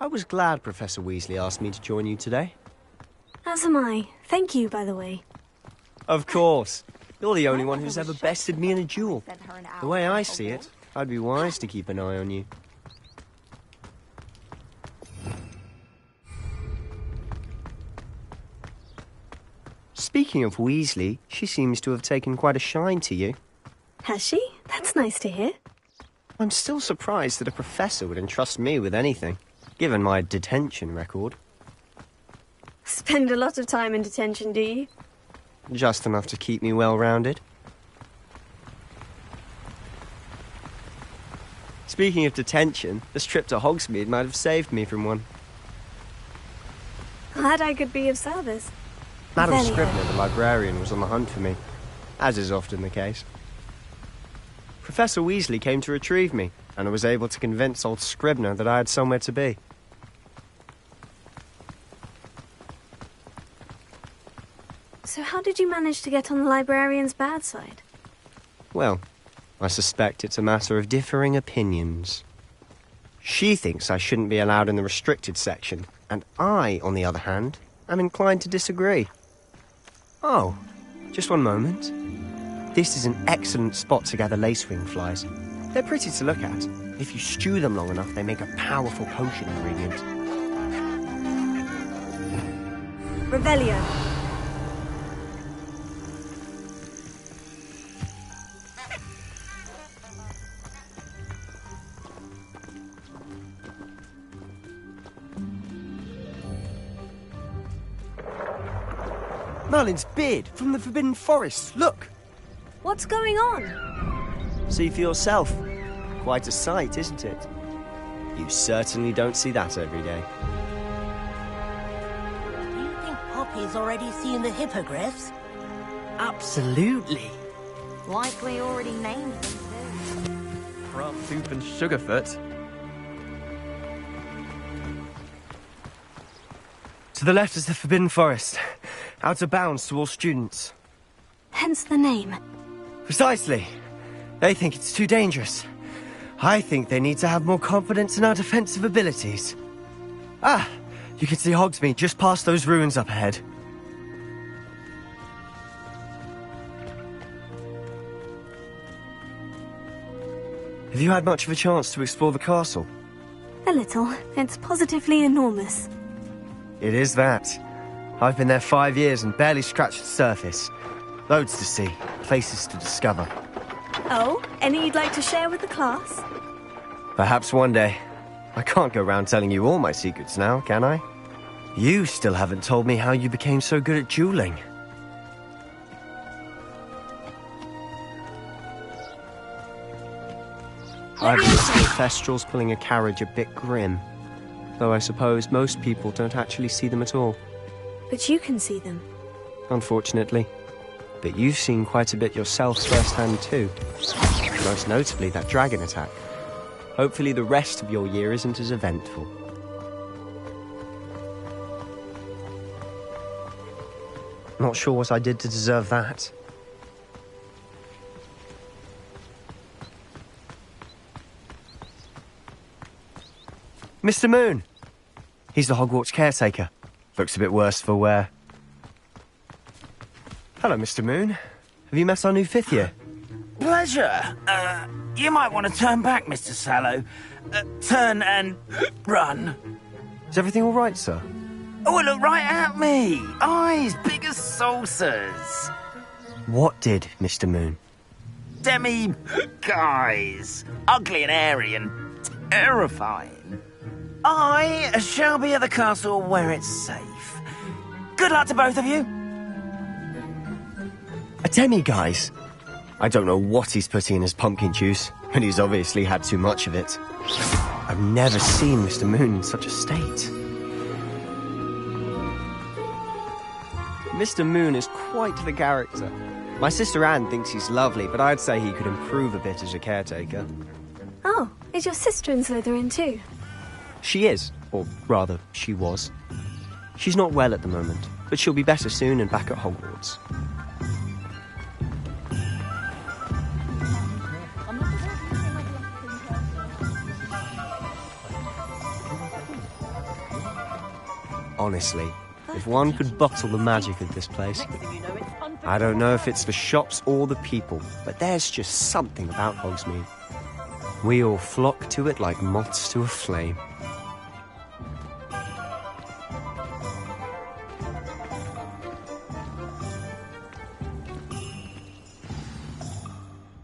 I was glad Professor Weasley asked me to join you today. As am I. Thank you, by the way. Of course. You're the only one who's ever bested me in a duel. The way I see it, I'd be wise to keep an eye on you. Speaking of Weasley, she seems to have taken quite a shine to you. Has she? That's nice to hear. I'm still surprised that a professor would entrust me with anything, given my detention record. Spend a lot of time in detention, do you? Just enough to keep me well-rounded. Speaking of detention, this trip to Hogsmeade might have saved me from one. Glad I could be of service. Madam Scribner, the librarian, was on the hunt for me, as is often the case. Professor Weasley came to retrieve me, and I was able to convince old Scribner that I had somewhere to be. So how did you manage to get on the librarian's bad side? Well, I suspect it's a matter of differing opinions. She thinks I shouldn't be allowed in the restricted section, and I, on the other hand, am inclined to disagree. Oh, just one moment. This is an excellent spot to gather lacewing flies. They're pretty to look at. If you stew them long enough, they make a powerful potion ingredient. Revelio. Merlin's beard from the Forbidden Forest, look! What's going on? See for yourself. Quite a sight, isn't it? You certainly don't see that every day. Do you think Poppy's already seen the hippogriffs? Absolutely. Likely already named them too. Crumb Soup and Sugarfoot. To the left is the Forbidden Forest. Out of bounds to all students. Hence the name. Precisely. They think it's too dangerous. I think they need to have more confidence in our defensive abilities. Ah, you can see Hogsmeade just past those ruins up ahead. Have you had much of a chance to explore the castle? A little. It's positively enormous. It is that. I've been there 5 years and barely scratched the surface. Loads to see, places to discover. Oh, any you'd like to share with the class? Perhaps one day. I can't go round telling you all my secrets now, can I? You still haven't told me how you became so good at dueling. I've seen Thestrals pulling a carriage a bit grim. Though I suppose most people don't actually see them at all. But you can see them. Unfortunately. But you've seen quite a bit yourself firsthand too. Most notably that dragon attack. Hopefully the rest of your year isn't as eventful. Not sure what I did to deserve that. Mr. Moon! He's the Hogwarts caretaker. Looks a bit worse for wear. Hello, Mr. Moon. Have you met our new 5th year? Pleasure. You might want to turn back, Mr. Sallow. Turn and run. Is everything all right, sir? Oh, look right at me. Eyes big as saucers. What did, Mr. Moon? Guys. Ugly and airy and terrifying. I shall be at the castle where it's safe. Good luck to both of you. A demi-guise? I don't know what he's putting in his pumpkin juice, but he's obviously had too much of it. I've never seen Mr. Moon in such a state. Mr. Moon is quite the character. My sister Anne thinks he's lovely, but I'd say he could improve a bit as a caretaker. Oh, is your sister in Slytherin too? She is, or rather, she was. She's not well at the moment, but she'll be better soon and back at Hogwarts. Honestly, if one could bottle the magic of this place. I don't know if it's the shops or the people, but there's just something about Hogsmeade. We all flock to it like moths to a flame.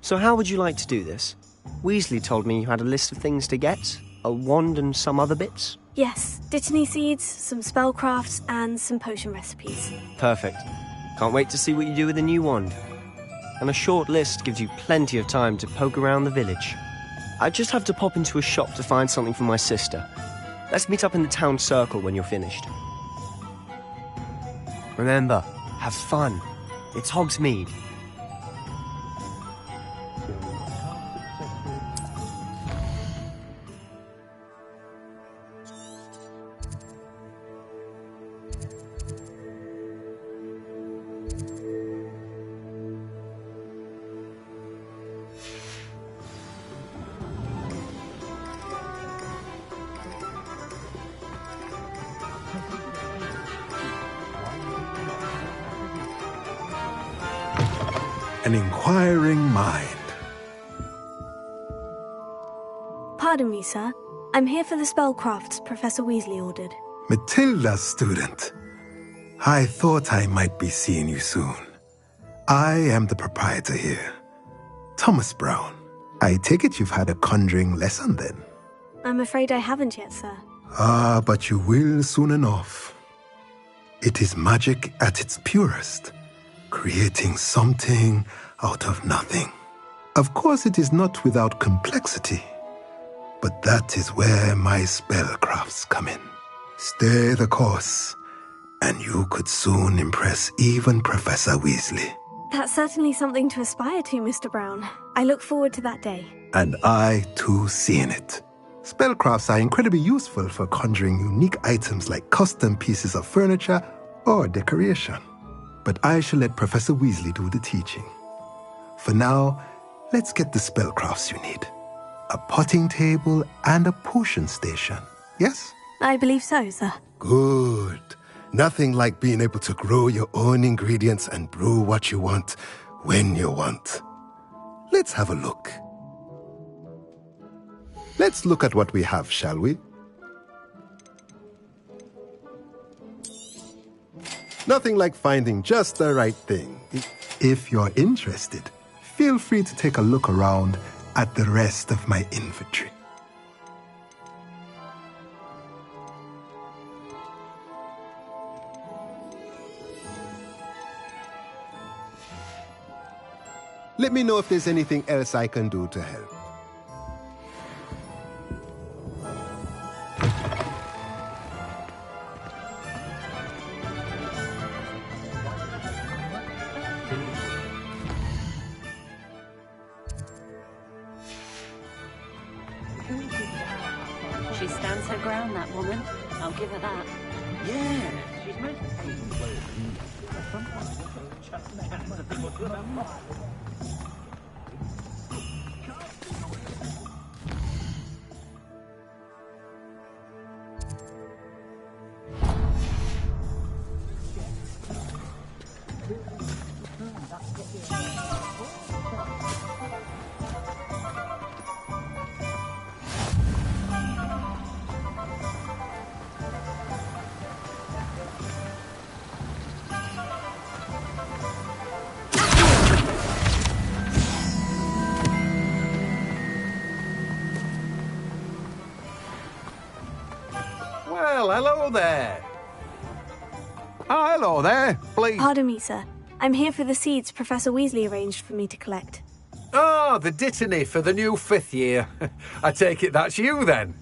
So how would you like to do this? Weasley told me you had a list of things to get, a wand and some other bits. Yes, dittany seeds, some spellcrafts, and some potion recipes. Perfect. Can't wait to see what you do with the new wand. And a short list gives you plenty of time to poke around the village. I just have to pop into a shop to find something for my sister. Let's meet up in the town circle when you're finished. Remember, have fun. It's Hogsmeade. An inquiring mind. Pardon me, sir. I'm here for the spellcrafts Professor Weasley ordered. Matilda's student. I thought I might be seeing you soon. I am the proprietor here, Thomas Brown. I take it you've had a conjuring lesson then? I'm afraid I haven't yet, sir. Ah, but you will soon enough. It is magic at its purest, creating something out of nothing. Of course, it is not without complexity, but that is where my spellcrafts come in. Stay the course, and you could soon impress even Professor Weasley. That's certainly something to aspire to, Mr. Brown. I look forward to that day. And I, too, seeing it. Spellcrafts are incredibly useful for conjuring unique items like custom pieces of furniture or decoration. But I shall let Professor Weasley do the teaching. For now, let's get the spellcrafts you need. A potting table and a potion station, yes? I believe so, sir. Good. Nothing like being able to grow your own ingredients and brew what you want, when you want. Let's have a look. Let's look at what we have, shall we? Nothing like finding just the right thing. If you're interested, feel free to take a look around at the rest of my inventory. Let me know if there's anything else I can do to help. She stands her ground, that woman. I'll give her that. Yeah, she's most Well, hello there. Oh, hello there. Please. Pardon me, sir. I'm here for the seeds Professor Weasley arranged for me to collect. Oh, the dittany for the new 5th year. I take it that's you, then.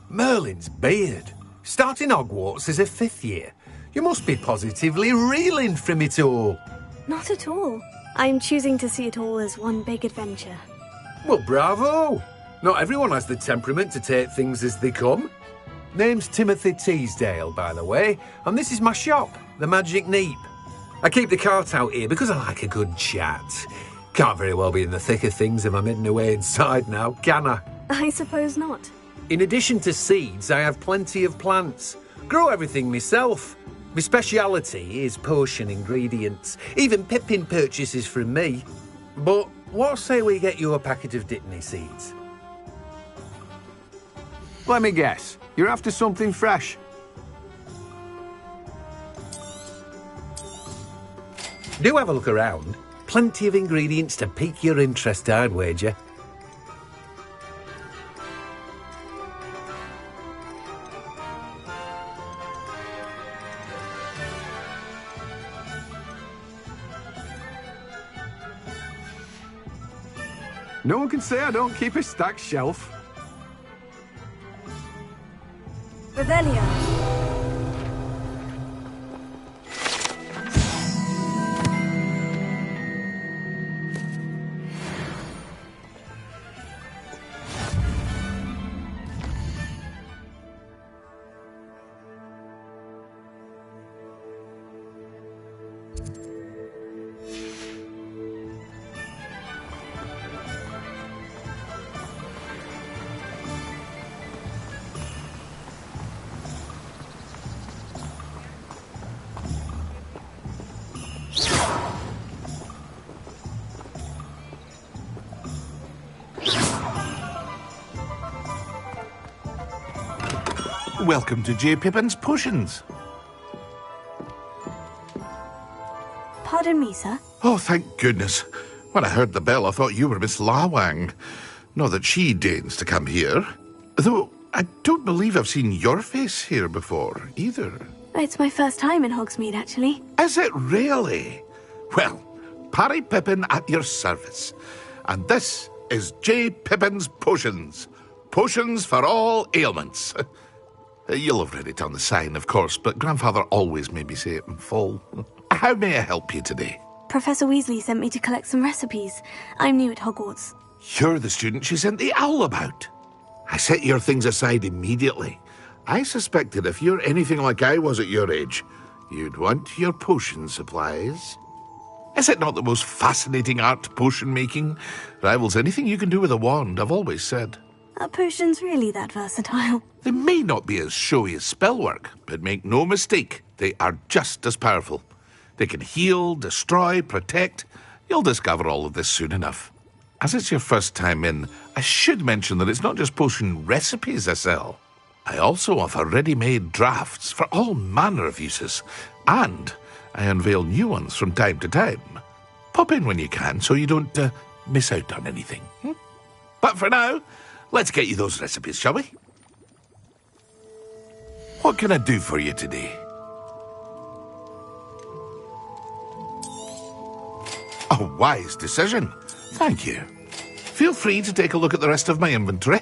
Merlin's beard. Starting Hogwarts as a 5th year. You must be positively reeling from it all. Not at all. I'm choosing to see it all as one big adventure. Well, bravo. Not everyone has the temperament to take things as they come. Name's Timothy Teasdale, by the way, and this is my shop, the Magic Neep. I keep the cart out here because I like a good chat. Can't very well be in the thick of things if I'm hidden away inside now, can I? I suppose not. In addition to seeds, I have plenty of plants. Grow everything myself. My speciality is potion ingredients. Even Pippin purchases from me. But what say we get you a packet of Dittany seeds? Let me guess. You're after something fresh. Do have a look around. Plenty of ingredients to pique your interest, I'd wager. No one can say I don't keep a stacked shelf. Revelio. Welcome to J. Pippin's Potions. Pardon me, sir. Oh, thank goodness. When I heard the bell, I thought you were Miss Lawang. Not that she deigns to come here. Though I don't believe I've seen your face here before, either. It's my first time in Hogsmeade, actually. Is it really? Well, Parry Pippin at your service. And this is J. Pippin's Potions. Potions for all ailments. You'll have read it on the sign, of course, but Grandfather always made me say it in full. How may I help you today? Professor Weasley sent me to collect some recipes. I'm new at Hogwarts. You're the student she sent the owl about. I set your things aside immediately. I suspected if you're anything like I was at your age, you'd want your potion supplies. Is it not the most fascinating art, potion making? Rivals anything you can do with a wand, I've always said. Are potions really that versatile? They may not be as showy as spellwork, but make no mistake, they are just as powerful. They can heal, destroy, protect. You'll discover all of this soon enough. As it's your first time in, I should mention that it's not just potion recipes I sell. I also offer ready-made drafts for all manner of uses, and I unveil new ones from time to time. Pop in when you can so you don't miss out on anything. But for now, let's get you those recipes, shall we? What can I do for you today? A wise decision. Thank you. Feel free to take a look at the rest of my inventory,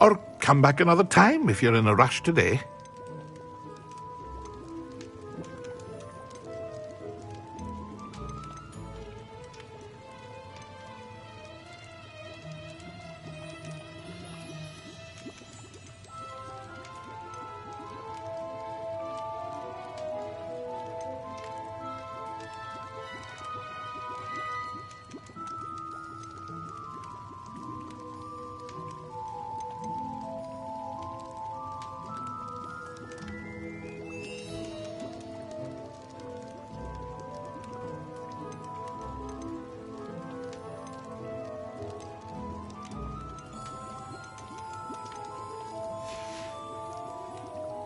or come back another time if you're in a rush today.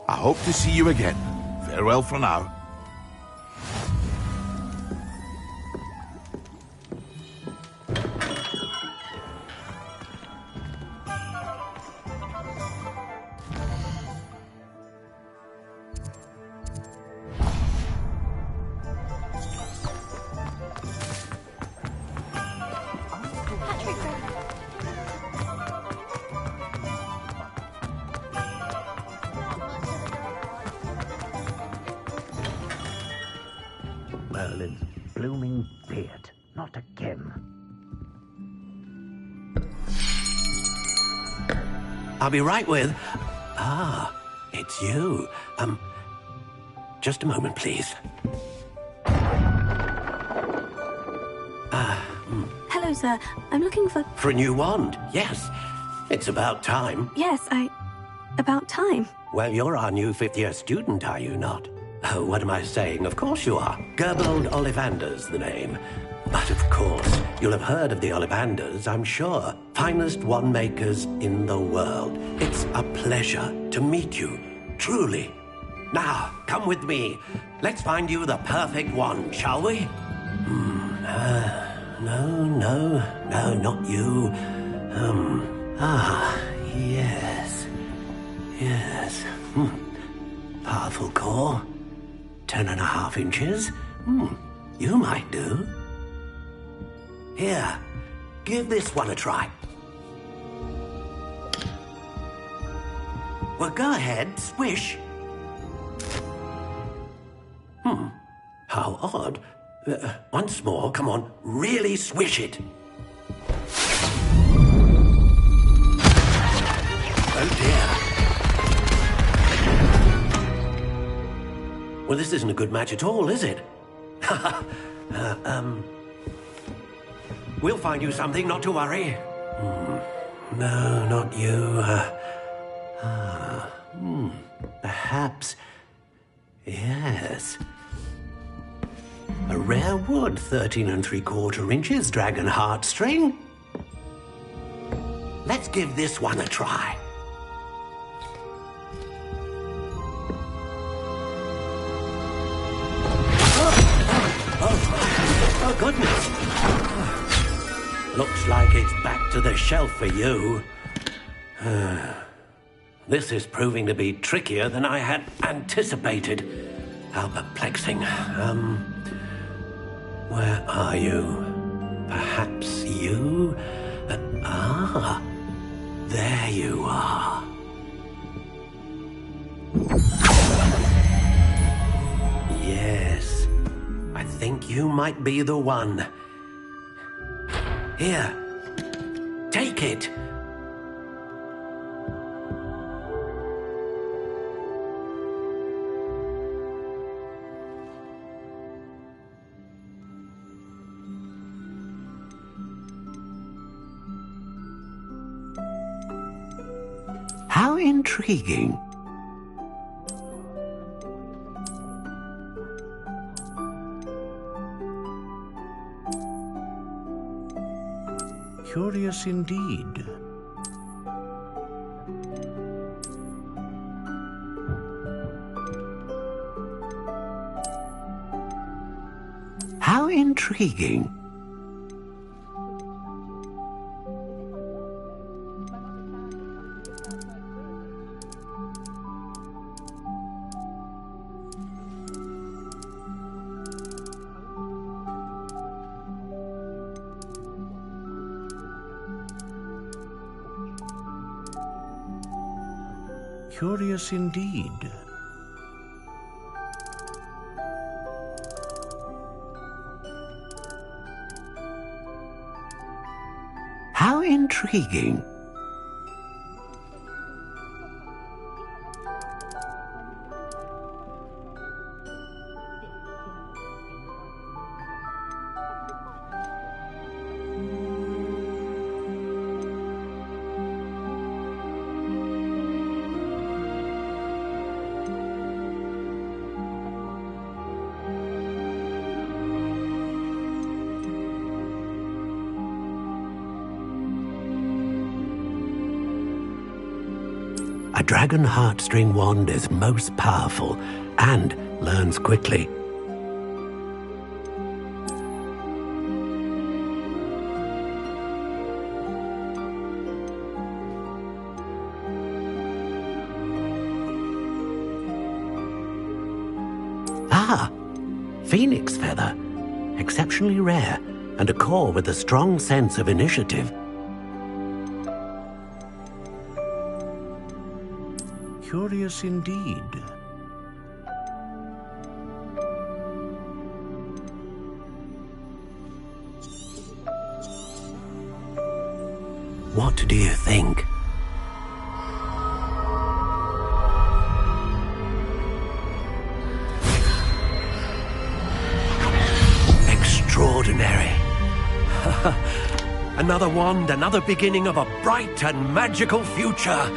I hope to see you again. Farewell for now. Merlin's blooming beard. Not again. I'll be right with... Ah, it's you. Just a moment, please. Hello, sir. I'm looking for... For a new wand, yes. It's about time. Yes, About time. Well, you're our new fifth-year student, are you not? Oh, what am I saying? Of course you are. Gerbold Ollivander's the name. But of course, you'll have heard of the Ollivanders, I'm sure. Finest wand makers in the world. It's a pleasure to meet you, truly. Now, come with me. Let's find you the perfect wand, shall we? No, not you. Yes. Powerful core. 10.5 inches. You might do. Here, give this one a try. Well, go ahead, swish. How odd. Once more, come on, really swish it. Oh dear. Well, this isn't a good match at all, is it? We'll find you something, not to worry. No, not you. Perhaps. Yes. A rare wood, 13 3/4 inches, dragon heartstring. Let's give this one a try. Oh, goodness. Looks like it's back to the shelf for you. This is proving to be trickier than I had anticipated. How perplexing. Where are you? Perhaps you? There you are. Yes, I think you might be the one. Here, take it. How intriguing. Curious indeed. How intriguing. Curious indeed. How intriguing. A dragon heartstring wand is most powerful and learns quickly. Phoenix feather. Exceptionally rare, and a core with a strong sense of initiative. Curious indeed. What do you think? Extraordinary. Another wand, another beginning of a bright and magical future.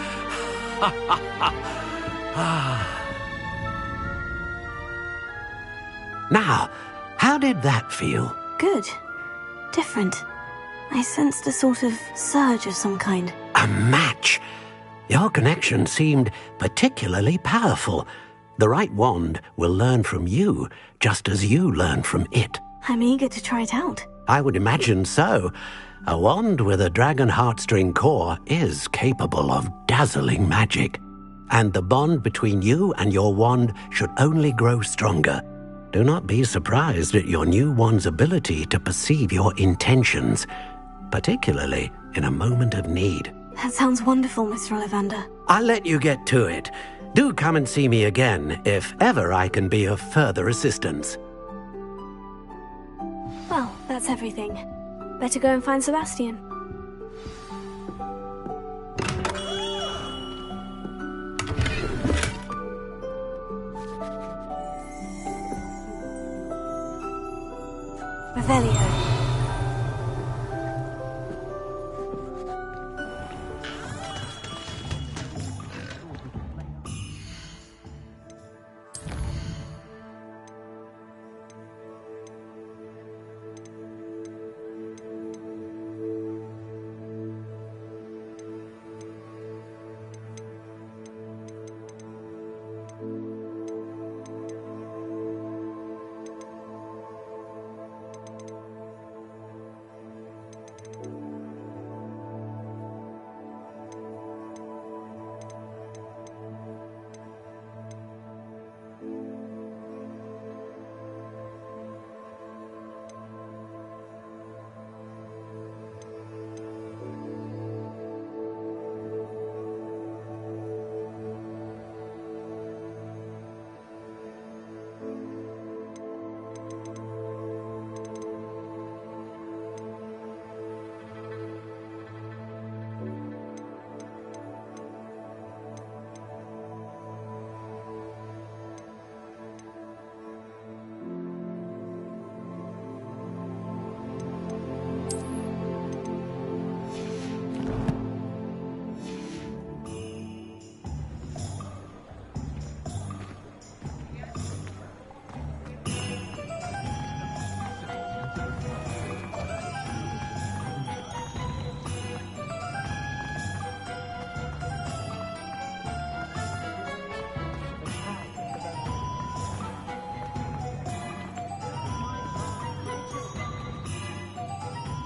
Now, how did that feel? Good. Different. I sensed a sort of surge of some kind. A match. Your connection seemed particularly powerful. The right wand will learn from you, just as you learn from it. I'm eager to try it out. I would imagine so. A wand with a dragon heartstring core is capable of dazzling magic. And the bond between you and your wand should only grow stronger. Do not be surprised at your new wand's ability to perceive your intentions, particularly in a moment of need. That sounds wonderful, Mr. Ollivander. I'll let you get to it. Do come and see me again if ever I can be of further assistance. Well, that's everything. Better go and find Sebastian. Revelio.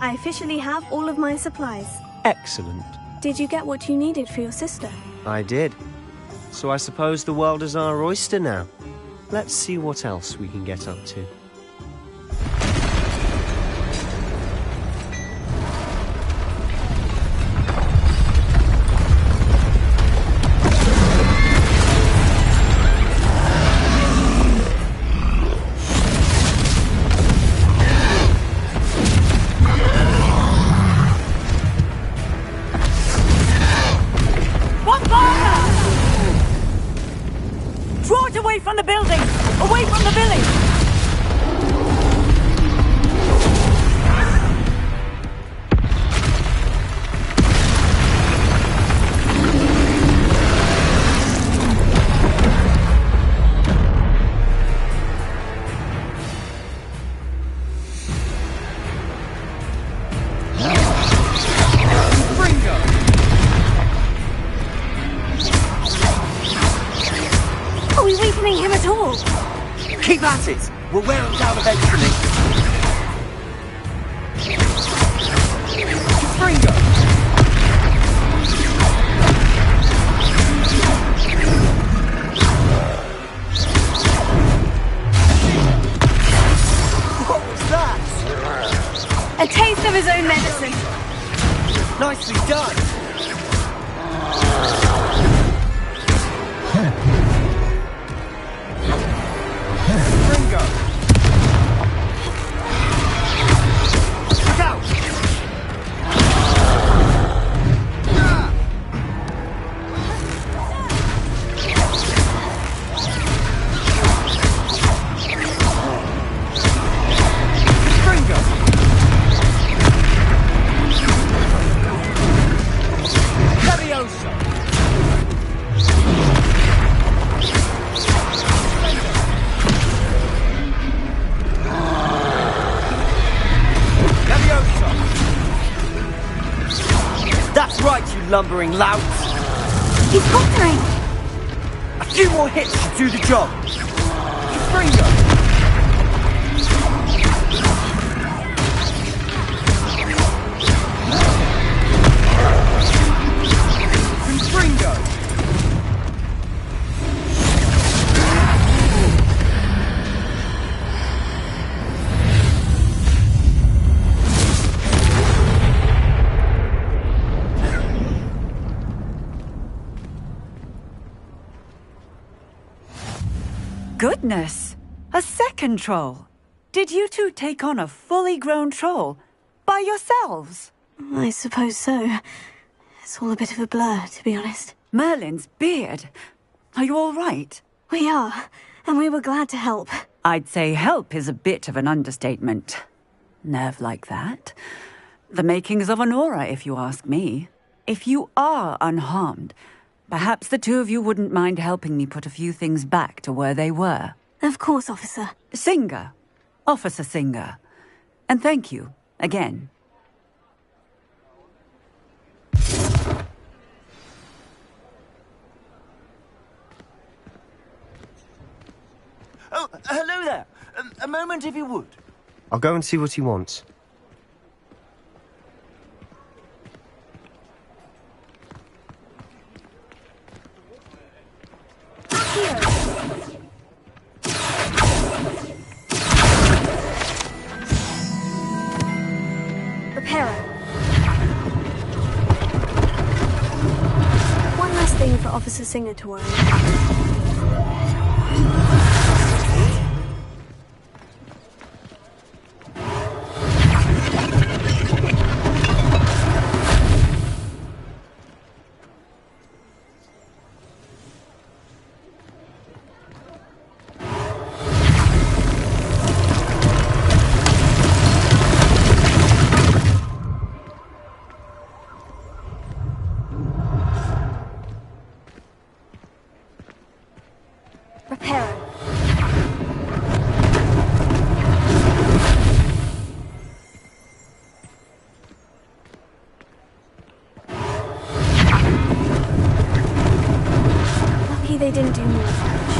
I officially have all of my supplies. Excellent. Did you get what you needed for your sister? I did. So I suppose the world is our oyster now. Let's see what else we can get up to. From the building! Away from the village! Are we weakening him at all? Keep at it! We'll wear him down eventually. Springo! What was that? A taste of his own medicine. Nicely done. closer! That's right, you lumbering louts! He's faltering! A few more hits should do the job! Confringo! Confringo! Goodness! A second troll! Did you two take on a fully grown troll? By yourselves? I suppose so. It's all a bit of a blur, to be honest. Merlin's beard. Are you all right? We are, and we were glad to help. I'd say help is a bit of an understatement. Nerve like that. The makings of an aura, if you ask me. If you are unharmed, perhaps the two of you wouldn't mind helping me put a few things back to where they were. Of course, officer. Singer. Officer Singer. And thank you, again. Oh, hello there. A moment, if you would. I'll go and see what he wants. Reparo. One last thing for Officer Singer to worry about. They didn't do more damage.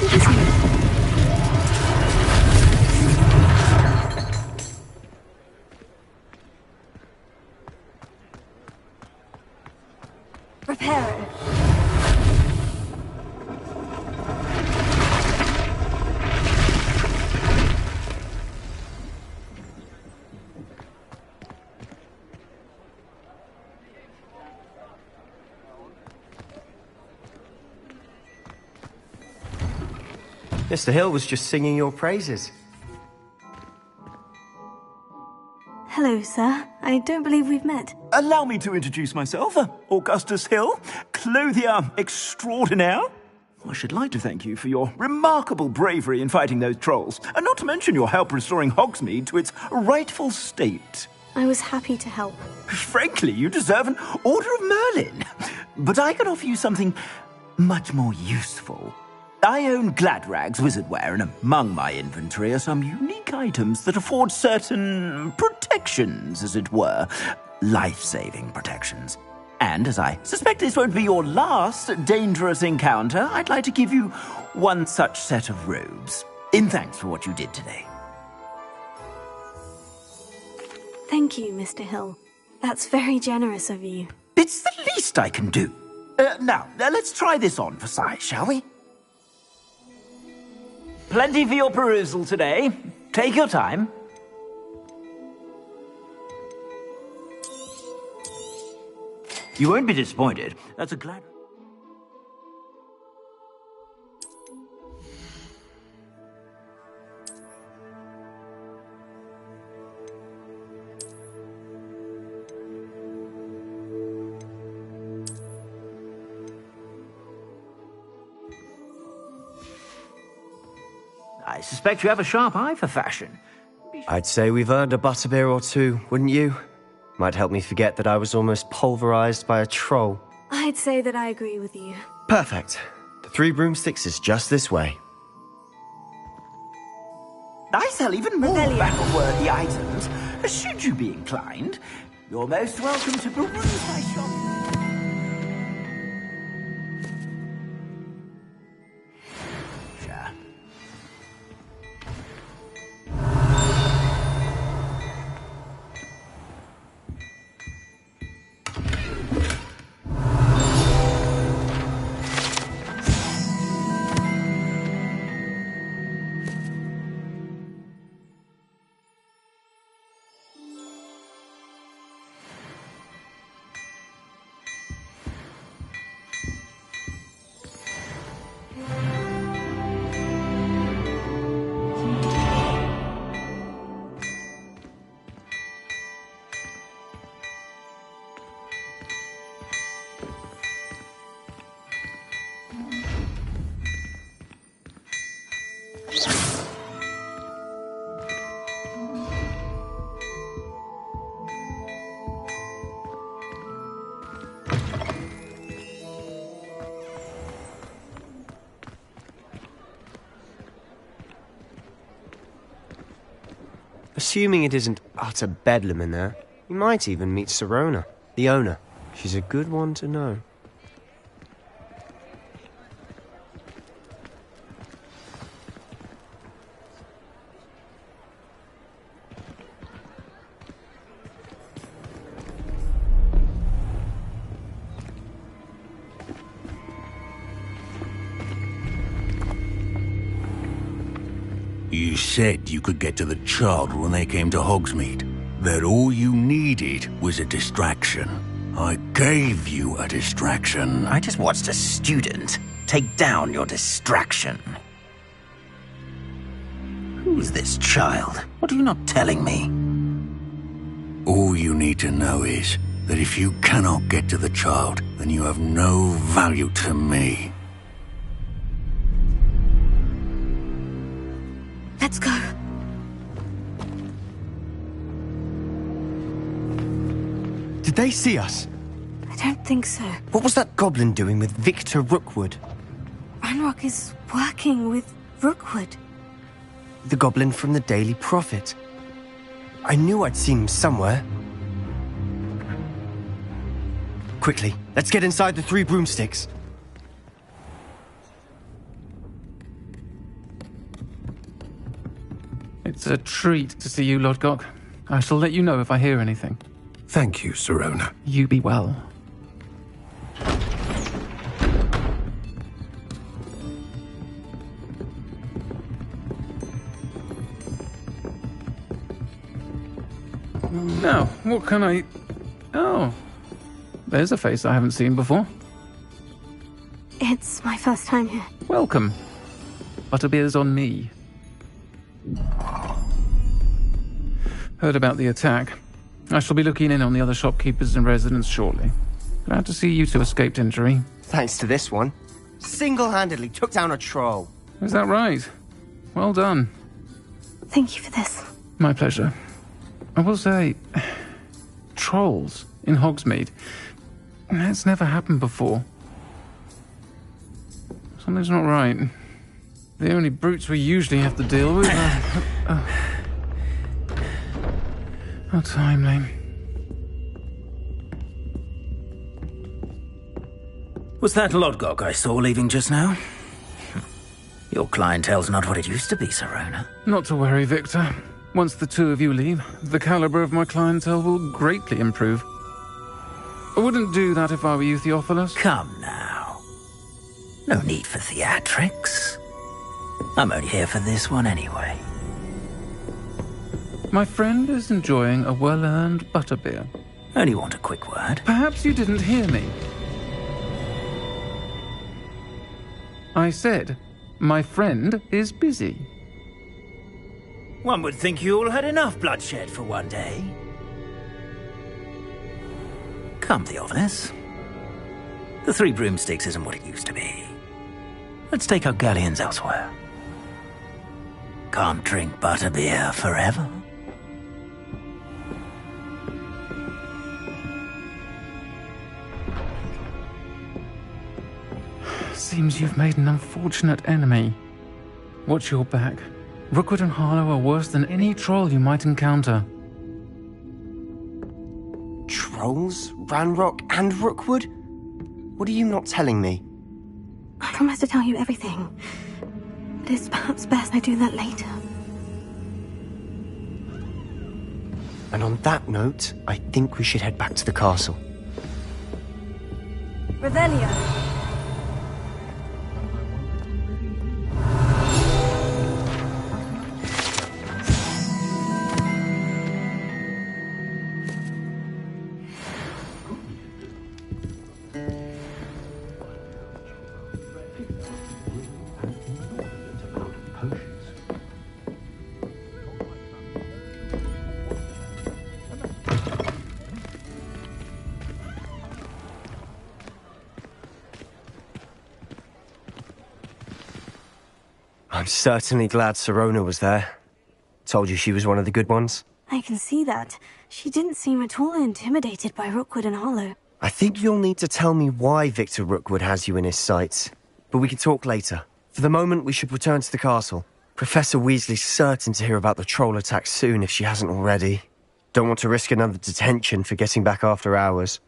Good, isn't it? Reparo. Mr. Hill was just singing your praises. Hello, sir. I don't believe we've met. Allow me to introduce myself, Augustus Hill, clothier extraordinaire. I should like to thank you for your remarkable bravery in fighting those trolls, and not to mention your help restoring Hogsmeade to its rightful state. I was happy to help. Frankly, you deserve an Order of Merlin. But I can offer you something much more useful. I own Gladrag's wizardware, and among my inventory are some unique items that afford certain protections, as it were. Life-saving protections. And as I suspect this won't be your last dangerous encounter, I'd like to give you one such set of robes, in thanks for what you did today. Thank you, Mr. Hill. That's very generous of you. It's the least I can do. Now, let's try this on for size, shall we? Plenty for your perusal today. Take your time. You won't be disappointed. That's a glad... I suspect you have a sharp eye for fashion. I'd say we've earned a butterbeer or two, wouldn't you? Might help me forget that I was almost pulverized by a troll. I'd say that I agree with you. Perfect. The Three Broomsticks is just this way. I sell even more battle-worthy items. Should you be inclined, you're most welcome to peruse my shop. Assuming it isn't utter bedlam in there, you might even meet Sirona, the owner. She's a good one to know. You said you could get to the child when they came to Hogsmeade. That all you needed was a distraction. I gave you a distraction. I just watched a student take down your distraction. Who's this child? What are you not telling me? All you need to know is that if you cannot get to the child, then you have no value to me. Let's go. Did they see us? I don't think so. What was that goblin doing with Victor Rookwood? Ranrock is working with Rookwood. The goblin from the Daily Prophet. I knew I'd seen him somewhere. Quickly, let's get inside the 3 broomsticks. It's a treat to see you, Lodgok. I shall let you know if I hear anything. Thank you, Sirona. You be well. Now, what can I... Oh, there's a face I haven't seen before. It's my first time here. Welcome. Butterbeer's on me. Heard about the attack. I shall be looking in on the other shopkeepers and residents shortly. Glad to see you two escaped injury. Thanks to this one. Single-handedly took down a troll. Is that right? Well done. Thank you for this. My pleasure. I will say, trolls in Hogsmeade. That's never happened before. Something's not right. The only brutes we usually have to deal with are... How timely. Was that Lodgok I saw leaving just now? Your clientele's not what it used to be, Sirona. Not to worry, Victor. Once the two of you leave, the caliber of my clientele will greatly improve. I wouldn't do that if I were you, Theophilus. Come now. No need for theatrics. I'm only here for this one anyway. My friend is enjoying a well-earned butterbeer. Only want a quick word. Perhaps you didn't hear me. I said, my friend is busy. One would think you all had enough bloodshed for one day. Come, Theophilus. The 3 broomsticks isn't what it used to be. Let's take our galleons elsewhere. Can't drink butterbeer forever. Seems you've made an unfortunate enemy. Watch your back. Rookwood and Harlow are worse than any troll you might encounter. Trolls? Ranrock and Rookwood? What are you not telling me? I promise to tell you everything. But it's perhaps best I do that later. And on that note, I think we should head back to the castle. Revelio. I'm certainly glad Sirona was there. Told you she was one of the good ones. I can see that. She didn't seem at all intimidated by Rookwood and Harlow. I think you'll need to tell me why Victor Rookwood has you in his sights. But we can talk later. For the moment, we should return to the castle. Professor Weasley's certain to hear about the troll attack soon if she hasn't already. Don't want to risk another detention for getting back after hours.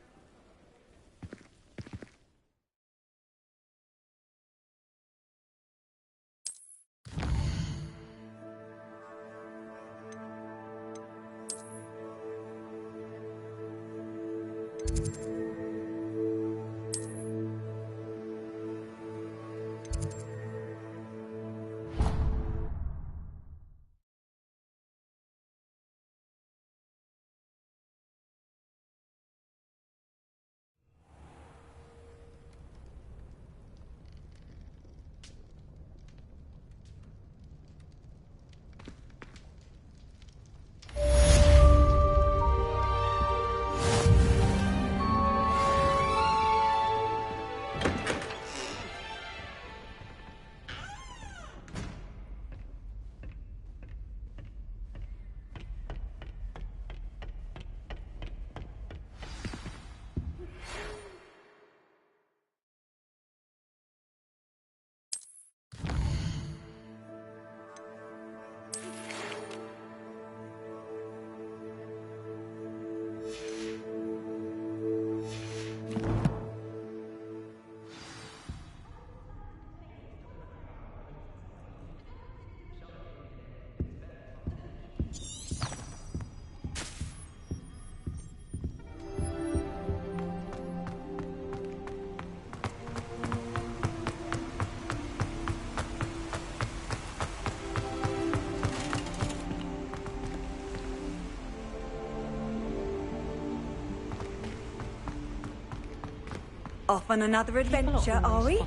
Off on another adventure, are we?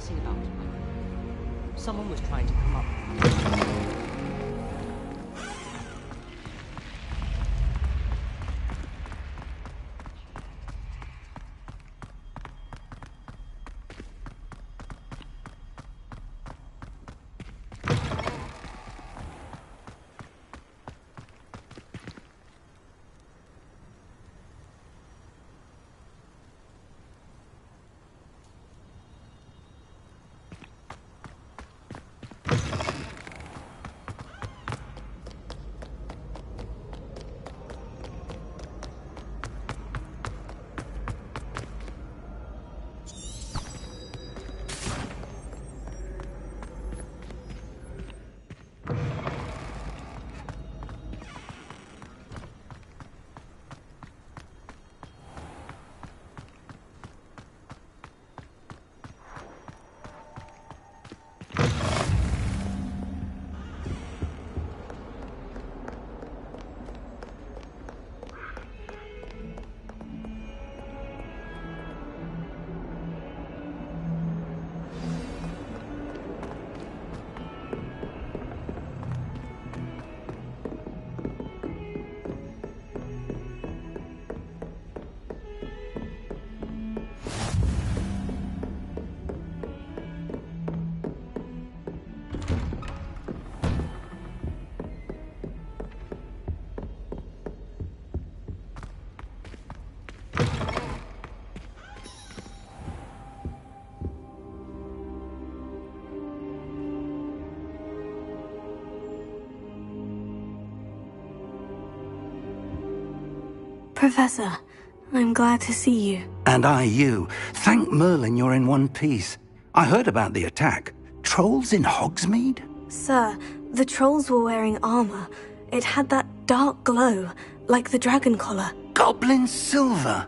Someone was trying to come up. Professor, I'm glad to see you. And I you. Thank Merlin you're in one piece. I heard about the attack. Trolls in Hogsmeade? Sir, the trolls were wearing armor. It had that dark glow, like the dragon collar. Goblin silver!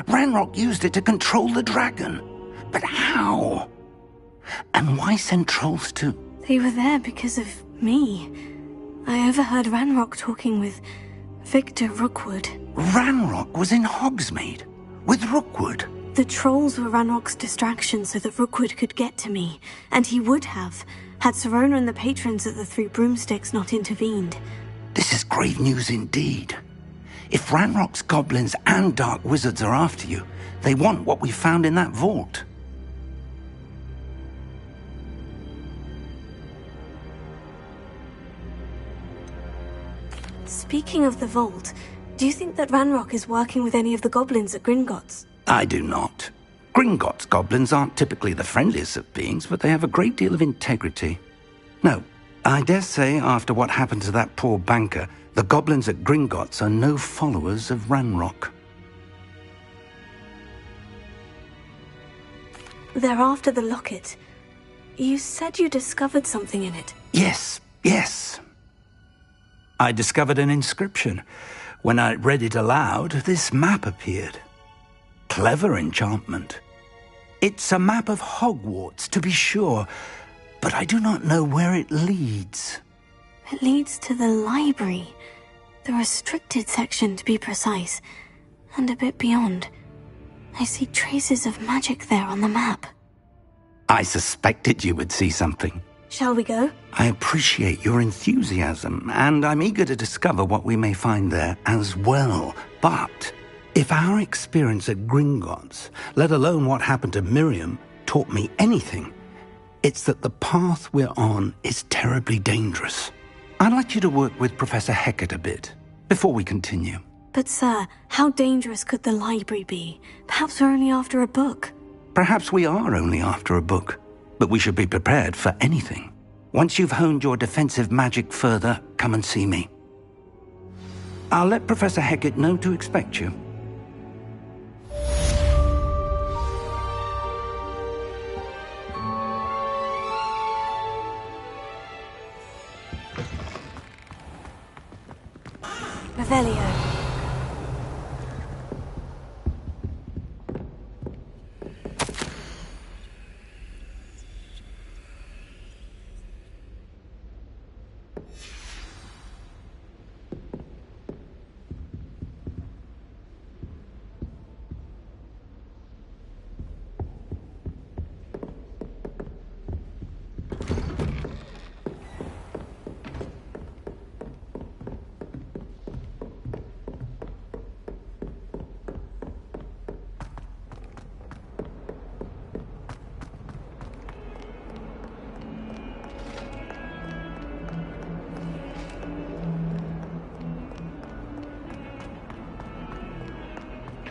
Ranrock used it to control the dragon. But how? And why send trolls to... They were there because of me. I overheard Ranrock talking with Victor Rookwood. Ranrock was in Hogsmeade? With Rookwood? The trolls were Ranrock's distraction so that Rookwood could get to me. And he would have, had Serona and the patrons at the Three Broomsticks not intervened. This is grave news indeed. If Ranrock's goblins and dark wizards are after you, they want what we found in that vault. Speaking of the vault, do you think that Ranrock is working with any of the goblins at Gringotts? I do not. Gringotts goblins aren't typically the friendliest of beings, but they have a great deal of integrity. No, I dare say after what happened to that poor banker, the goblins at Gringotts are no followers of Ranrock. They're after the locket. You said you discovered something in it. Yes. I discovered an inscription. When I read it aloud, this map appeared. Clever enchantment. It's a map of Hogwarts, to be sure, but I do not know where it leads. It leads to the library. The restricted section, to be precise. And a bit beyond. I see traces of magic there on the map. I suspected you would see something. Shall we go? I appreciate your enthusiasm, and I'm eager to discover what we may find there as well. But if our experience at Gringotts, let alone what happened to Miriam, taught me anything, it's that the path we're on is terribly dangerous. I'd like you to work with Professor Hecat a bit, before we continue. But sir, how dangerous could the library be? Perhaps we're only after a book. Perhaps we are only after a book, but we should be prepared for anything. Once you've honed your defensive magic further, come and see me. I'll let Professor Hecat know to expect you. Revelio.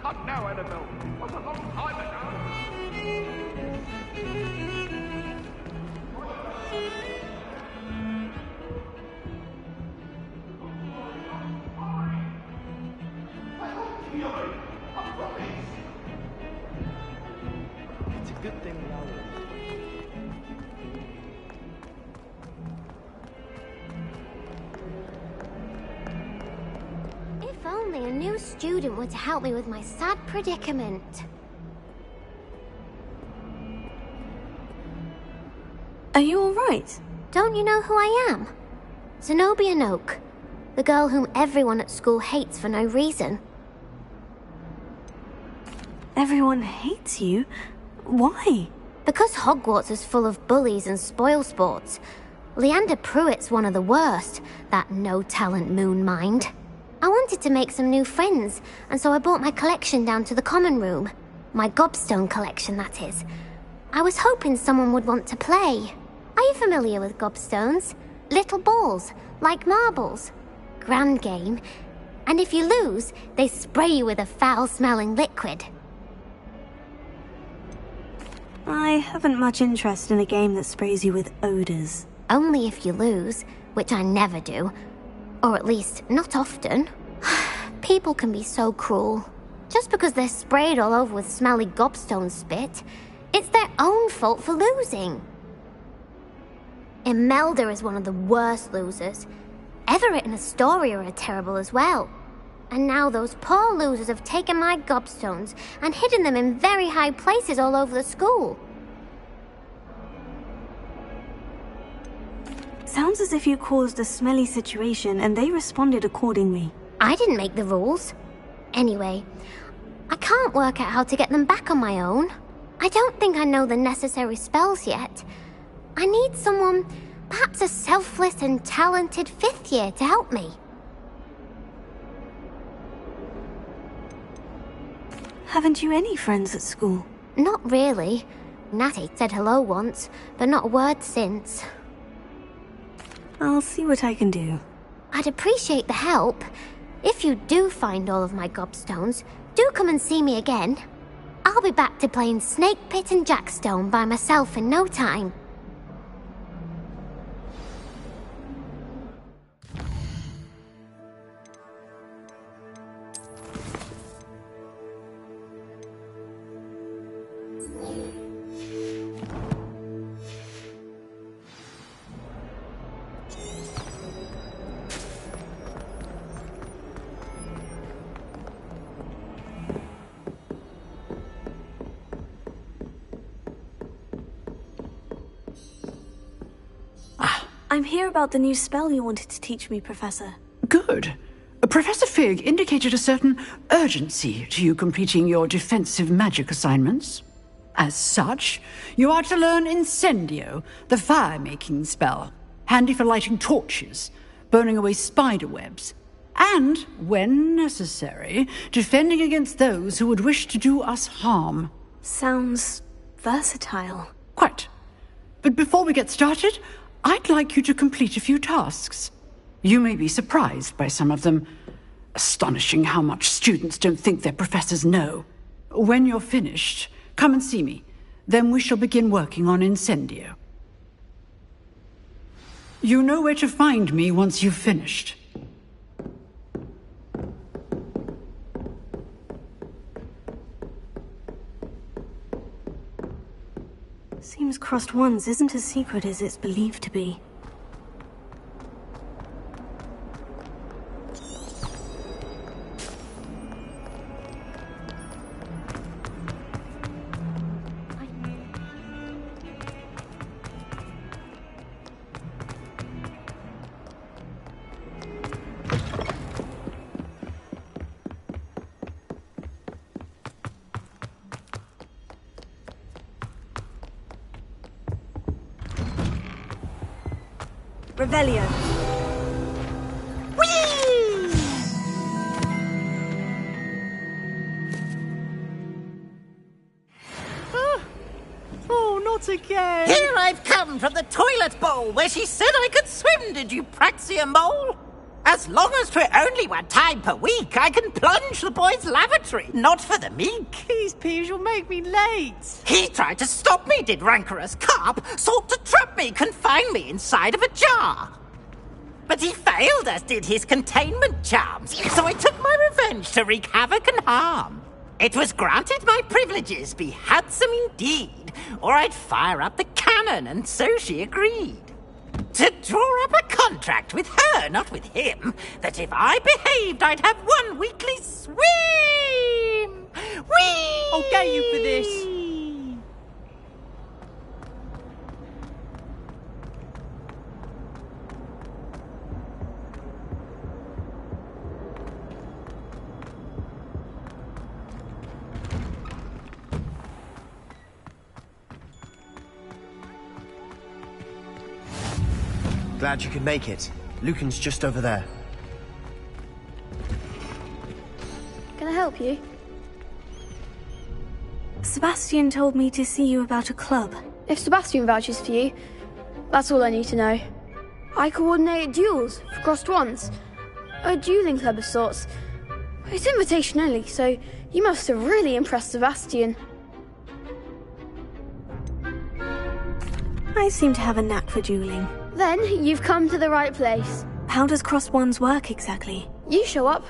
Cut now, Annabelle. Was a long time ago. It's a good thing we all live. If only a new student were to help me with my sad predicament. Are you alright? Don't you know who I am? Zenobia Noak, the girl whom everyone at school hates for no reason. Everyone hates you? Why? Because Hogwarts is full of bullies and spoilsports. Leander Pruitt's one of the worst, that no-talent moon mind. I wanted to make some new friends, and so I brought my collection down to the common room. My gobstone collection, that is. I was hoping someone would want to play. Are you familiar with gobstones? Little balls, like marbles. Grand game. And if you lose, they spray you with a foul-smelling liquid. I haven't much interest in a game that sprays you with odors. Only if you lose, which I never do. Or at least, not often. people can be so cruel. Just because they're sprayed all over with smelly gobstone spit, it's their own fault for losing. Imelda is one of the worst losers. Everett and Astoria are terrible as well. And now those poor losers have taken my gobstones and hidden them in very high places all over the school. Sounds as if you caused a smelly situation and they responded accordingly. I didn't make the rules. Anyway, I can't work out how to get them back on my own. I don't think I know the necessary spells yet. I need someone, perhaps a selfless and talented 5th year to help me. Haven't you any friends at school? Not really. Natty said hello once, but not a word since. I'll see what I can do. I'd appreciate the help. If you do find all of my gobstones, do come and see me again. I'll be back to playing Snake Pit and Jackstone by myself in no time. I'm here about the new spell you wanted to teach me, Professor. Good. Professor Fig indicated a certain urgency to you completing your defensive magic assignments. As such, you are to learn Incendio, the fire-making spell, handy for lighting torches, burning away spider webs, and, when necessary, defending against those who would wish to do us harm. Sounds versatile. Quite. But before we get started, I'd like you to complete a few tasks. You may be surprised by some of them. Astonishing how much students don't think their professors know. When you're finished, come and see me. Then we shall begin working on Incendio. You know where to find me once you've finished. Seems Crossed Ones isn't as secret as it's believed to be. Revelio. Oh, not again! Here I've come from the toilet bowl where she said I could swim, did you praxia mole? As long as 'twere only 1 time per week, I can plunge the boy's lavatory, not for the meek. These peeves will make me late. He tried to stop me, did rancorous carp, sought to trap me, confine me inside of a jar. But he failed, as did his containment charms, so I took my revenge to wreak havoc and harm. It was granted my privileges be handsome indeed, or I'd fire up the cannon, and so she agreed. To draw up a contract with her, not with him, that if I behaved, I'd have 1 weekly swim! Whee! I'll get you for this. Glad you could make it. Lucan's just over there. Can I help you? Sebastian told me to see you about a club. If Sebastian vouches for you, that's all I need to know. I coordinate duels for Crossed Ones. A dueling club of sorts. It's invitation only, so you must have really impressed Sebastian. I seem to have a knack for dueling. Then you've come to the right place. How does Crossed Ones work exactly? You show up,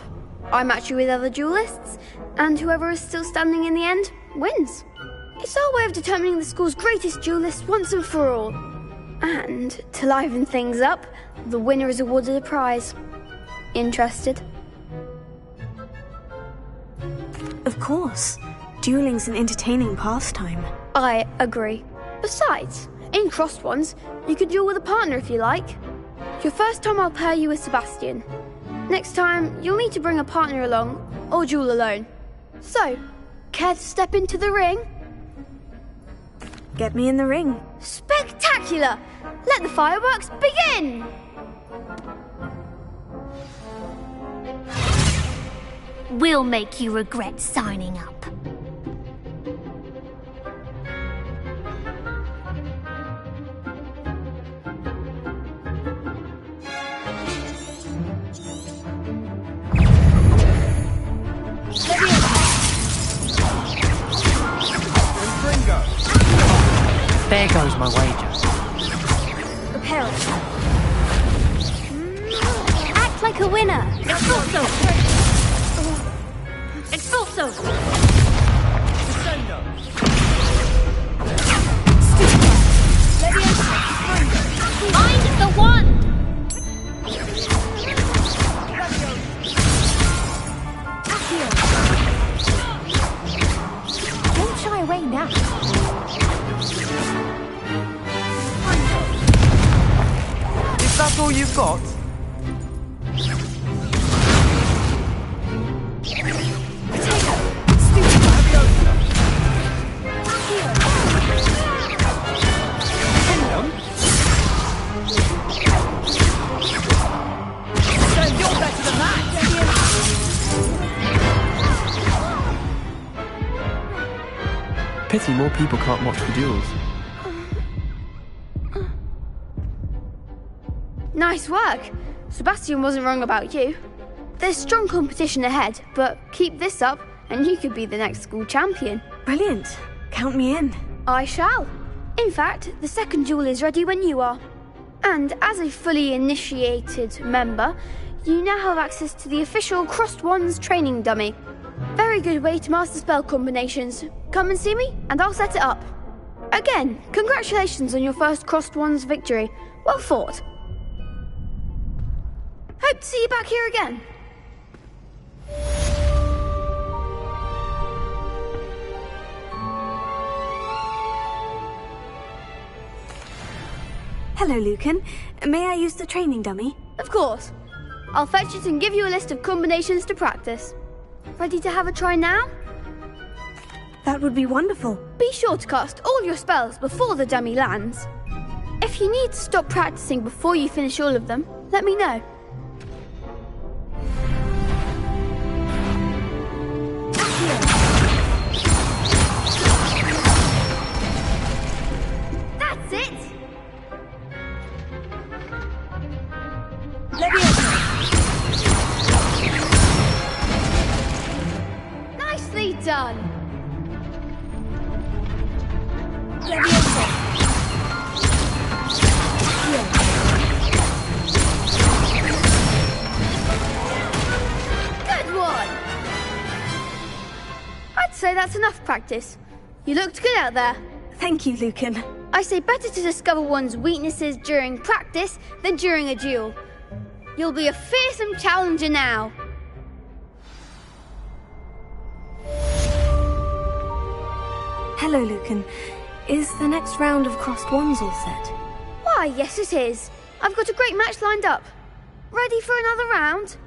I match you with other duelists, and whoever is still standing in the end wins. It's our way of determining the school's greatest duelist once and for all. And to liven things up, the winner is awarded a prize. Interested? Of course. Dueling's an entertaining pastime. I agree. Besides, in crossed ones, you could duel with a partner if you like. Your first time I'll pair you with Sebastian. Next time, you'll need to bring a partner along, or duel alone. So, care to step into the ring? Get me in the ring. Spectacular! Let the fireworks begin! We'll make you regret signing up. There goes my wager. Repel. Act like a winner. Expulso! Expulso! Descendo! Find the one! Don't shy away now. Is that all you've got? Pity more people can't watch the duels. Nice work. Sebastian wasn't wrong about you. There's strong competition ahead, but keep this up and you could be the next school champion. Brilliant. Count me in. I shall. In fact, the second duel is ready when you are. And as a fully initiated member, you now have access to the official Crossed Wands training dummy. Very good way to master spell combinations. Come and see me, and I'll set it up. Again, congratulations on your first Crossed Wands victory. Well fought. Hope to see you back here again. Hello, Lucan. May I use the training dummy? Of course. I'll fetch it and give you a list of combinations to practice. Ready to have a try now? That would be wonderful. Be sure to cast all your spells before the dummy lands. If you need to stop practicing before you finish all of them, let me know. That's it! Nicely done! Good one! I'd say that's enough practice. You looked good out there. Thank you, Lucan. I say better to discover one's weaknesses during practice than during a duel. You'll be a fearsome challenger now. Hello, Lucan. Is the next round of Crossed Wands all set? Why, yes it is. I've got a great match lined up. Ready for another round?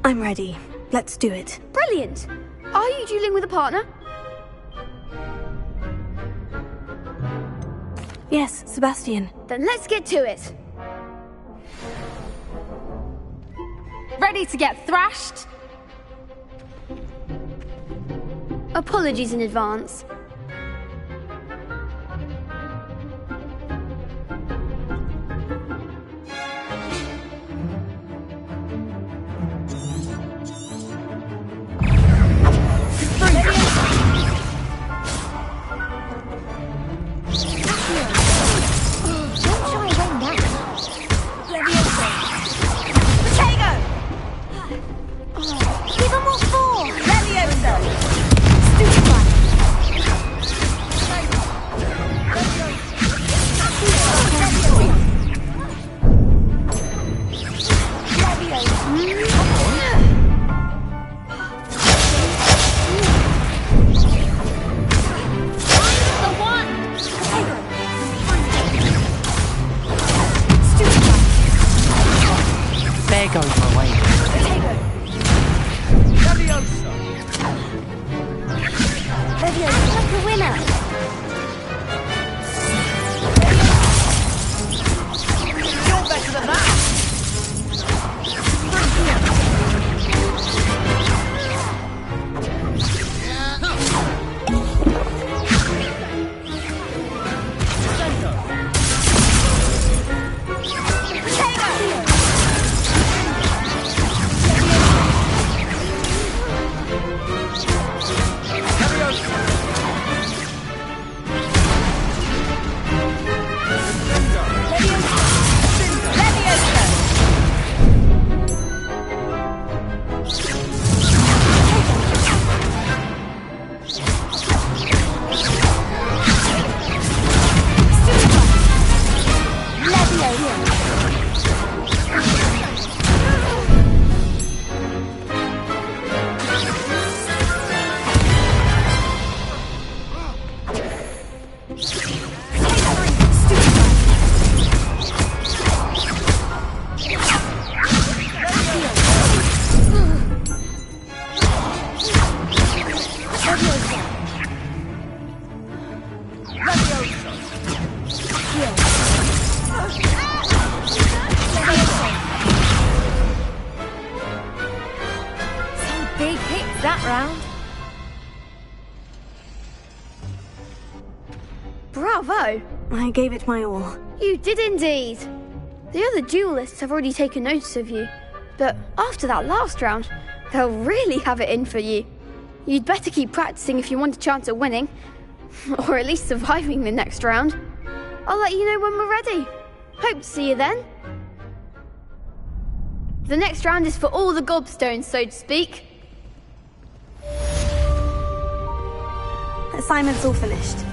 I'm ready. Let's do it. Brilliant. Are you dueling with a partner? Yes, Sebastian. Then let's get to it. Ready to get thrashed? Apologies in advance. There goes my way. Leviosa, that's the winner. You're better than that. Bravo! I gave it my all. You did indeed. The other duelists have already taken notice of you, but after that last round, they'll really have it in for you. You'd better keep practicing if you want a chance at winning, or at least surviving the next round. I'll let you know when we're ready. Hope to see you then. The next round is for all the gobstones, so to speak. Assignment's all finished.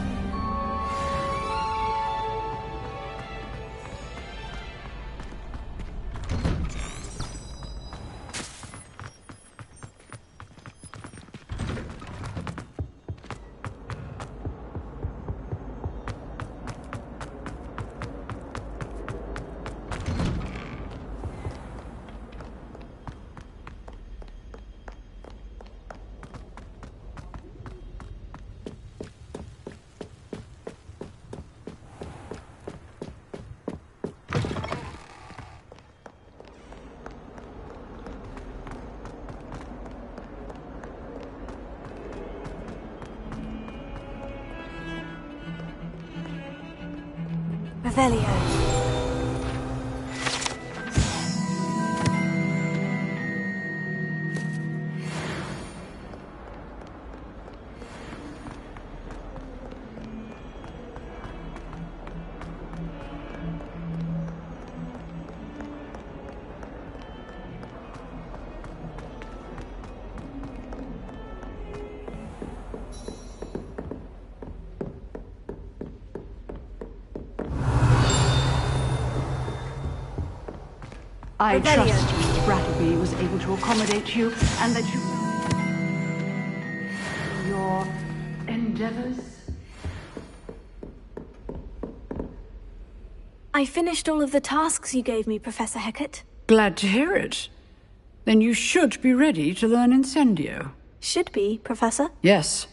Revelio. I trust Mr. Brattleby was able to accommodate you and that you... your endeavors? I finished all of the tasks you gave me, Professor Hecat. Glad to hear it. Then you should be ready to learn Incendio. Should be, Professor? Yes.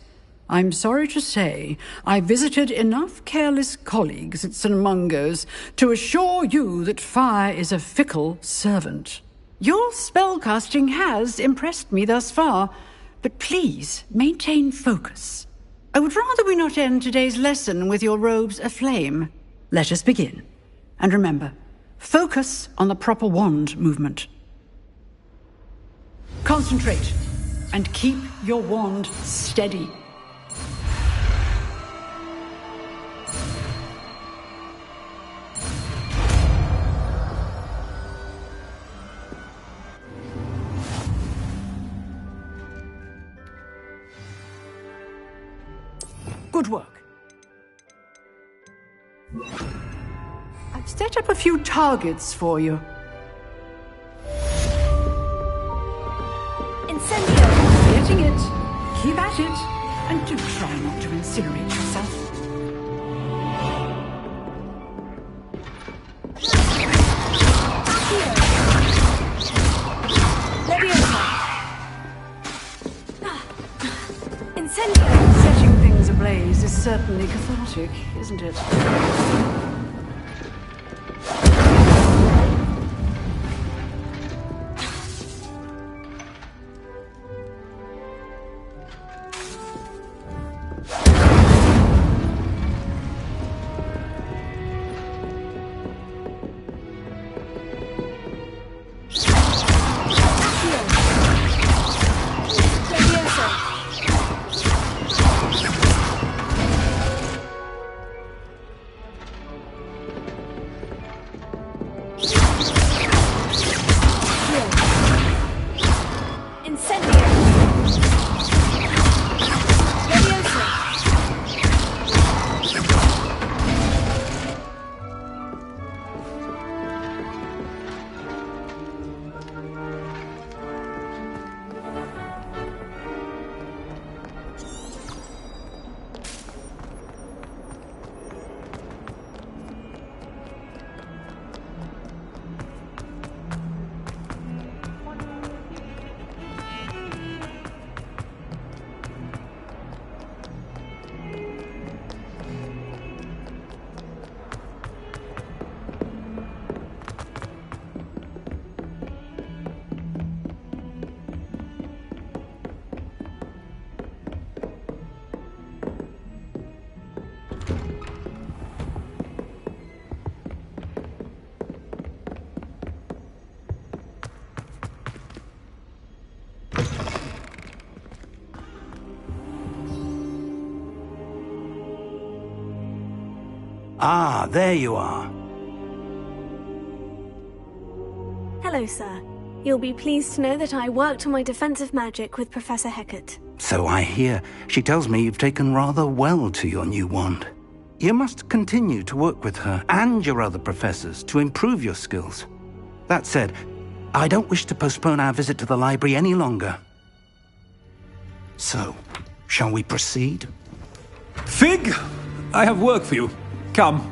I'm sorry to say, I visited enough careless colleagues at St. Mungo's to assure you that fire is a fickle servant. Your spellcasting has impressed me thus far, but please maintain focus. I would rather we not end today's lesson with your robes aflame. Let us begin. And remember, focus on the proper wand movement. Concentrate, and keep your wand steady. Good work. I've set up a few targets for you. Incendio! Getting it. Keep at it. And do try not to incinerate yourself. certainly cathartic, isn't it? Ah, there you are. Hello, sir. You'll be pleased to know that I worked on my defensive magic with Professor Hecat. So I hear. She tells me you've taken rather well to your new wand. You must continue to work with her and your other professors to improve your skills. That said, I don't wish to postpone our visit to the library any longer. So, shall we proceed? Fig! I have work for you. Come.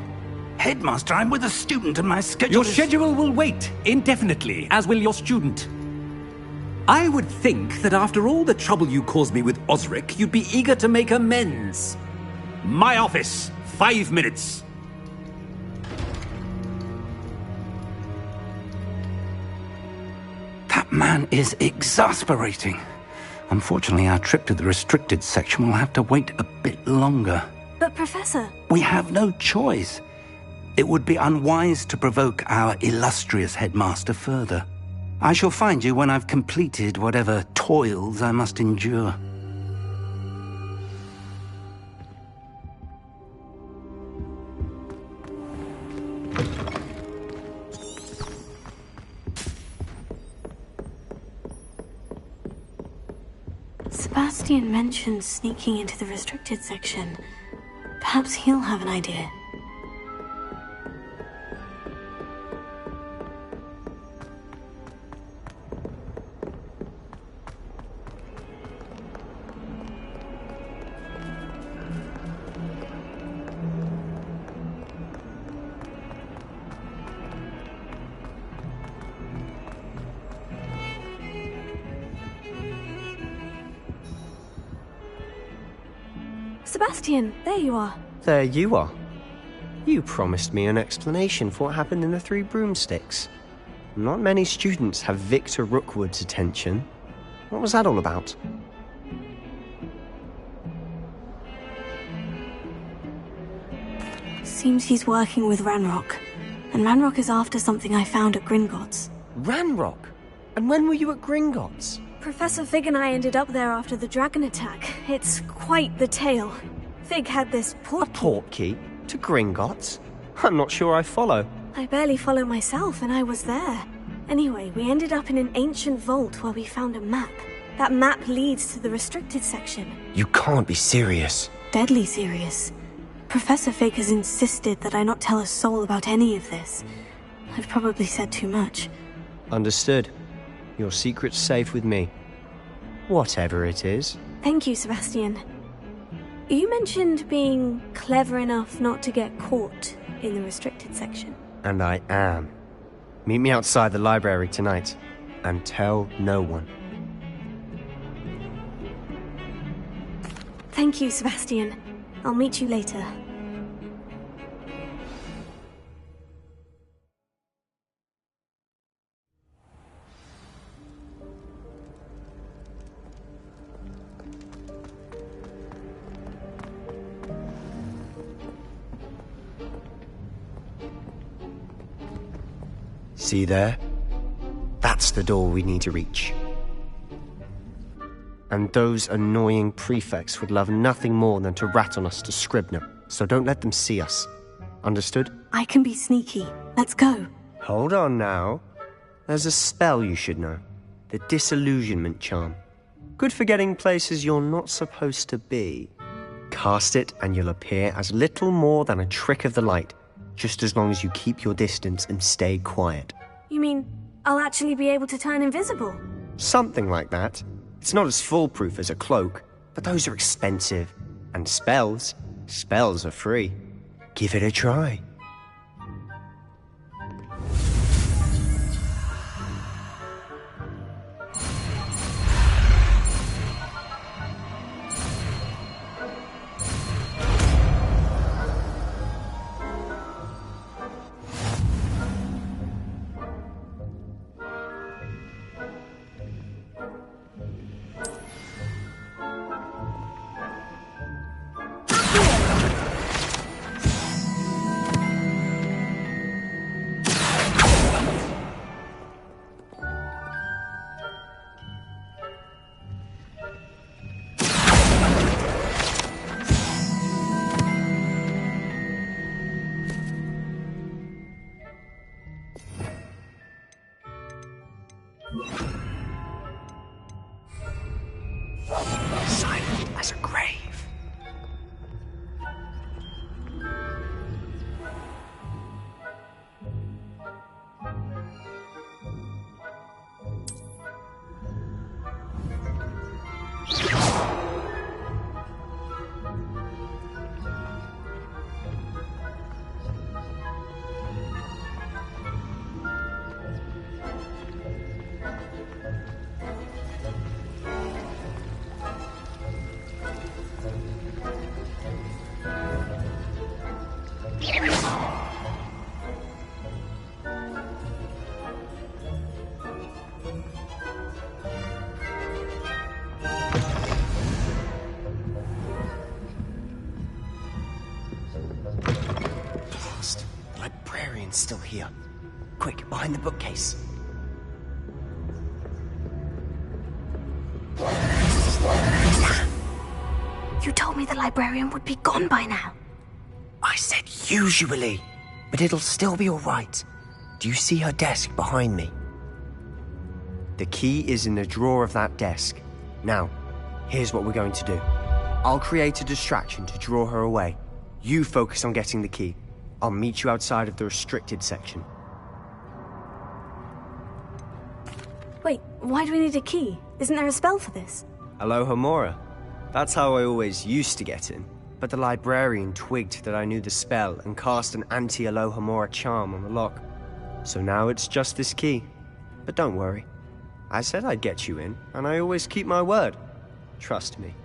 Headmaster, I'm with a student and my schedule Your schedule will wait indefinitely, as will your student. I would think that after all the trouble you caused me with Osric, you'd be eager to make amends. My office, 5 minutes. That man is exasperating. Unfortunately, our trip to the restricted section will have to wait a bit longer. But, Professor... We have no choice. It would be unwise to provoke our illustrious headmaster further. I shall find you when I've completed whatever toils I must endure. Sebastian mentioned sneaking into the restricted section. Perhaps he'll have an idea. Sebastian, there you are. There you are. You promised me an explanation for what happened in the Three Broomsticks. Not many students have Victor Rookwood's attention. What was that all about? Seems he's working with Ranrock. And Ranrock is after something I found at Gringotts. Ranrock? And when were you at Gringotts? Professor Fig and I ended up there after the dragon attack. It's quite the tale. Fig had this portkey. A portkey? To Gringotts? I'm not sure I follow. I barely follow myself, and I was there. Anyway, we ended up in an ancient vault where we found a map. That map leads to the restricted section. You can't be serious. Deadly serious. Professor Fig has insisted that I not tell a soul about any of this. I've probably said too much. Understood. Your secret's safe with me. Whatever it is. Thank you, Sebastian. You mentioned being clever enough not to get caught in the restricted section. And I am. Meet me outside the library tonight, and tell no one. Thank you, Sebastian. I'll meet you later. See there? That's the door we need to reach. And those annoying prefects would love nothing more than to rat on us to Scribner, so don't let them see us. Understood? I can be sneaky. Let's go. Hold on now. There's a spell you should know. The Disillusionment Charm. Good for getting places you're not supposed to be. Cast it and you'll appear as little more than a trick of the light, just as long as you keep your distance and stay quiet. You mean I'll actually be able to turn invisible? Something like that. It's not as foolproof as a cloak, but those are expensive. And spells are free. Give it a try. Silent as a grave. Still here. Quick, behind the bookcase. You told me the librarian would be gone by now. I said usually, but it'll still be all right. Do you see her desk behind me? The key is in the drawer of that desk. Now, here's what we're going to do. I'll create a distraction to draw her away. You focus on getting the key. I'll meet you outside of the restricted section. Wait, why do we need a key? Isn't there a spell for this? Alohomora. That's how I always used to get in. But the librarian twigged that I knew the spell and cast an anti-Alohomora charm on the lock. So now it's just this key. But don't worry. I said I'd get you in, and I always keep my word. Trust me.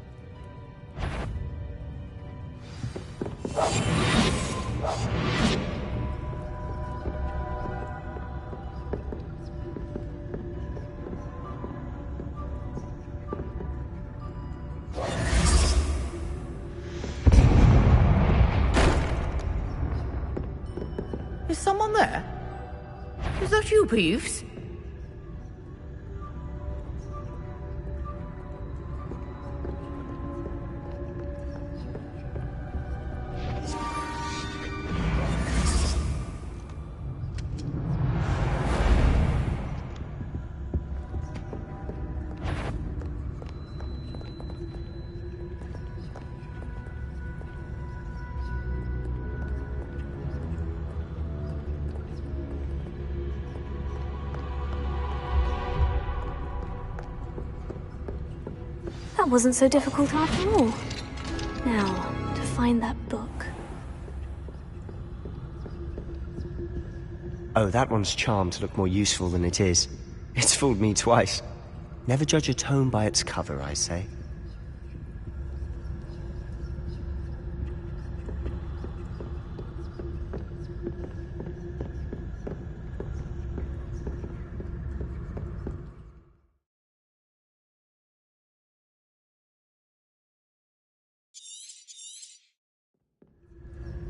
Is someone there? Is that you, Peeves? That wasn't so difficult after all. Now, to find that book. Oh, that one's charmed to look more useful than it is. It's fooled me twice. Never judge a tome by its cover, I say.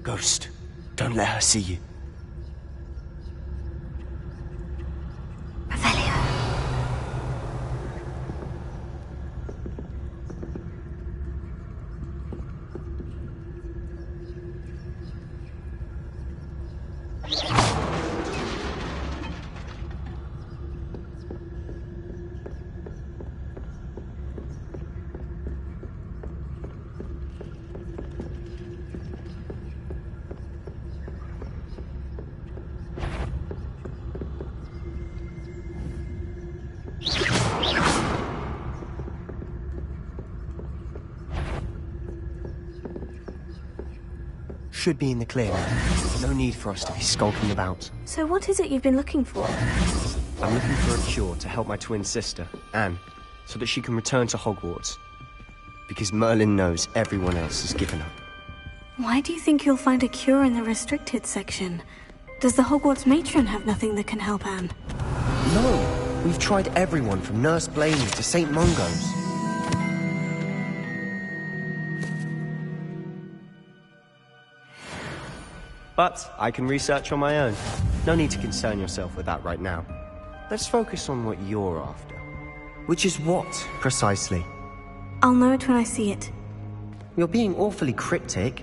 Ghost, don't let her see you. Should be in the clear now. No need for us to be skulking about. So what is it you've been looking for? I'm looking for a cure to help my twin sister, Anne, so that she can return to Hogwarts. Because Merlin knows everyone else has given up. Why do you think you'll find a cure in the restricted section? Does the Hogwarts matron have nothing that can help Anne? No! We've tried everyone from Nurse Blaney to St. Mungo's. But I can research on my own. No need to concern yourself with that right now. Let's focus on what you're after. Which is what, precisely? I'll know it when I see it. You're being awfully cryptic.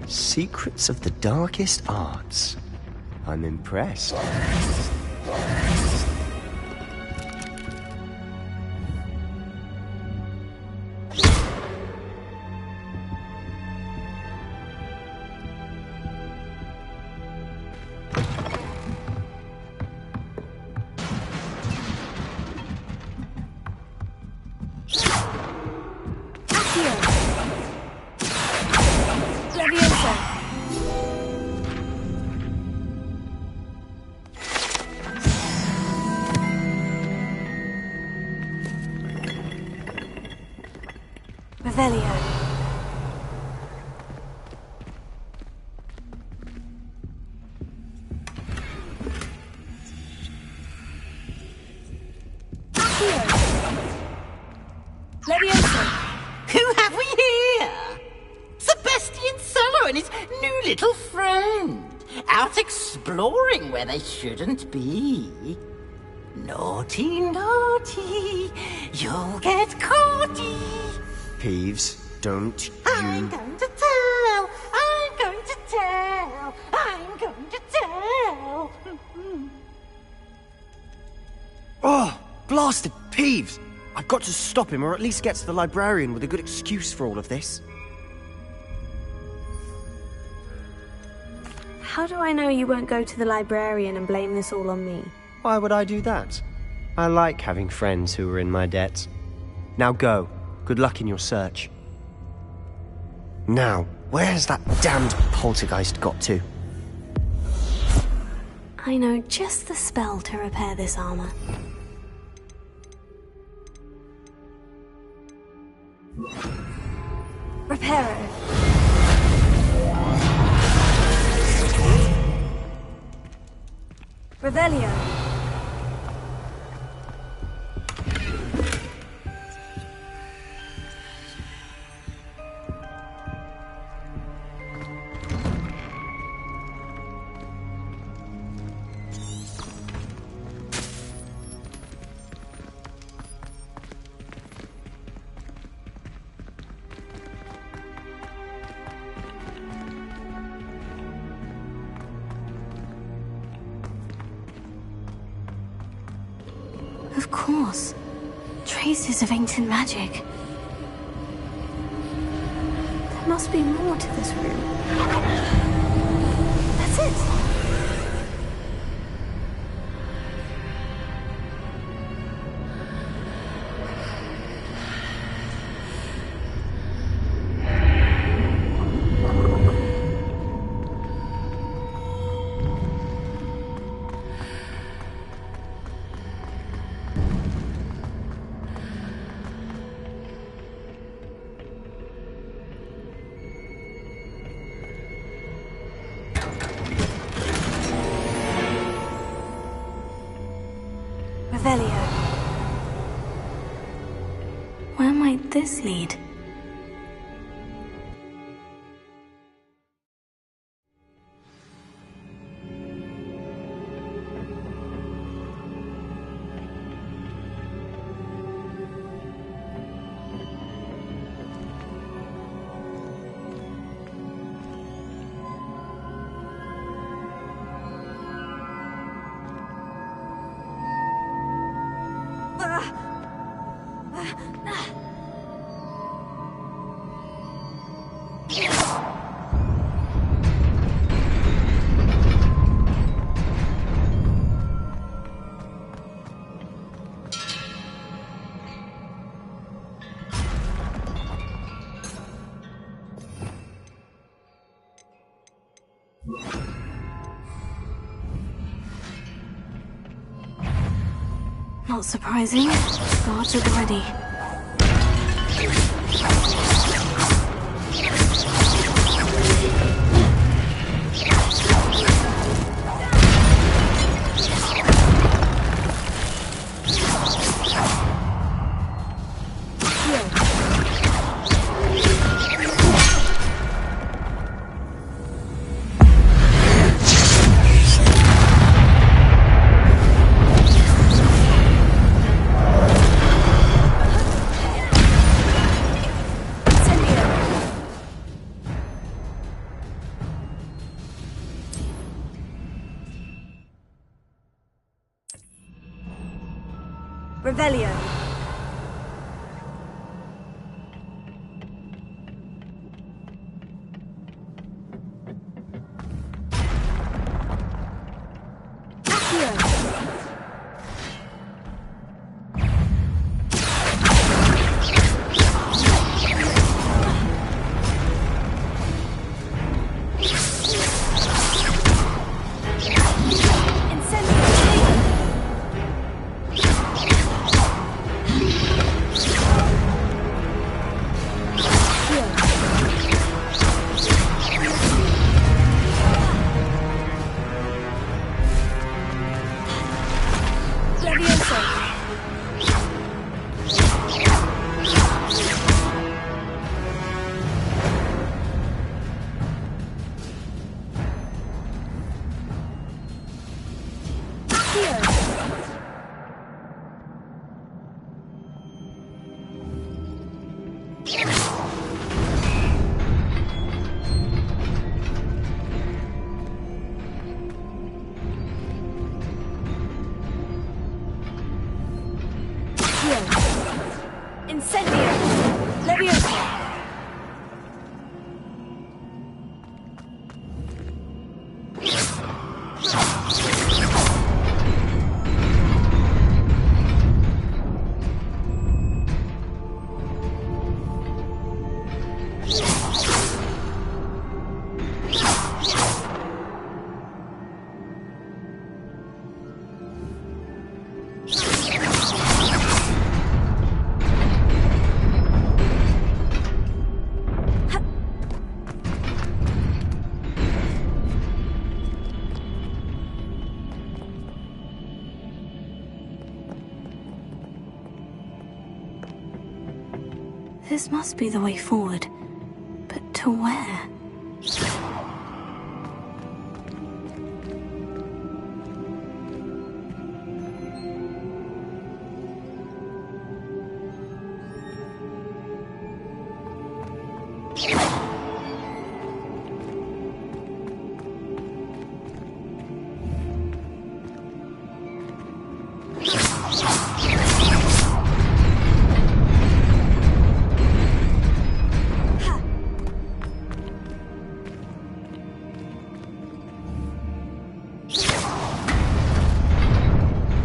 Secrets of the darkest arts. I'm impressed. Who have we here? Sebastian Solo and his new little friend. Out exploring where they shouldn't be. Naughty, naughty. You'll get caughty. Peeves, don't you... I'm going to tell. I'm going to tell. I'm going to tell. Oh, blasted Peeves! I've got to stop him, or at least get to the librarian with a good excuse for all of this. How do I know you won't go to the librarian and blame this all on me? Why would I do that? I like having friends who are in my debt. Now go. Good luck in your search. Now, where's that damned poltergeist got to? I know just the spell to repair this armor. Reparo. Revelio. Of course. Traces of ancient magic. There must be more to this room. That's it. this lead? Not surprising. Guards at the ready. Revelio. This must be the way forward. But to where?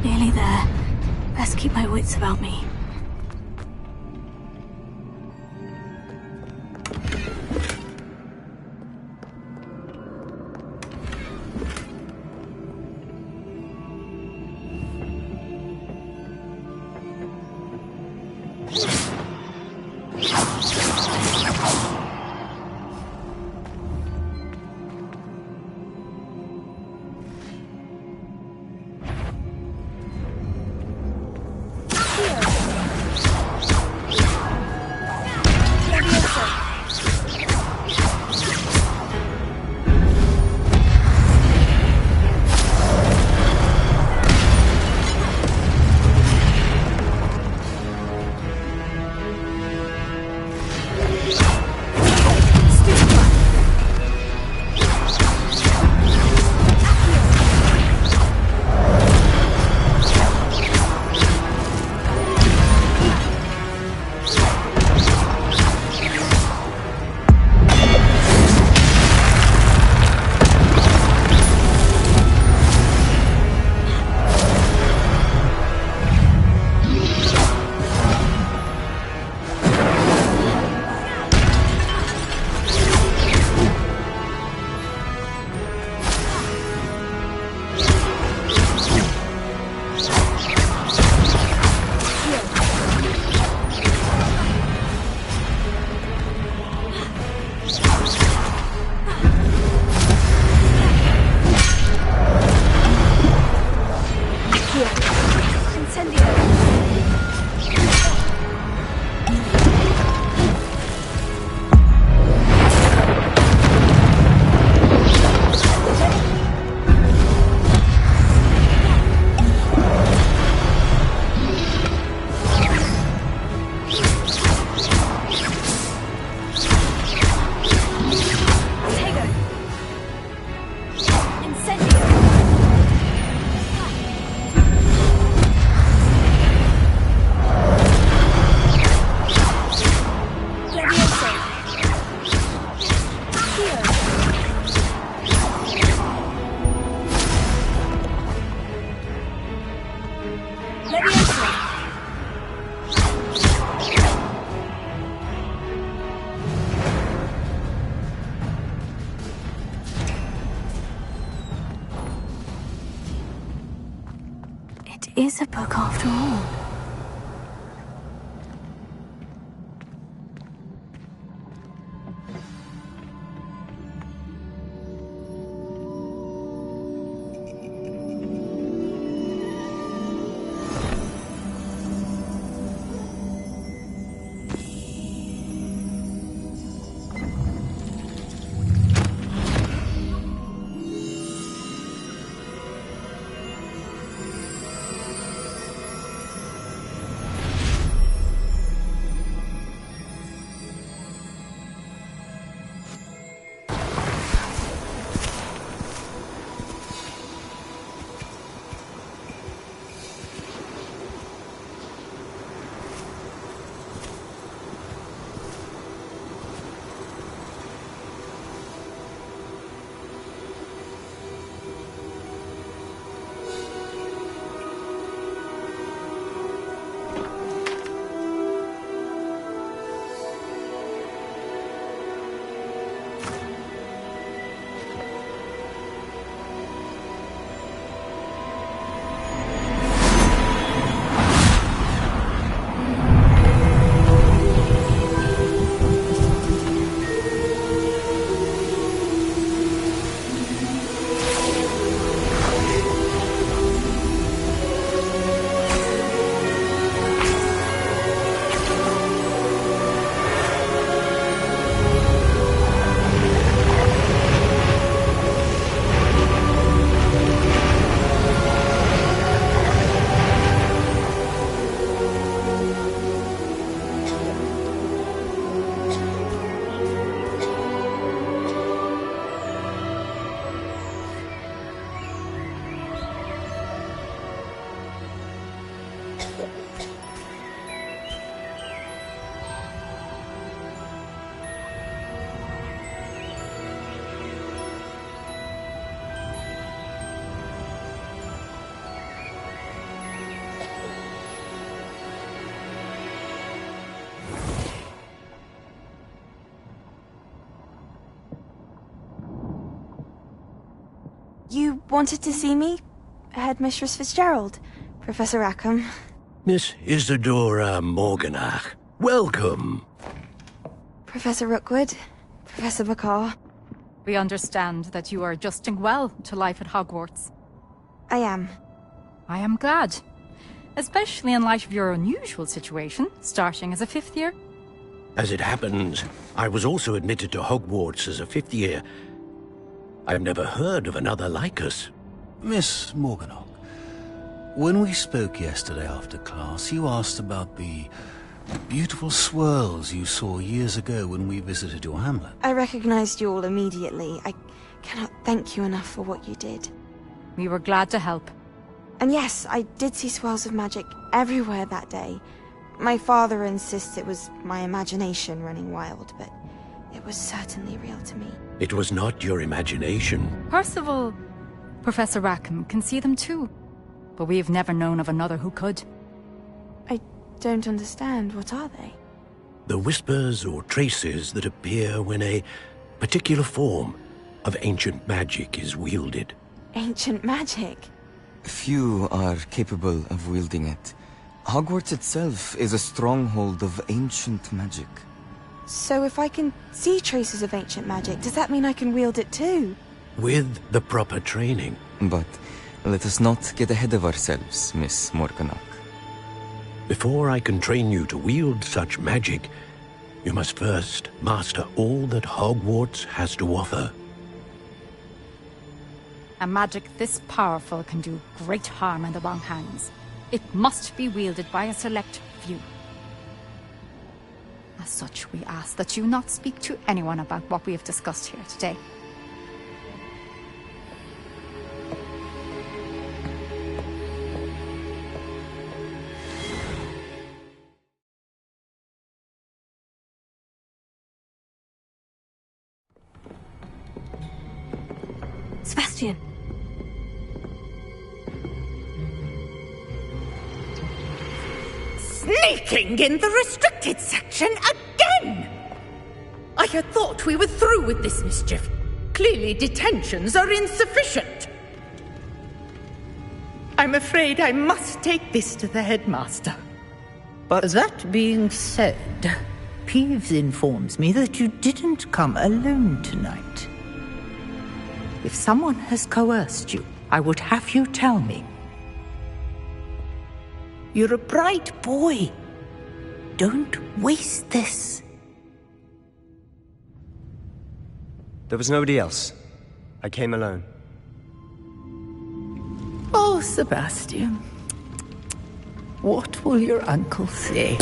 Nearly there. Best keep my wits about me. Here. is a book after all. You wanted to see me? Headmistress Fitzgerald? Professor Rackham? Miss Isadora Morganach, welcome. Professor Rookwood? Professor Bakar? We understand that you are adjusting well to life at Hogwarts. I am. I am glad. Especially in light of your unusual situation, starting as a 5th year. As it happens, I was also admitted to Hogwarts as a 5th year. I've never heard of another like us. Miss Morganach, when we spoke yesterday after class, you asked about the beautiful swirls you saw years ago when we visited your hamlet. I recognized you all immediately. I cannot thank you enough for what you did. We were glad to help. And yes, I did see swirls of magic everywhere that day. My father insists it was my imagination running wild, but it was certainly real to me. It was not your imagination. Percival, Professor Rackham can see them too. But we have never known of another who could. I don't understand. What are they? The whispers or traces that appear when a particular form of ancient magic is wielded. Ancient magic? Few are capable of wielding it. Hogwarts itself is a stronghold of ancient magic. So if I can see traces of ancient magic, does that mean I can wield it too? With the proper training. But let us not get ahead of ourselves, Miss Morganach. Before I can train you to wield such magic, you must first master all that Hogwarts has to offer. A magic this powerful can do great harm in the wrong hands. It must be wielded by a select few. As such, we ask that you not speak to anyone about what we have discussed here today. Sebastian! Sneaking in the restricted section again! I had thought we were through with this mischief. Clearly detentions are insufficient. I'm afraid I must take this to the headmaster. But that being said, Peeves informs me that you didn't come alone tonight. If someone has coerced you, I would have you tell me. You're a bright boy. Don't waste this. there was nobody else. I came alone. Oh, Sebastian. What will your uncle say?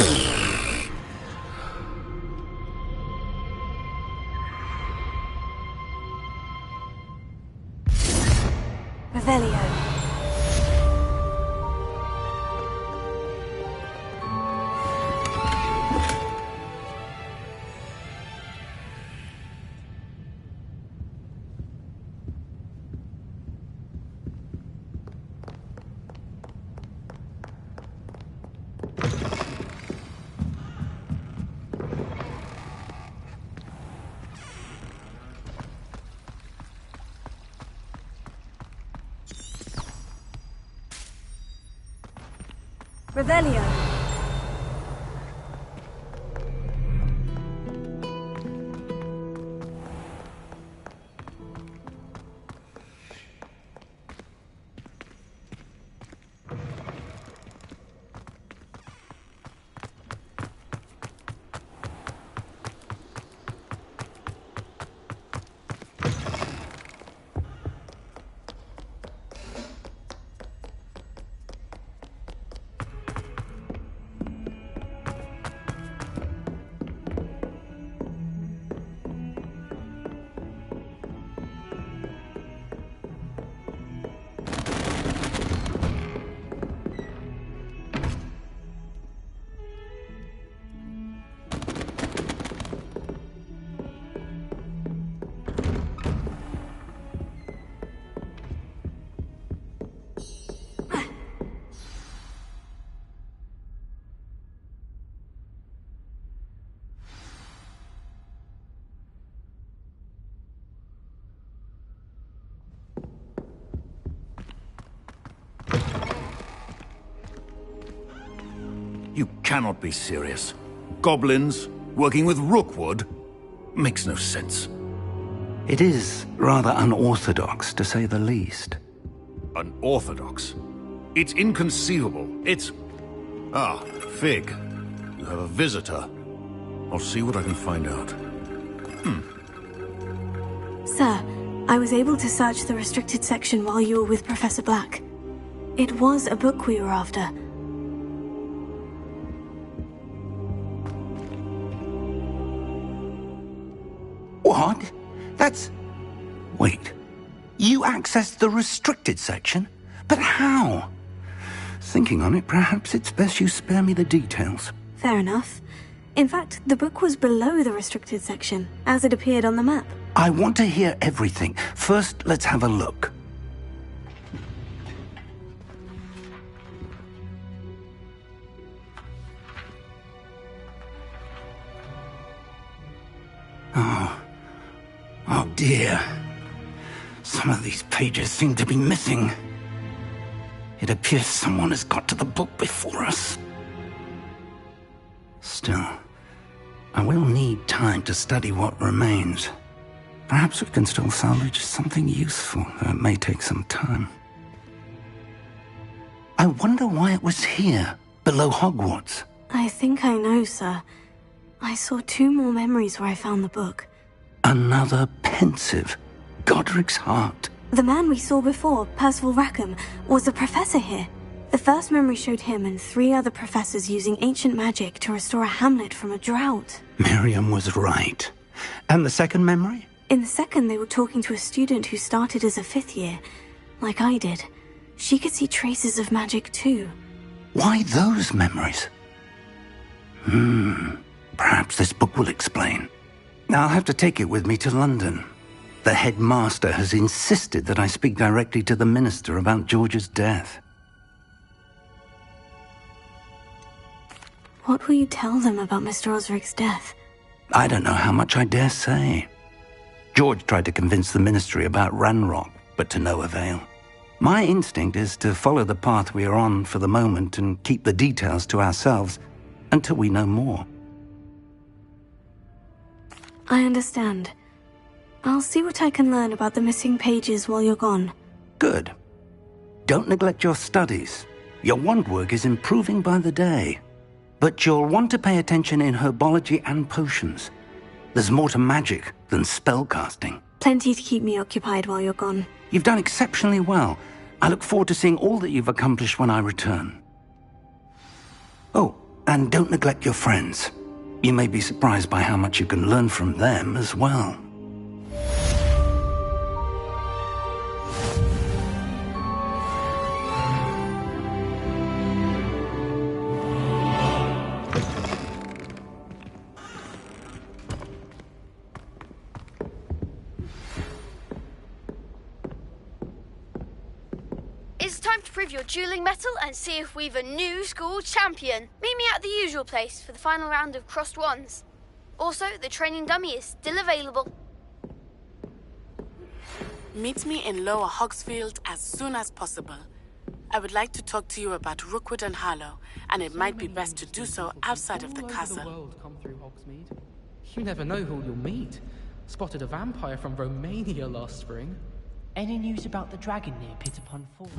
Revelio. Revelio. You cannot be serious. Goblins, working with Rookwood? Makes no sense. It is rather unorthodox, to say the least. Unorthodox? It's inconceivable. It's... Ah, Fig. You have a visitor. I'll see what I can find out. Sir, I was able to search the restricted section while you were with Professor Black. It was a book we were after. What? That's... Wait. You accessed the restricted section? But how? Thinking on it, perhaps it's best you spare me the details. Fair enough. In fact, the book was below the restricted section, as it appeared on the map. I want to hear everything. First, let's have a look. Oh dear. Some of these pages seem to be missing. It appears someone has got to the book before us. Still, I will need time to study what remains. Perhaps we can still salvage something useful, though it may take some time. I wonder why it was here, below Hogwarts. I think I know, sir. I saw 2 more memories where I found the book. Another pensive. Godric's heart. The man we saw before, Percival Rackham, was a professor here. The first memory showed him and 3 other professors using ancient magic to restore a hamlet from a drought. Miriam was right. And the second memory? In the second, they were talking to a student who started as a 5th year, like I did. She could see traces of magic too. Why those memories? Perhaps this book will explain. I'll have to take it with me to London. The headmaster has insisted that I speak directly to the minister about George's death. What will you tell them about Mr. Osric's death? I don't know how much I dare say. George tried to convince the ministry about Ranrock, but to no avail. My instinct is to follow the path we are on for the moment and keep the details to ourselves until we know more. I understand. I'll see what I can learn about the missing pages while you're gone. Good. Don't neglect your studies. Your wand work is improving by the day. But you'll want to pay attention in herbology and potions. There's more to magic than spellcasting. Plenty to keep me occupied while you're gone. You've done exceptionally well. I look forward to seeing all that you've accomplished when I return. Oh, and don't neglect your friends. You may be surprised by how much you can learn from them as well. It's time to prove your dueling mettle and see if we've a new school champion. Meet me at the usual place for the final round of crossed wands. Also, the training dummy is still available. Meet me in Lower Hogsfield as soon as possible. I would like to talk to you about Rookwood and Harlow, and it might be best to do so outside of the castle. The world come through Hogsmeade. You never know who you'll meet. Spotted a vampire from Romania last spring. Any news about the dragon near Pitterpond Fall?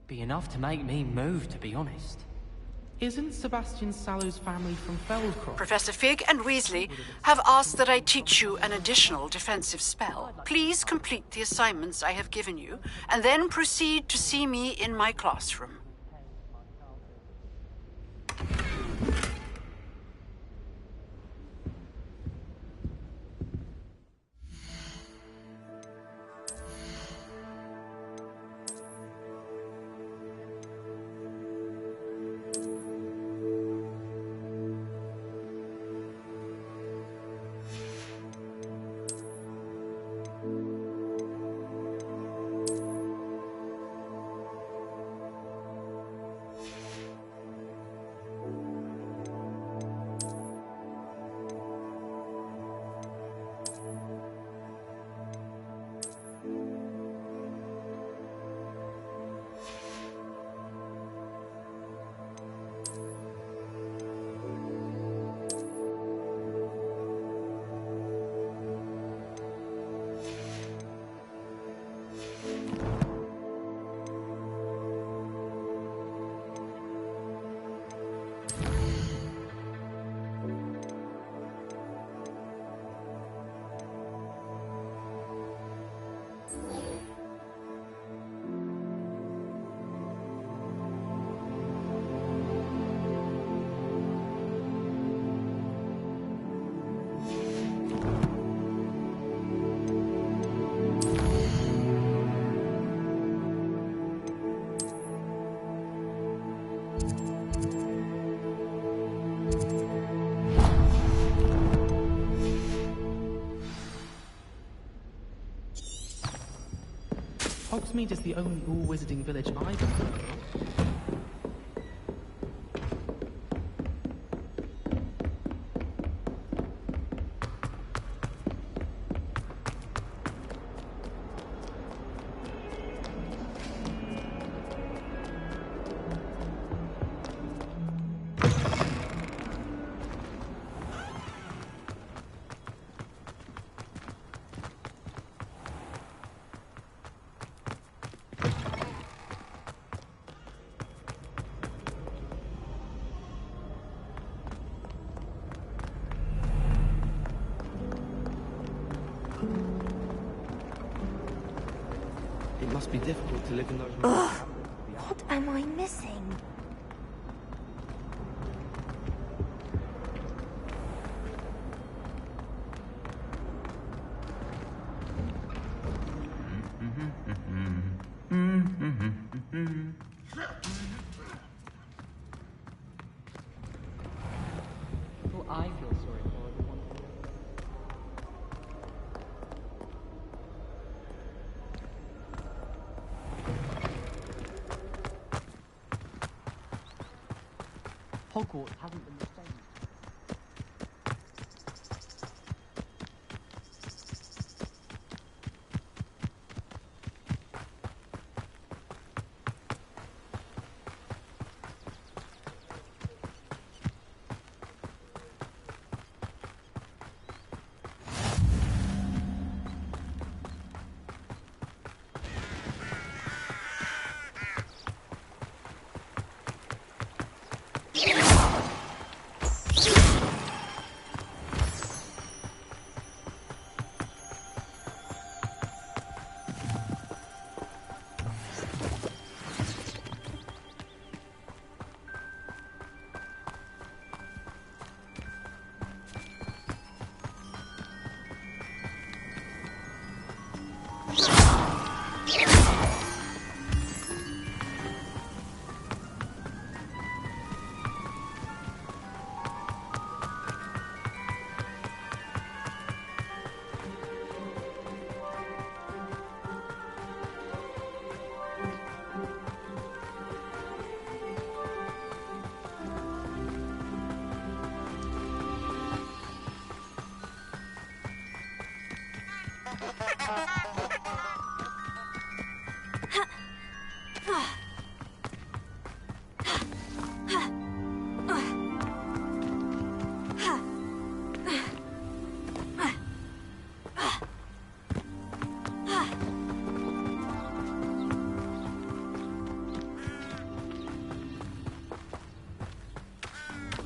Be enough to make me move, to be honest. Isn't Sebastian Sallow's family from Feldcroft? Professor Fig and Weasley have asked that I teach you an additional defensive spell. Please complete the assignments I have given you, and then proceed to see me in my classroom. Hogsmeade is the only all-wizarding village I've ever heard of. It must be difficult to live in those... Ugh! What am I missing? Hogwarts hasn't been the same.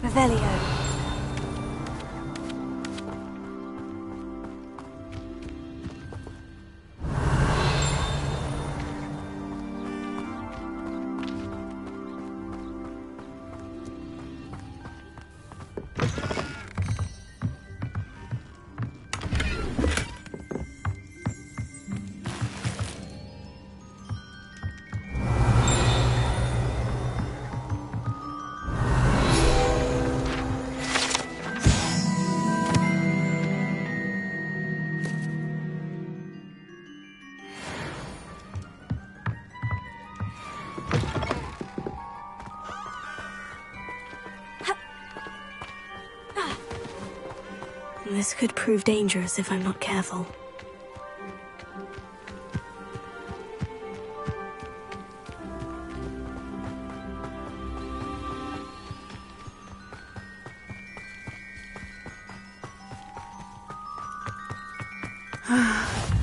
Revelio. This could prove dangerous if I'm not careful.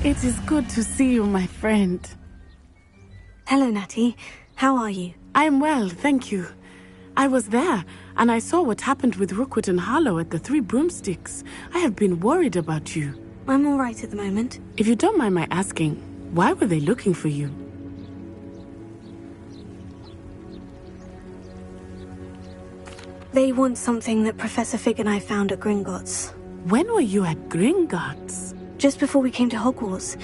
It is good to see you, my friend. Hello, Natty. How are you? I am well, thank you. I was there, and I saw what happened with Rookwood and Harlow at the Three Broomsticks. I have been worried about you. I'm all right at the moment. If you don't mind my asking, why were they looking for you? They want something that Professor Fig and I found at Gringotts. When were you at Gringotts? Just before we came to Hogwarts.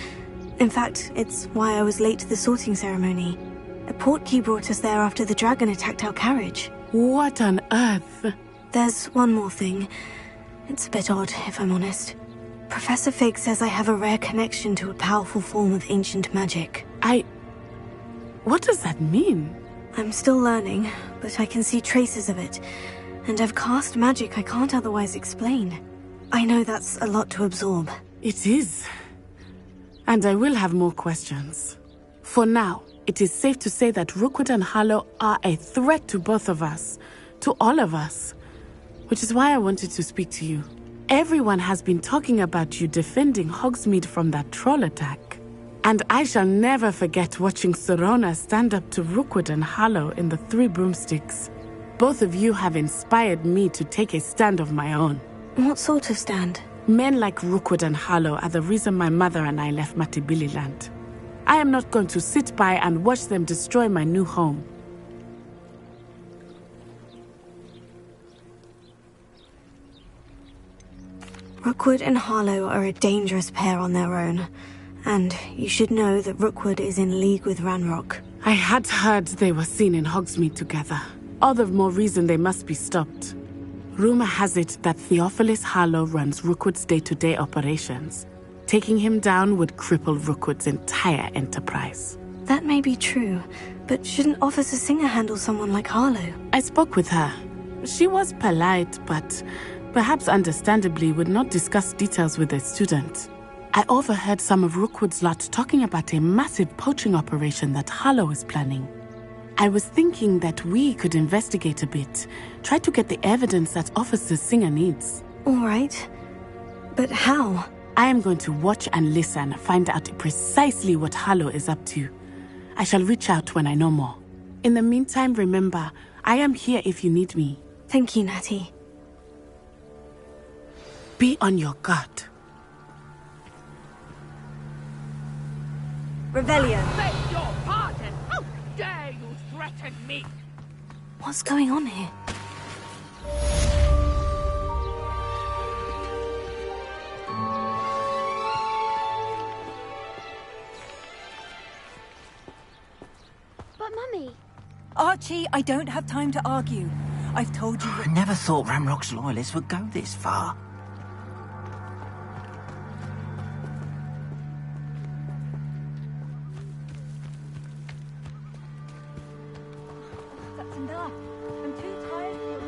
In fact, it's why I was late to the sorting ceremony. A portkey brought us there after the dragon attacked our carriage. What on earth? There's one more thing. It's a bit odd, if I'm honest. Professor Fig says I have a rare connection to a powerful form of ancient magic. What does that mean? I'm still learning, but I can see traces of it. And I've cast magic I can't otherwise explain. I know that's a lot to absorb. It is. And I will have more questions. For now, it is safe to say that Rookwood and Harlow are a threat to both of us. To all of us. Which is why I wanted to speak to you. Everyone has been talking about you defending Hogsmeade from that troll attack. And I shall never forget watching Serona stand up to Rookwood and Harlow in the Three Broomsticks. Both of you have inspired me to take a stand of my own. What sort of stand? Men like Rookwood and Harlow are the reason my mother and I left Matibili-land. I am not going to sit by and watch them destroy my new home. Rookwood and Harlow are a dangerous pair on their own. And you should know that Rookwood is in league with Ranrock. I had heard they were seen in Hogsmeade together. All the more reason they must be stopped. Rumor has it that Theophilus Harlow runs Rookwood's day-to-day operations. Taking him down would cripple Rookwood's entire enterprise. That may be true, but shouldn't Officer Singer handle someone like Harlow? I spoke with her. She was polite, but perhaps understandably would not discuss details with a student. I overheard some of Rookwood's lot talking about a massive poaching operation that Harlow is planning. I was thinking that we could investigate a bit, try to get the evidence that Officer Singer needs. All right. But how? I am going to watch and listen, find out precisely what Harlow is up to. I shall reach out when I know more. In the meantime, remember, I am here if you need me. Thank you, Natty. Be on your guard. Revelio. Beg your pardon! How dare you threaten me? What's going on here? But Mummy... Archie, I don't have time to argue. I've told you that... I never thought Ramrock's loyalists would go this far. That's enough. I'm too tired for...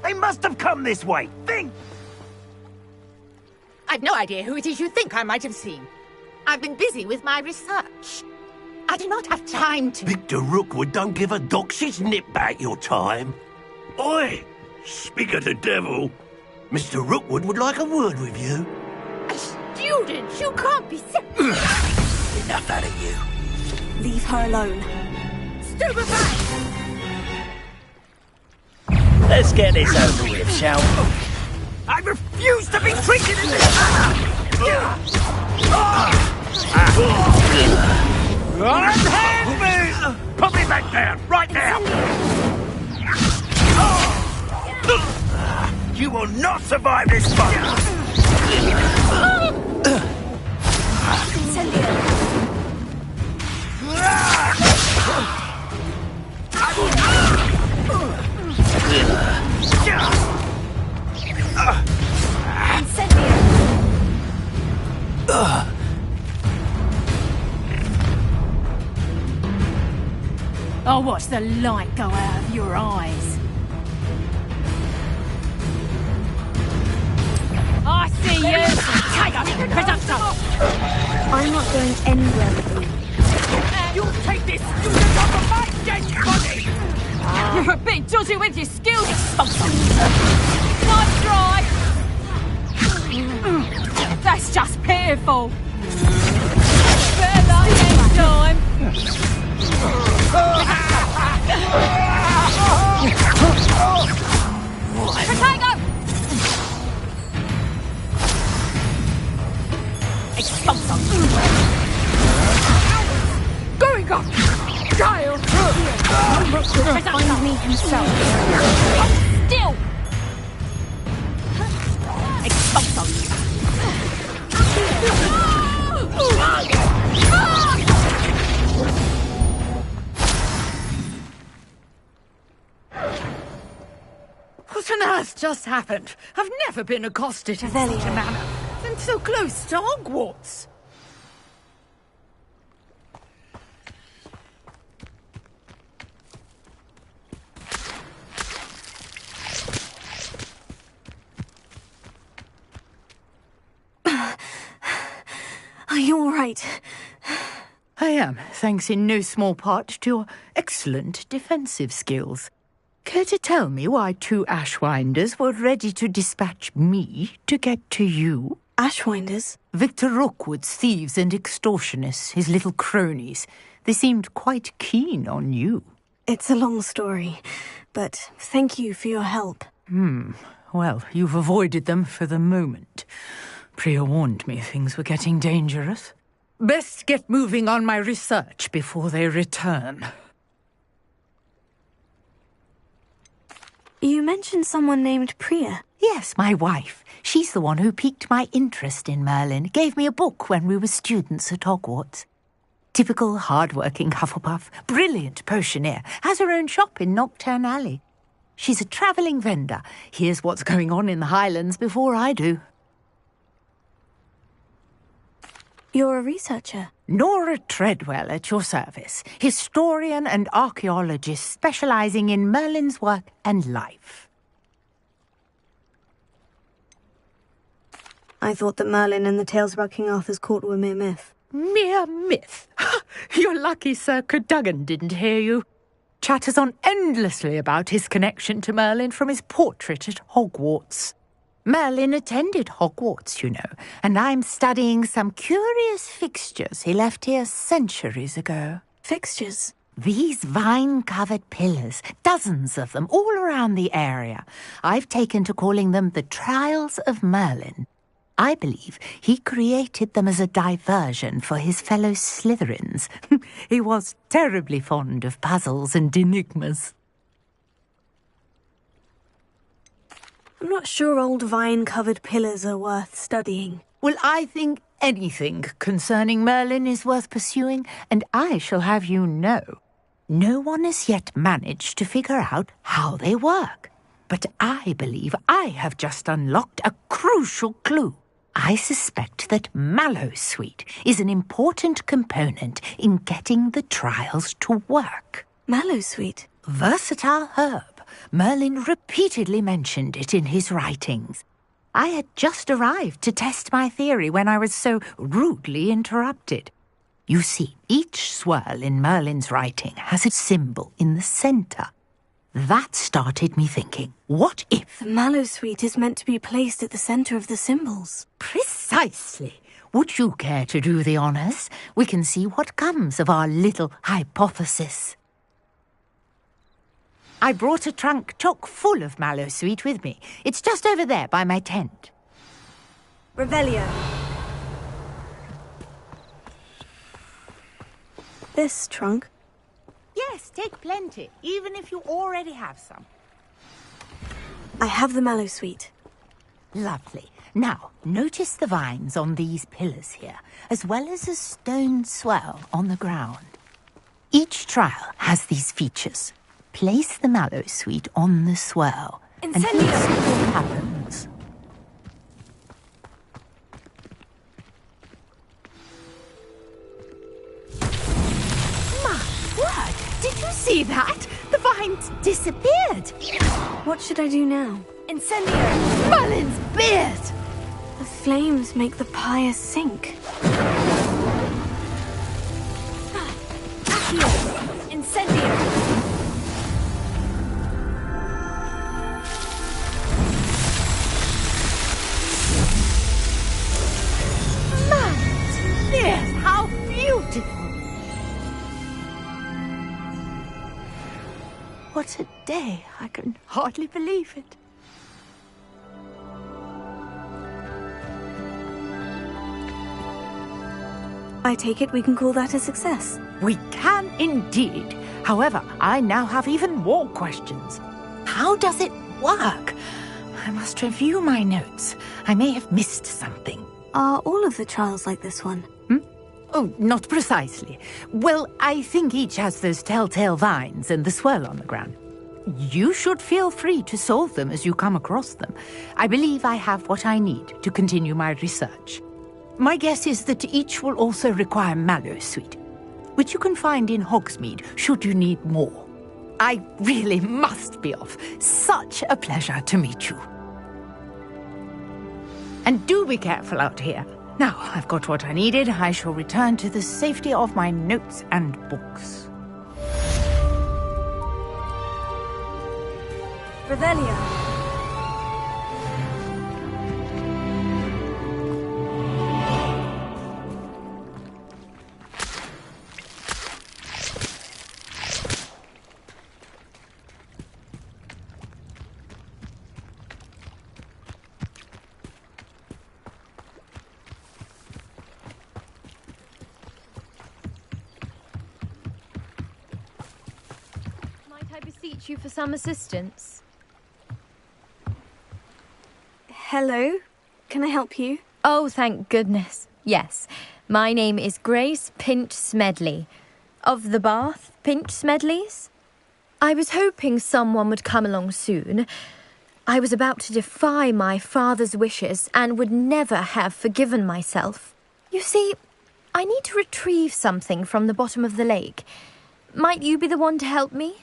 They must have come this way. Think! I've no idea who it is you think I might have seen. I've been busy with my research. I do not have time to... Victor Rookwood don't give a doxy's nip back your time. Oi! Speak of the devil. Mr. Rookwood would like a word with you. A student? You can't be so... Enough out of you. Leave her alone. Stupefy! Let's get this over with, shall we? I refuse to be treated in this manner! Unhand me! Put me back down, right now! You will not survive this fight! I'll watch the light go out of your eyes. I see you! Take up, Presumpto! I'm not going anywhere with you. You'll take this! You just got the fight, dead body! You're a bit dodgy with your skills, nice try! That's just pitiful! Better luck next time! Potato! Expulso! Going up! Dial! Find me himself. Still! Expulso! What on earth just happened? I've never been accosted in such a manner. And so close to Hogwarts. Are you all right? I am, thanks in no small part to your excellent defensive skills. Care to tell me why two Ashwinders were ready to dispatch me to get to you? Ashwinders? Victor Rookwood's thieves and extortionists, his little cronies. They seemed quite keen on you. It's a long story, but thank you for your help. Well, you've avoided them for the moment. Priya warned me things were getting dangerous. Best get moving on my research before they return. You mentioned someone named Priya. Yes, my wife. She's the one who piqued my interest in Merlin. Gave me a book when we were students at Hogwarts. Typical hard-working Hufflepuff. Brilliant potioneer. Has her own shop in Nocturne Alley. She's a travelling vendor. Hears what's going on in the Highlands before I do. You're a researcher? Nora Treadwell at your service, historian and archaeologist specializing in Merlin's work and life. I thought that Merlin and the tales about King Arthur's court were mere myth. Mere myth? You're lucky Sir Cadogan didn't hear you. Chatters on endlessly about his connection to Merlin from his portrait at Hogwarts. Merlin attended Hogwarts, you know, and I'm studying some curious fixtures he left here centuries ago. Fixtures? These vine-covered pillars, dozens of them, all around the area. I've taken to calling them the Trials of Merlin. I believe he created them as a diversion for his fellow Slytherins. He was terribly fond of puzzles and enigmas. I'm not sure old vine-covered pillars are worth studying. Well, I think anything concerning Merlin is worth pursuing, and I shall have you know, no one has yet managed to figure out how they work. But I believe I have just unlocked a crucial clue. I suspect that mallowsweet is an important component in getting the trials to work. Mallowsweet? Versatile herb. Merlin repeatedly mentioned it in his writings. I had just arrived to test my theory when I was so rudely interrupted. You see, each swirl in Merlin's writing has a symbol in the centre. That started me thinking, what if... The mallowsweet is meant to be placed at the centre of the symbols. Precisely. Would you care to do the honours? We can see what comes of our little hypothesis. I brought a trunk chock full of mallowsweet with me. It's just over there by my tent. Revelio. This trunk? Yes, take plenty, even if you already have some. I have the mallowsweet. Lovely. Now, notice the vines on these pillars here, as well as a stone swirl on the ground. Each trial has these features. Place the mallowsweet on the swirl, and see what happens. My word! Did you see that? The vines disappeared. What should I do now? Incendio! Merlin's beard! The flames make the pyre sink. Accio! Incendio! Yes, how beautiful! What a day! I can hardly believe it. I take it we can call that a success. We can indeed. However, I now have even more questions. How does it work? I must review my notes. I may have missed something. Are all of the trials like this one? Oh, not precisely. Well, I think each has those telltale vines and the swirl on the ground. You should feel free to solve them as you come across them. I believe I have what I need to continue my research. My guess is that each will also require mallowsweet, which you can find in Hogsmeade should you need more. I really must be off. Such a pleasure to meet you. And do be careful out here. Now, I've got what I needed. I shall return to the safety of my notes and books. Revelio. You for some assistance? Hello? Can I help you? Oh, thank goodness. Yes. My name is Grace Pinch Smedley. Of the Bath Pinch Smedleys? I was hoping someone would come along soon. I was about to defy my father's wishes and would never have forgiven myself. You see, I need to retrieve something from the bottom of the lake. Might you be the one to help me?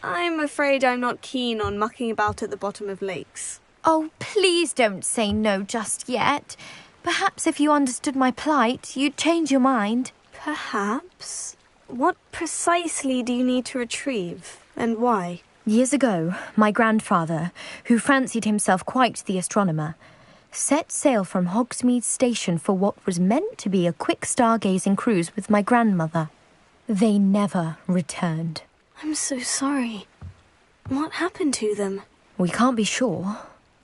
I'm afraid I'm not keen on mucking about at the bottom of lakes. Oh, please don't say no just yet. Perhaps if you understood my plight, you'd change your mind. Perhaps? What precisely do you need to retrieve, and why? Years ago, my grandfather, who fancied himself quite the astronomer, set sail from Hogsmeade Station for what was meant to be a quick stargazing cruise with my grandmother. They never returned. I'm so sorry. What happened to them? We can't be sure.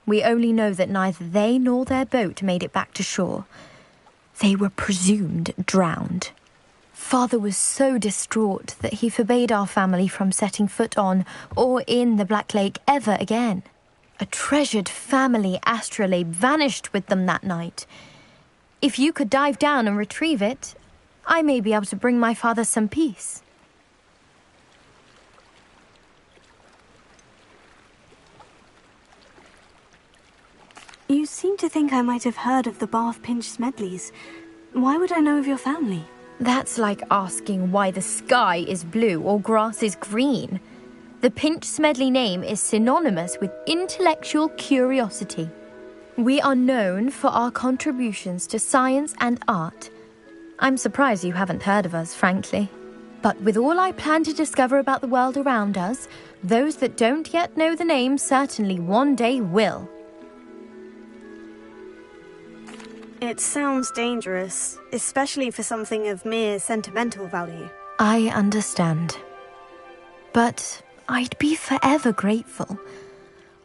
We only know that neither they nor their boat made it back to shore. They were presumed drowned. Father was so distraught that he forbade our family from setting foot on or in the Black Lake ever again. A treasured family astrolabe vanished with them that night. If you could dive down and retrieve it, I may be able to bring my father some peace. You seem to think I might have heard of the Bath Pinch Smedleys. Why would I know of your family? That's like asking why the sky is blue or grass is green. The Pinch Smedley name is synonymous with intellectual curiosity. We are known for our contributions to science and art. I'm surprised you haven't heard of us, frankly. But with all I plan to discover about the world around us, those that don't yet know the name certainly one day will. It sounds dangerous, especially for something of mere sentimental value. I understand. But I'd be forever grateful.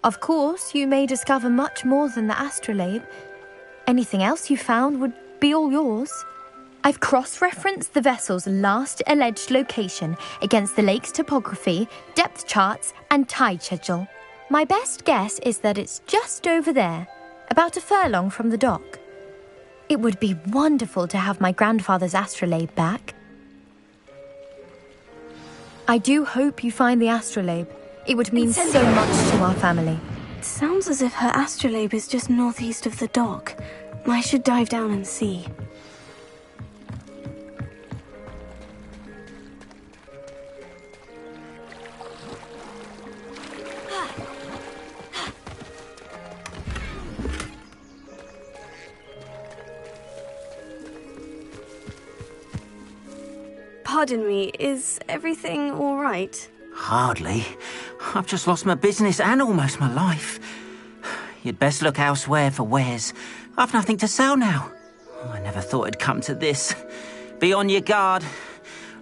Of course, you may discover much more than the astrolabe. Anything else you found would be all yours. I've cross-referenced the vessel's last alleged location against the lake's topography, depth charts, and tide schedule. My best guess is that it's just over there, about a furlong from the dock. It would be wonderful to have my grandfather's astrolabe back. I do hope you find the astrolabe. It would mean so much to our family. It sounds as if her astrolabe is just northeast of the dock. I should dive down and see. Pardon me, is everything all right? Hardly. I've just lost my business and almost my life. You'd best look elsewhere for wares. I've nothing to sell now. I never thought it'd come to this. Be on your guard.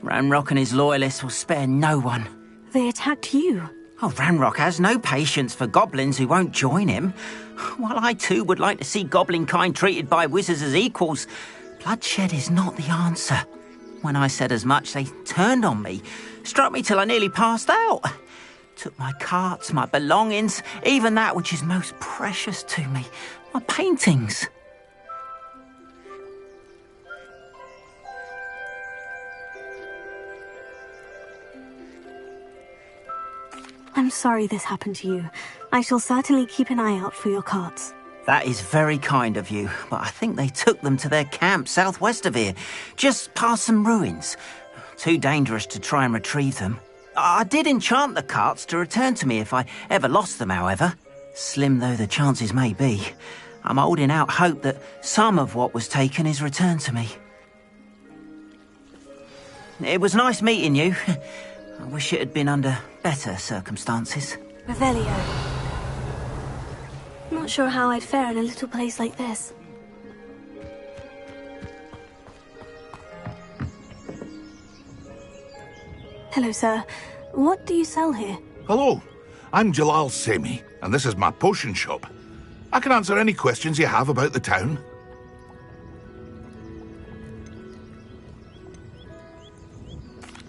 Ranrock and his loyalists will spare no one. They attacked you? Oh, Ranrock has no patience for goblins who won't join him. While I too would like to see goblin kind treated by wizards as equals, bloodshed is not the answer. When I said as much, they turned on me, struck me till I nearly passed out. Took my carts, my belongings, even that which is most precious to me, my paintings. I'm sorry this happened to you. I shall certainly keep an eye out for your carts. That is very kind of you, but I think they took them to their camp southwest of here, just past some ruins. Too dangerous to try and retrieve them. I did enchant the carts to return to me if I ever lost them, however. Slim though the chances may be, I'm holding out hope that some of what was taken is returned to me. It was nice meeting you. I wish it had been under better circumstances. Revelio. Not sure how I'd fare in a little place like this. Hello, sir. What do you sell here? Hello, I'm Jalal Semi, and this is my potion shop. I can answer any questions you have about the town.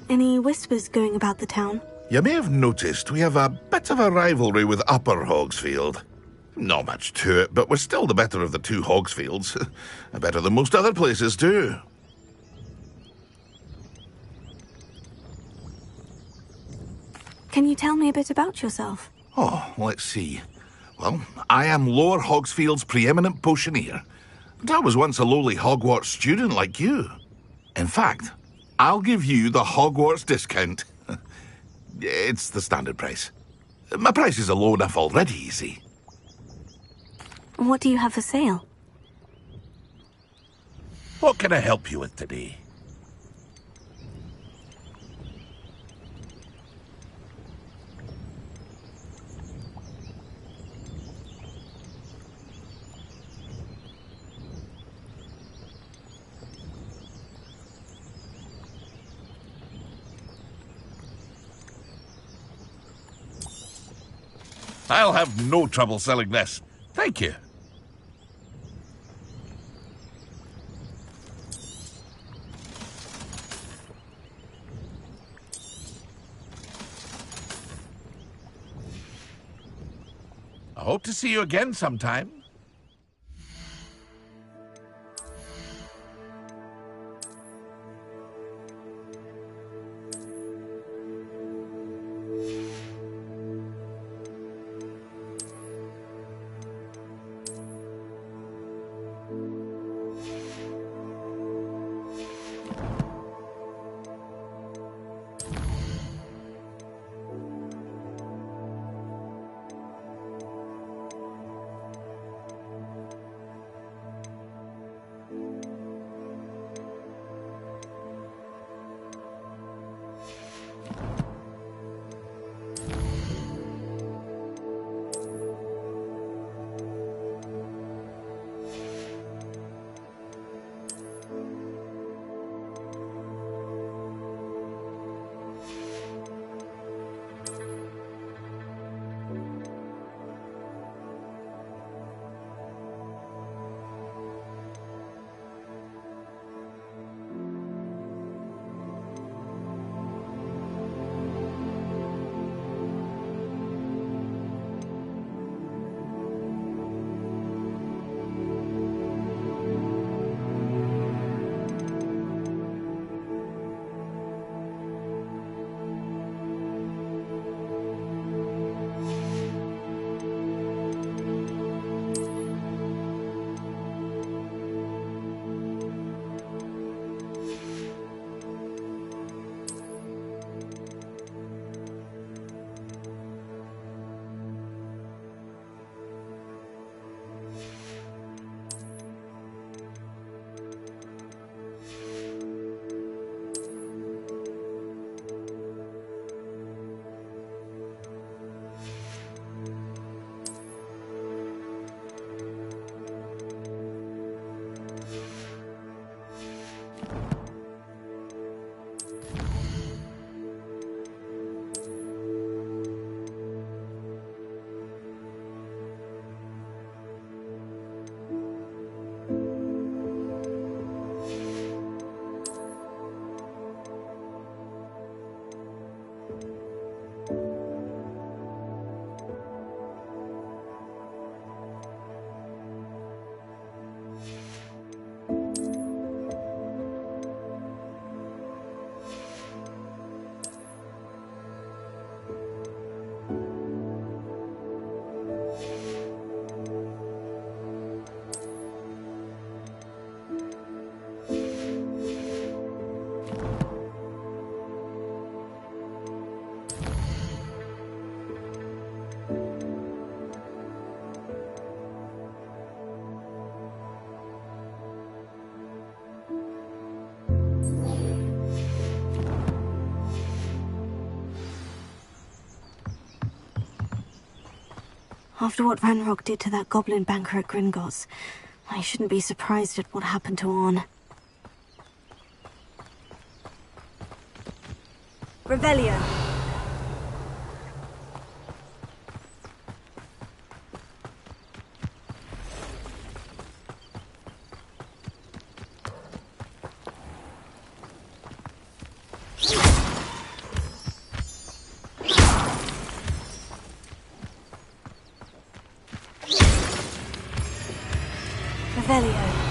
Any whispers going about the town? You may have noticed we have a bit of a rivalry with Upper Hogsfield. Not much to it, but we're still the better of the two Hogsfields. Better than most other places, too. Can you tell me a bit about yourself? Oh, let's see. Well, I am Lower Hogsfield's preeminent potioneer. But I was once a lowly Hogwarts student like you. In fact, I'll give you the Hogwarts discount. It's the standard price. My prices are low enough already, you see. What do you have for sale? What can I help you with today? I'll have no trouble selling this. Thank you. I hope to see you again sometime. After what Ranrock did to that goblin banker at Gringotts, I shouldn't be surprised at what happened to Orn. Revelio. Revelio.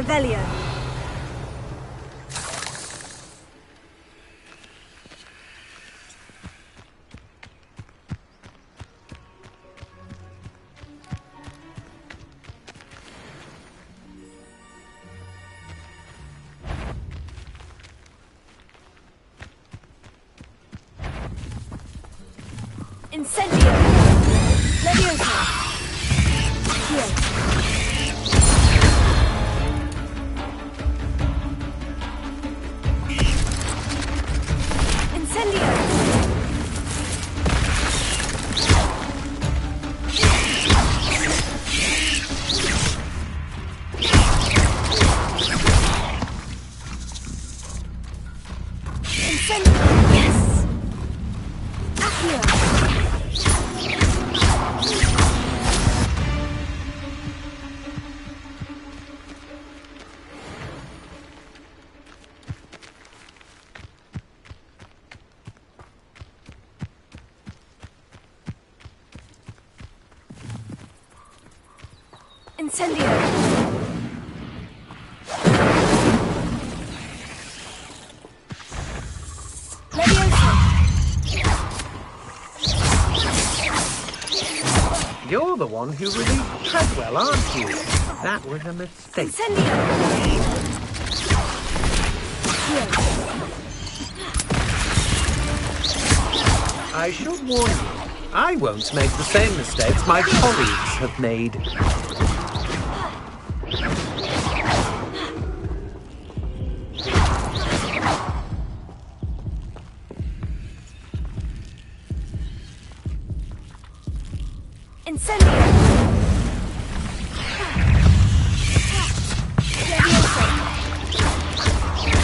Revelio. Incendio! Leviosa! Here. Incendio! Incendio! Yes! Accio! Incendio! Leviosa! You're the one who relieved Treadwell, aren't you? That was a mistake. Incendio! Here. I should warn you, I won't make the same mistakes my colleagues have made. Incendio! Leviosa! Accio!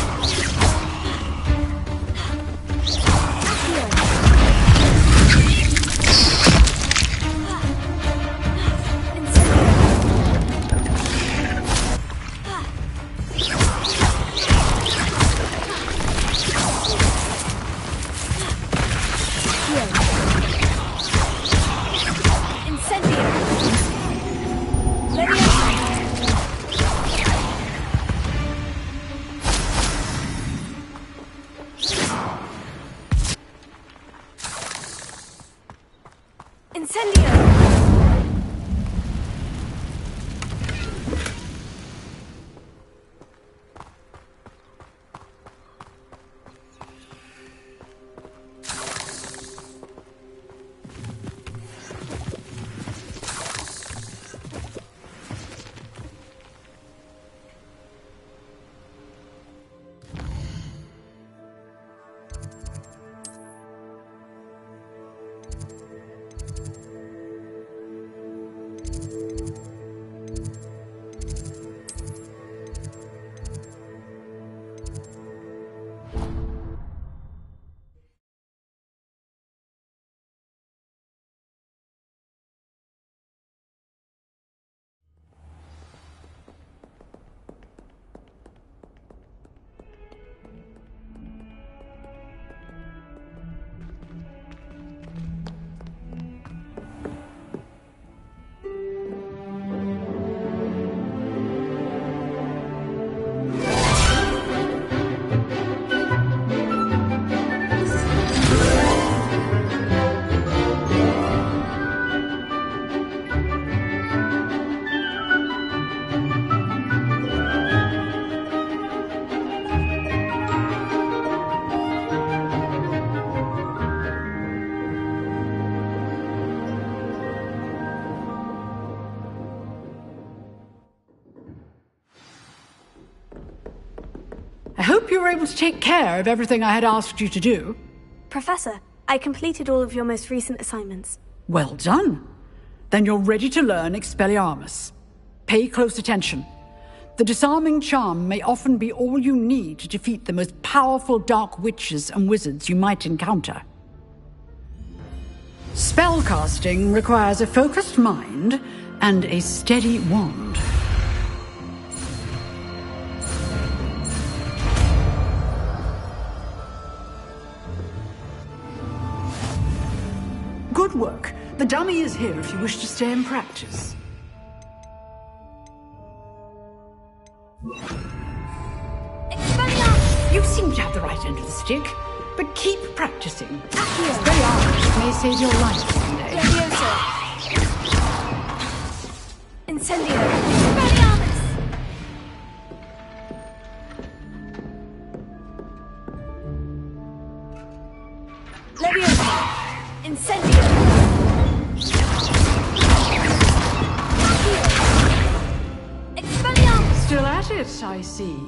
I hope you were able to take care of everything I had asked you to do. Professor, I completed all of your most recent assignments. Well done. Then you're ready to learn Expelliarmus. Pay close attention. The disarming charm may often be all you need to defeat the most powerful dark witches and wizards you might encounter. Spellcasting requires a focused mind and a steady wand. Good work. The dummy is here if you wish to stay and practice. You seem to have the right end of the stick, but keep practicing. Expelliarmus may save your life someday. Leviosa! Incendio! Expelliarmus! Leviosa! Incendio! Expelliarmus! Still at it, I see.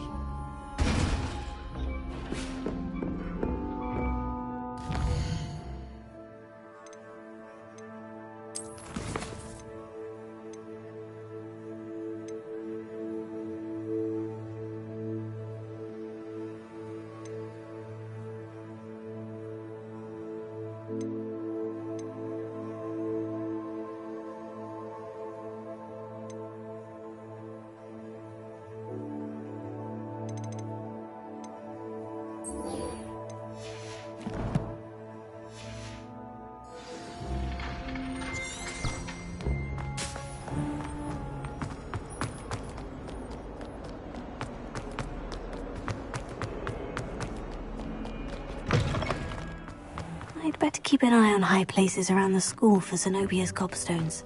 I'd better keep an eye on high places around the school for Zenobia's gobstones.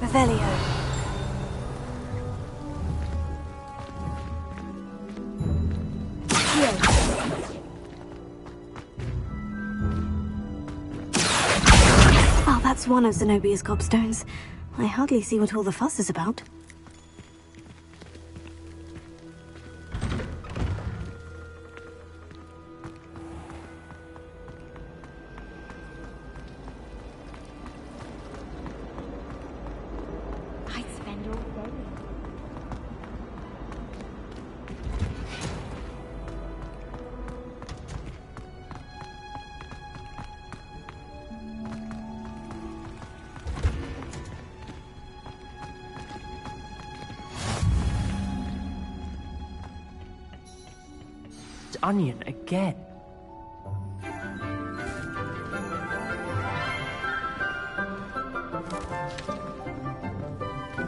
Revelio. Well, that's one of Zenobia's gobstones. I hardly see what all the fuss is about. Onion again.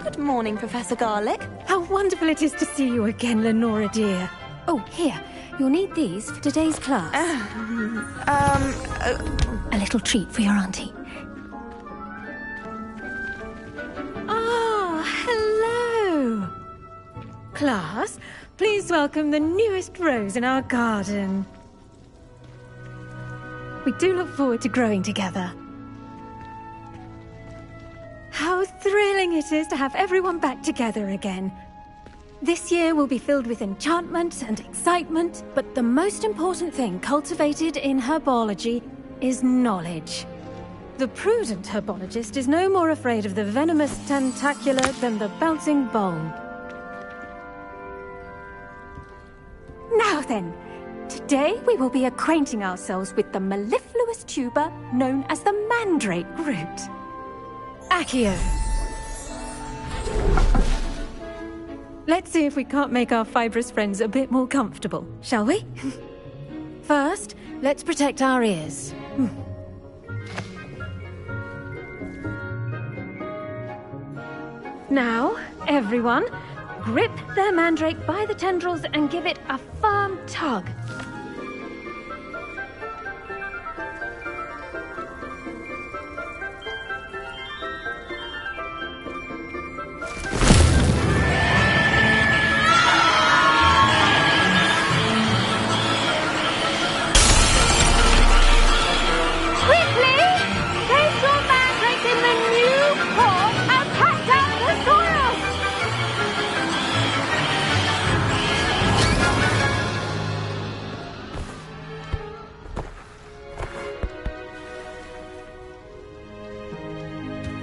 Good morning, Professor Garlic. How wonderful it is to see you again, Lenora dear. Oh, here. You'll need these for today's class. A little treat for your auntie. Ah, hello. Class, please welcome the newest rose in our garden. We do look forward to growing together. How thrilling it is to have everyone back together again. This year will be filled with enchantment and excitement, but the most important thing cultivated in herbology is knowledge. The prudent herbologist is no more afraid of the venomous tentacula than the bouncing bulb. Now then, today we will be acquainting ourselves with the mellifluous tuber known as the mandrake root. Accio. Let's see if we can't make our fibrous friends a bit more comfortable, shall we? First, let's protect our ears. Now, everyone, grip their mandrake by the tendrils and give it a firm tug.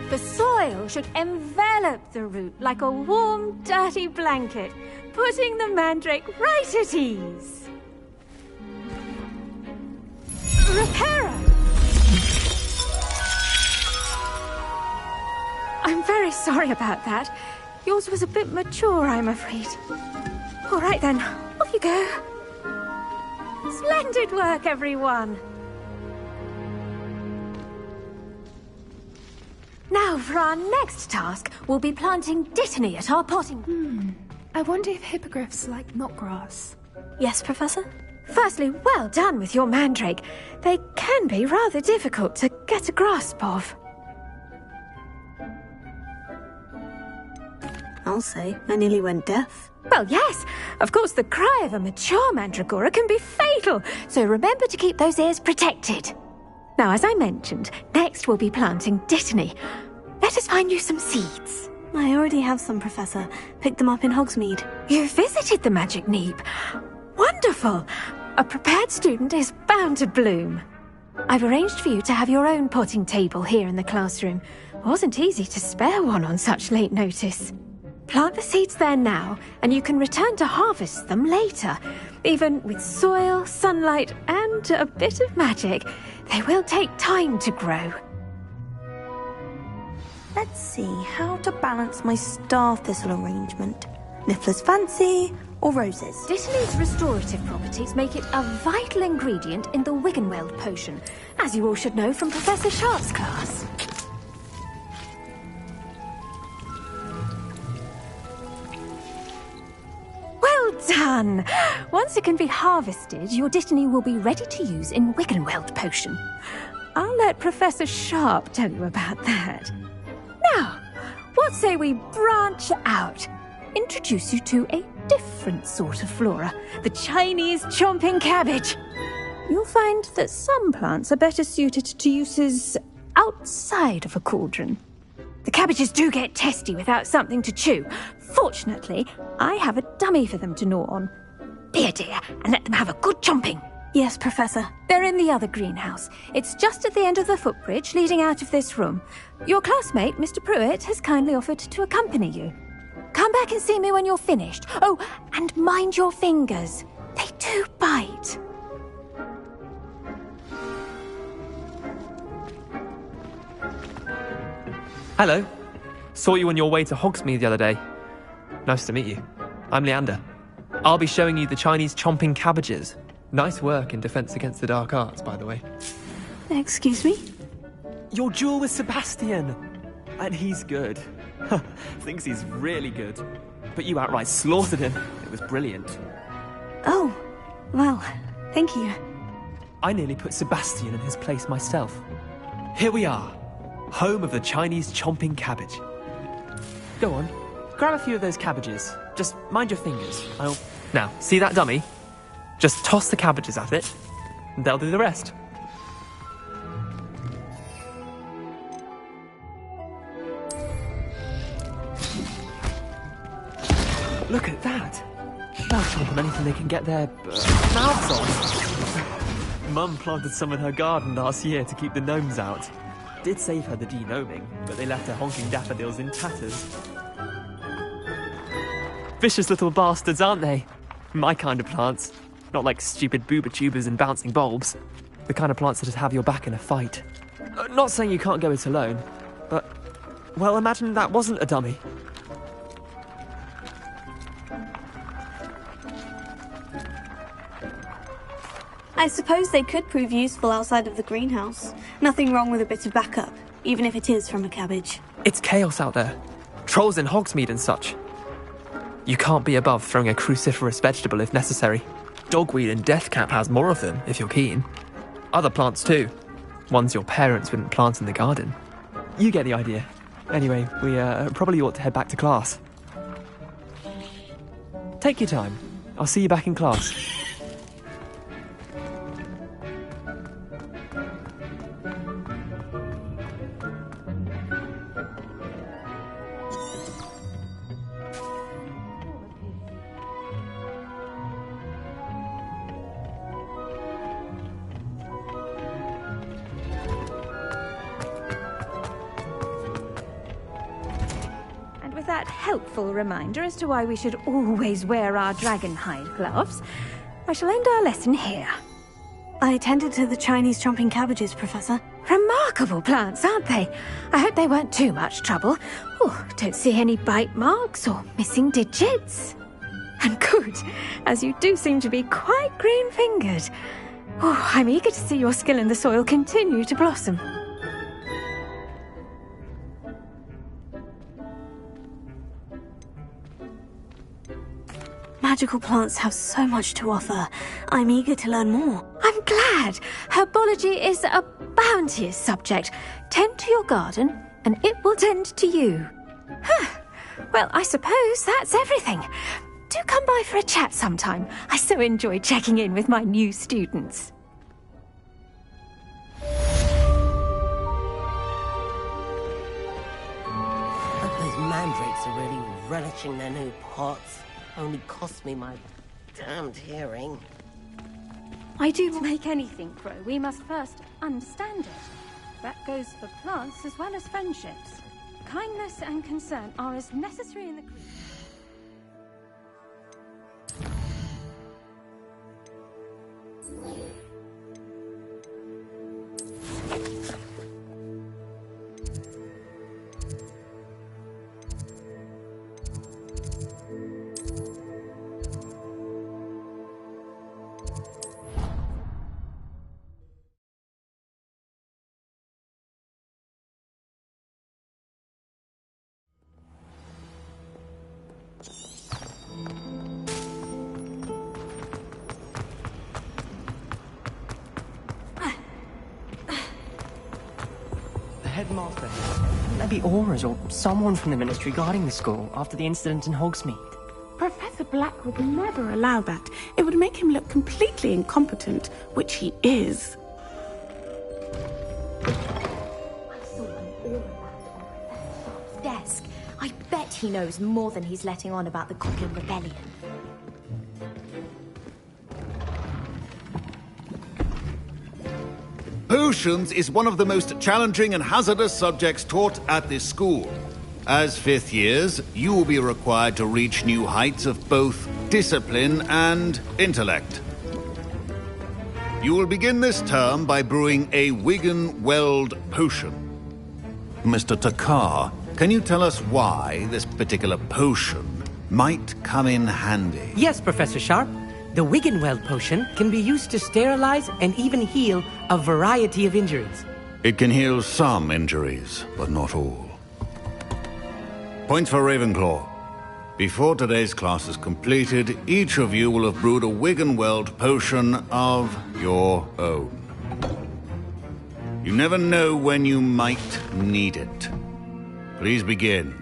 The soil should envelop the root like a warm, dirty blanket, putting the mandrake right at ease. Reparo! I'm very sorry about that. Yours was a bit mature, I'm afraid. All right then, off you go. Splendid work, everyone. Now, for our next task, we'll be planting dittany at our potting... I wonder if hippogriffs like knotgrass. Yes, Professor? Firstly, well done with your mandrake. They can be rather difficult to get a grasp of. I'll say, I nearly went deaf. Well, yes. Of course, the cry of a mature mandragora can be fatal, so remember to keep those ears protected. Now, as I mentioned, next we'll be planting dittany. Let us find you some seeds. I already have some, Professor. Picked them up in Hogsmeade. You visited the Magic Neep. Wonderful! A prepared student is bound to bloom. I've arranged for you to have your own potting table here in the classroom. Wasn't easy to spare one on such late notice. Plant the seeds there now, and you can return to harvest them later. Even with soil, sunlight, and a bit of magic, they will take time to grow. Let's see how to balance my star thistle arrangement. Niffler's fancy or roses? Dittany's restorative properties make it a vital ingredient in the Wiggenweld potion, as you all should know from Professor Sharp's class. Well done! Once it can be harvested, your dittany will be ready to use in Wiggenweld potion. I'll let Professor Sharp tell you about that. Now, what say we branch out? Introduce you to a different sort of flora, the Chinese chomping cabbage. You'll find that some plants are better suited to uses outside of a cauldron. The cabbages do get testy without something to chew. Fortunately, I have a dummy for them to gnaw on. Be a dear and let them have a good chomping. Yes, Professor. They're in the other greenhouse. It's just at the end of the footbridge leading out of this room. Your classmate, Mr. Pruitt, has kindly offered to accompany you. Come back and see me when you're finished. Oh, and mind your fingers. They do bite. Hello. Saw you on your way to Hogsmeade the other day. Nice to meet you. I'm Leander. I'll be showing you the Chinese chomping cabbages. Nice work in Defense Against the Dark Arts, by the way. Excuse me? Your duel with Sebastian! And he's good. Thinks he's really good. But you outright slaughtered him. It was brilliant. Oh, well, thank you. I nearly put Sebastian in his place myself. Here we are. Home of the Chinese chomping cabbage. Go on, grab a few of those cabbages. Just mind your fingers. Now, see that dummy? Just toss the cabbages at it, and they'll do the rest. Look at that! They'll chomp on anything they can get their mouths on. Mum planted some in her garden last year to keep the gnomes out. Did save her the de-gnoming, but they left her honking daffodils in tatters. Vicious little bastards, aren't they? My kind of plants. Not like stupid booba tubers and bouncing bulbs. The kind of plants that just have your back in a fight. Not saying you can't go it alone, but, well, imagine that wasn't a dummy. I suppose they could prove useful outside of the greenhouse. Nothing wrong with a bit of backup, even if it is from a cabbage. It's chaos out there. Trolls in Hogsmeade and such. You can't be above throwing a cruciferous vegetable if necessary. Dogweed and deathcap has more of them, if you're keen. Other plants too. Ones your parents wouldn't plant in the garden. You get the idea. Anyway, we probably ought to head back to class. Take your time. I'll see you back in class. That helpful reminder as to why we should always wear our dragonhide gloves, I shall end our lesson here. I attended to the Chinese chomping cabbages, Professor. Remarkable plants, aren't they? I hope they weren't too much trouble. Oh, don't see any bite marks or missing digits. And good, as you do seem to be quite green-fingered. Oh, I'm eager to see your skill in the soil continue to blossom. magical plants have so much to offer. I'm eager to learn more. I'm glad. Herbology is a bounteous subject. Tend to your garden, and it will tend to you. Well, I suppose that's everything. Do come by for a chat sometime. I so enjoy checking in with my new students. Those mandrakes are really relishing their new pots. Only cost me my damned hearing. I do make anything grow. We must first understand it. That goes for plants as well as friendships. Kindness and concern are as necessary in the creed. Headmaster. There be Auras or someone from the Ministry guarding the school after the incident in Hogsmeade. Professor Black would never allow that. It would make him look completely incompetent, which he is. I saw an Aura on Professor Sharp's desk. I bet he knows more than he's letting on about the Goblin Rebellion. Potions is one of the most challenging and hazardous subjects taught at this school. As fifth years, you will be required to reach new heights of both discipline and intellect. You will begin this term by brewing a Wigan-Weld potion. Mr. Takar, can you tell us why this particular potion might come in handy? Yes, Professor Sharp. The Wigan-Weld potion can be used to sterilize and even heal a variety of injuries. It can heal some injuries, but not all. Points for Ravenclaw. Before today's class is completed, each of you will have brewed a Wigan-Weld potion of your own. You never know when you might need it. Please begin.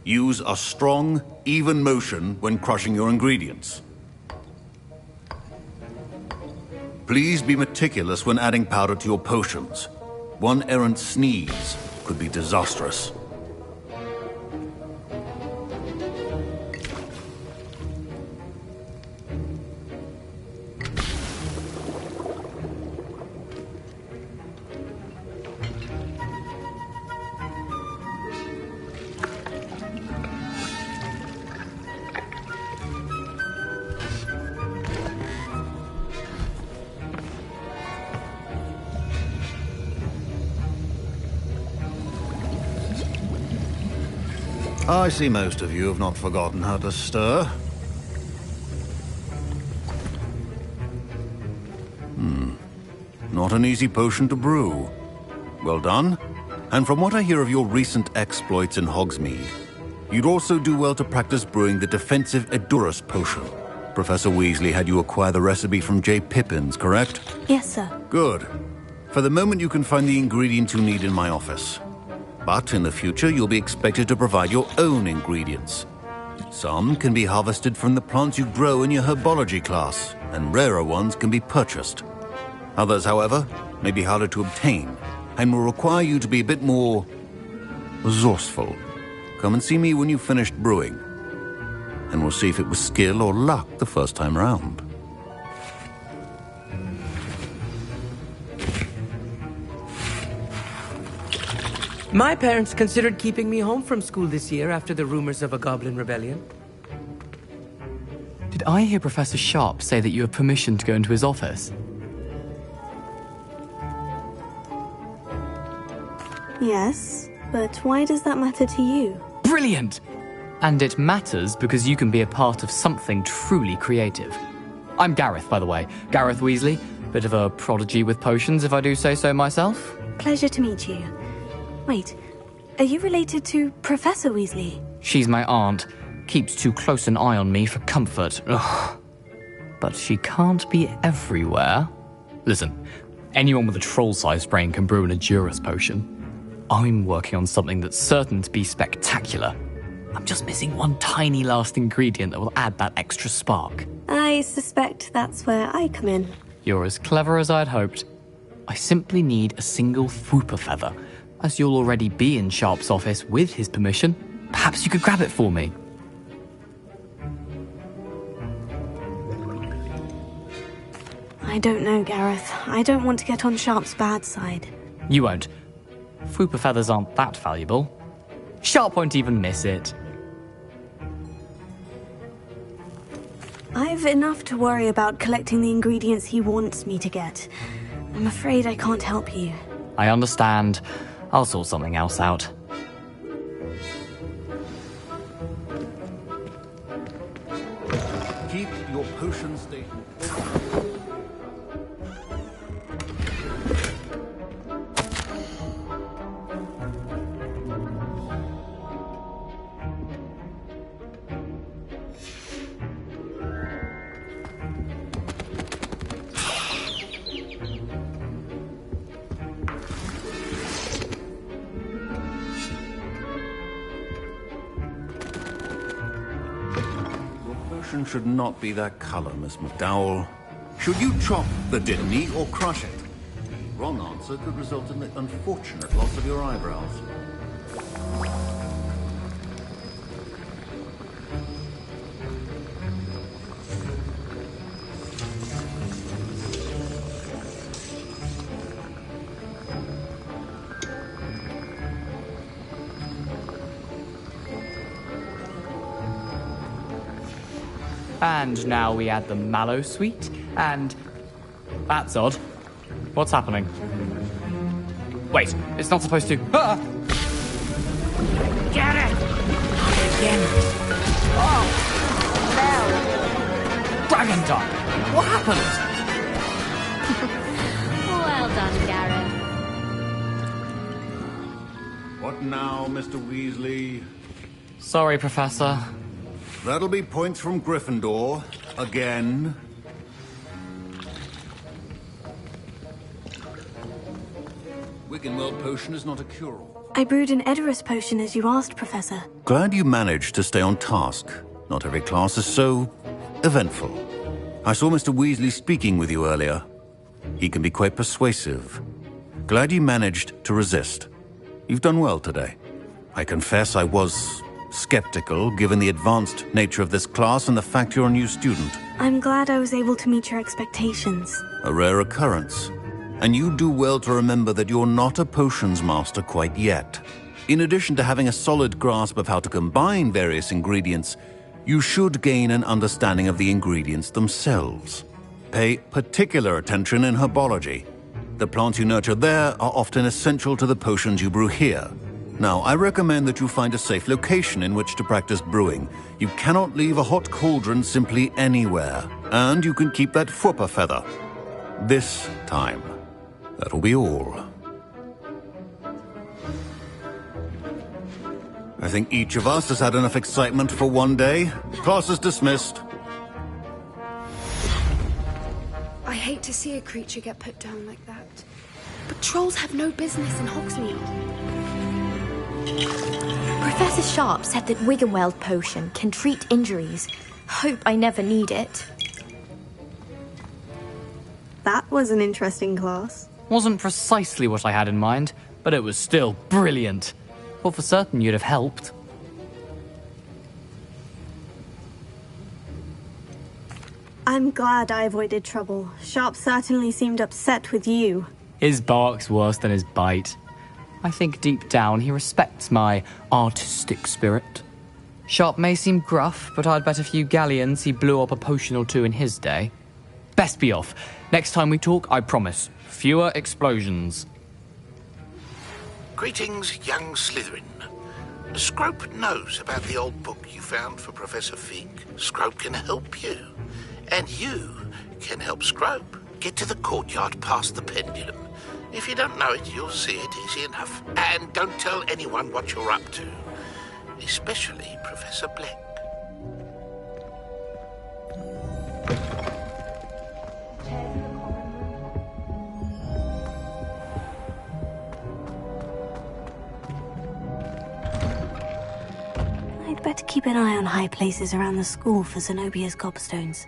Use a strong, even motion when crushing your ingredients. Please be meticulous when adding powder to your potions. One errant sneeze could be disastrous. I see most of you have not forgotten how to stir. Not an easy potion to brew. Well done. And from what I hear of your recent exploits in Hogsmeade, you'd also do well to practice brewing the defensive Edurus potion. Professor Weasley had you acquire the recipe from J. Pippins, correct? Yes, sir. Good. For the moment, you can find the ingredients you need in my office. But in the future, you'll be expected to provide your own ingredients. Some can be harvested from the plants you grow in your herbology class, and rarer ones can be purchased. Others, however, may be harder to obtain, and will require you to be a bit more resourceful. Come and see me when you've finished brewing, and we'll see if it was skill or luck the first time round. My parents considered keeping me home from school this year after the rumors of a Goblin Rebellion. Did I hear Professor Sharp say that you have permission to go into his office? Yes, but why does that matter to you? Brilliant! And it matters because you can be a part of something truly creative. I'm Gareth, by the way, Gareth Weasley. Bit of a prodigy with potions, if I do say so myself. Pleasure to meet you. Wait, are you related to Professor Weasley? She's my aunt. Keeps too close an eye on me for comfort. Ugh. But she can't be everywhere. Listen, anyone with a troll-sized brain can brew an Edurus potion. I'm working on something that's certain to be spectacular. I'm just missing one tiny last ingredient that will add that extra spark. I suspect that's where I come in. You're as clever as I'd hoped. I simply need a single Fwooper feather. As you'll already be in Sharp's office with his permission, perhaps you could grab it for me. I don't know, Gareth. I don't want to get on Sharp's bad side. You won't. Fwooper feathers aren't that valuable. Sharp won't even miss it. I've enough to worry about collecting the ingredients he wants me to get. I'm afraid I can't help you. I understand. I'll sort something else out. Keep your potion station. Should not be that color, Miss McDowell. Should you chop the Dittany or crush it? Wrong answer could result in the unfortunate loss of your eyebrows. And now we add the mallow sweet, and... That's odd. What's happening? Wait, it's not supposed to... Ah! Get it! Again. Oh! Dragon Duck! What happened? Well done, Gareth. What now, Mr. Weasley? Sorry, Professor. That'll be points from Gryffindor. Again. Wiggenweld potion is not a cure-all. I brewed an Edurus potion as you asked, Professor. Glad you managed to stay on task. Not every class is so eventful. I saw Mr. Weasley speaking with you earlier. He can be quite persuasive. Glad you managed to resist. You've done well today. I confess I was skeptical, given the advanced nature of this class and the fact you're a new student. I'm glad I was able to meet your expectations. A rare occurrence. And you do well to remember that you're not a potions master quite yet. In addition to having a solid grasp of how to combine various ingredients, you should gain an understanding of the ingredients themselves. Pay particular attention in herbology. The plants you nurture there are often essential to the potions you brew here. Now, I recommend that you find a safe location in which to practice brewing. You cannot leave a hot cauldron simply anywhere. And you can keep that Fwooper feather. This time. That'll be all. I think each of us has had enough excitement for one day. Class is dismissed. I hate to see a creature get put down like that. But trolls have no business in Hogsmeade. Professor Sharp said that Wiggenweld potion can treat injuries. Hope I never need it. That was an interesting class. Wasn't precisely what I had in mind, but it was still brilliant. Thought for certain you'd have helped. I'm glad I avoided trouble. Sharp certainly seemed upset with you. His bark's worse than his bite. I think deep down he respects my artistic spirit. Sharp may seem gruff, but I'd bet a few galleons he blew up a potion or two in his day. Best be off. Next time we talk, I promise, fewer explosions. Greetings, young Slytherin. Scrope knows about the old book you found for Professor Fig. Scrope can help you. And you can help Scrope. Get to the courtyard past the pendulum. If you don't know it, you'll see it easy enough. And don't tell anyone what you're up to. Especially Professor Black. I'd better keep an eye on high places around the school for Zenobia's gobstones.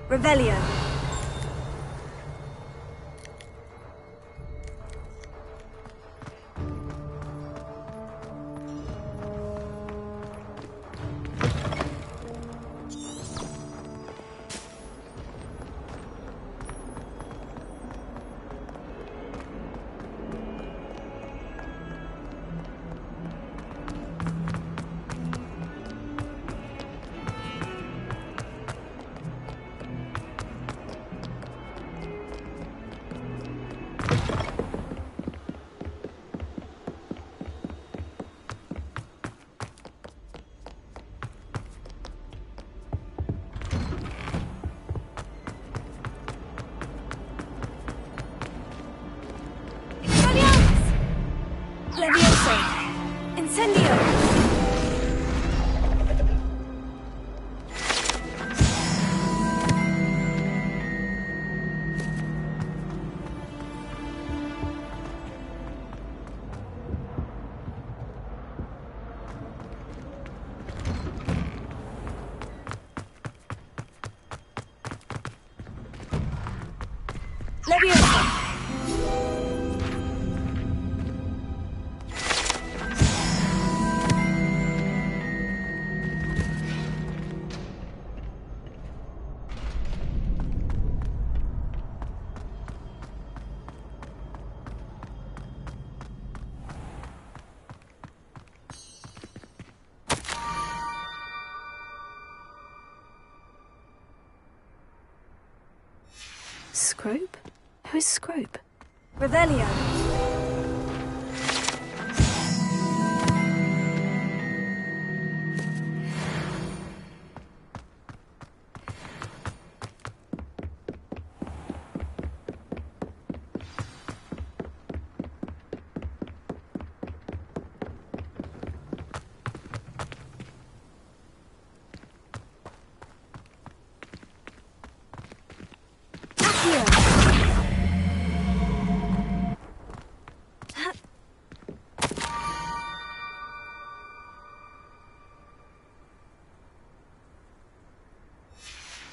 Revelio. Scrope? Who is Scrope? Revelio.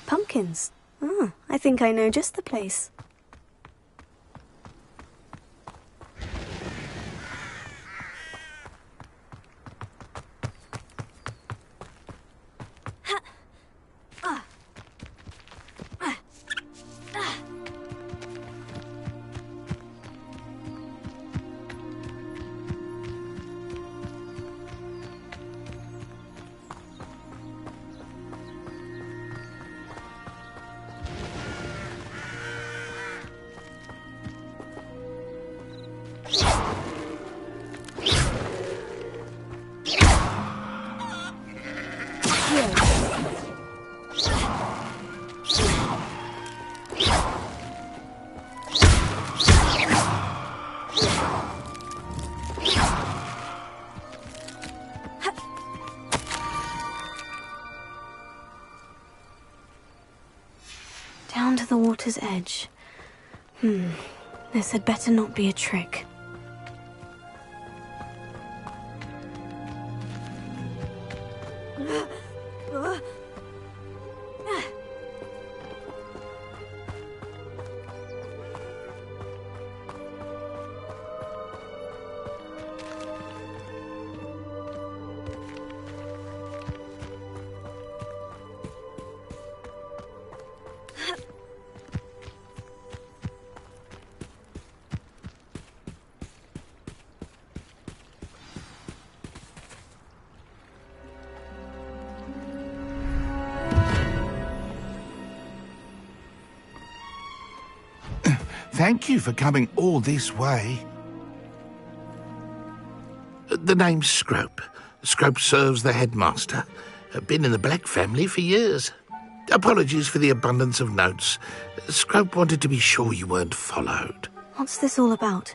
Pumpkins. Ah, I think I know just the place. Down to the water's edge. This had better not be a trick. Thank you for coming all this way. The name's Scrope. Scrope serves the headmaster. Been in the Black family for years. Apologies for the abundance of notes. Scrope wanted to be sure you weren't followed. What's this all about?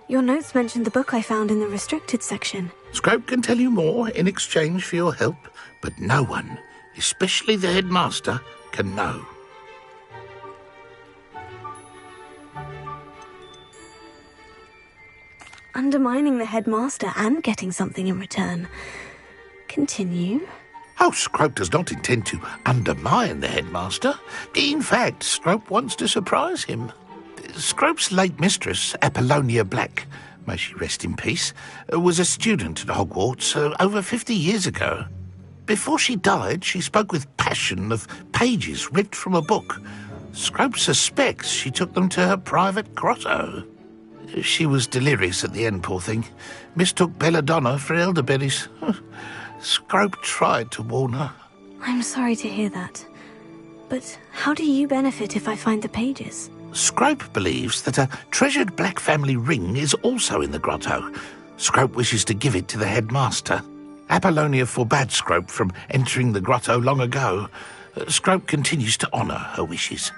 Your notes mentioned the book I found in the restricted section. Scrope can tell you more in exchange for your help, but no one, especially the headmaster, can know. Undermining the headmaster and getting something in return. Continue. Oh, Scrope does not intend to undermine the headmaster. In fact, Scrope wants to surprise him. Scrope's late mistress, Apollonia Black, may she rest in peace, was a student at Hogwarts over 50 years ago. Before she died, she spoke with passion of pages ripped from a book. Scrope suspects she took them to her private grotto. She was delirious at the end, poor thing. Mistook belladonna for elderberries. Scrope tried to warn her. I'm sorry to hear that. But how do you benefit if I find the pages? Scrope believes that a treasured Black family ring is also in the grotto. Scrope wishes to give it to the headmaster. Apollonia forbade Scrope from entering the grotto long ago. Scrope continues to honour her wishes.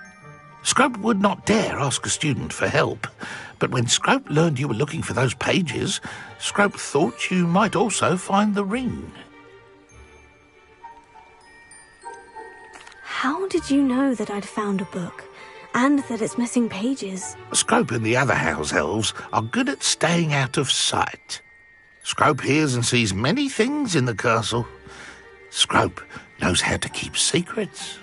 Scrope would not dare ask a student for help, but when Scrope learned you were looking for those pages, Scrope thought you might also find the ring. How did you know that I'd found a book, and that it's missing pages? Scrope and the other house elves are good at staying out of sight. Scrope hears and sees many things in the castle. Scrope knows how to keep secrets.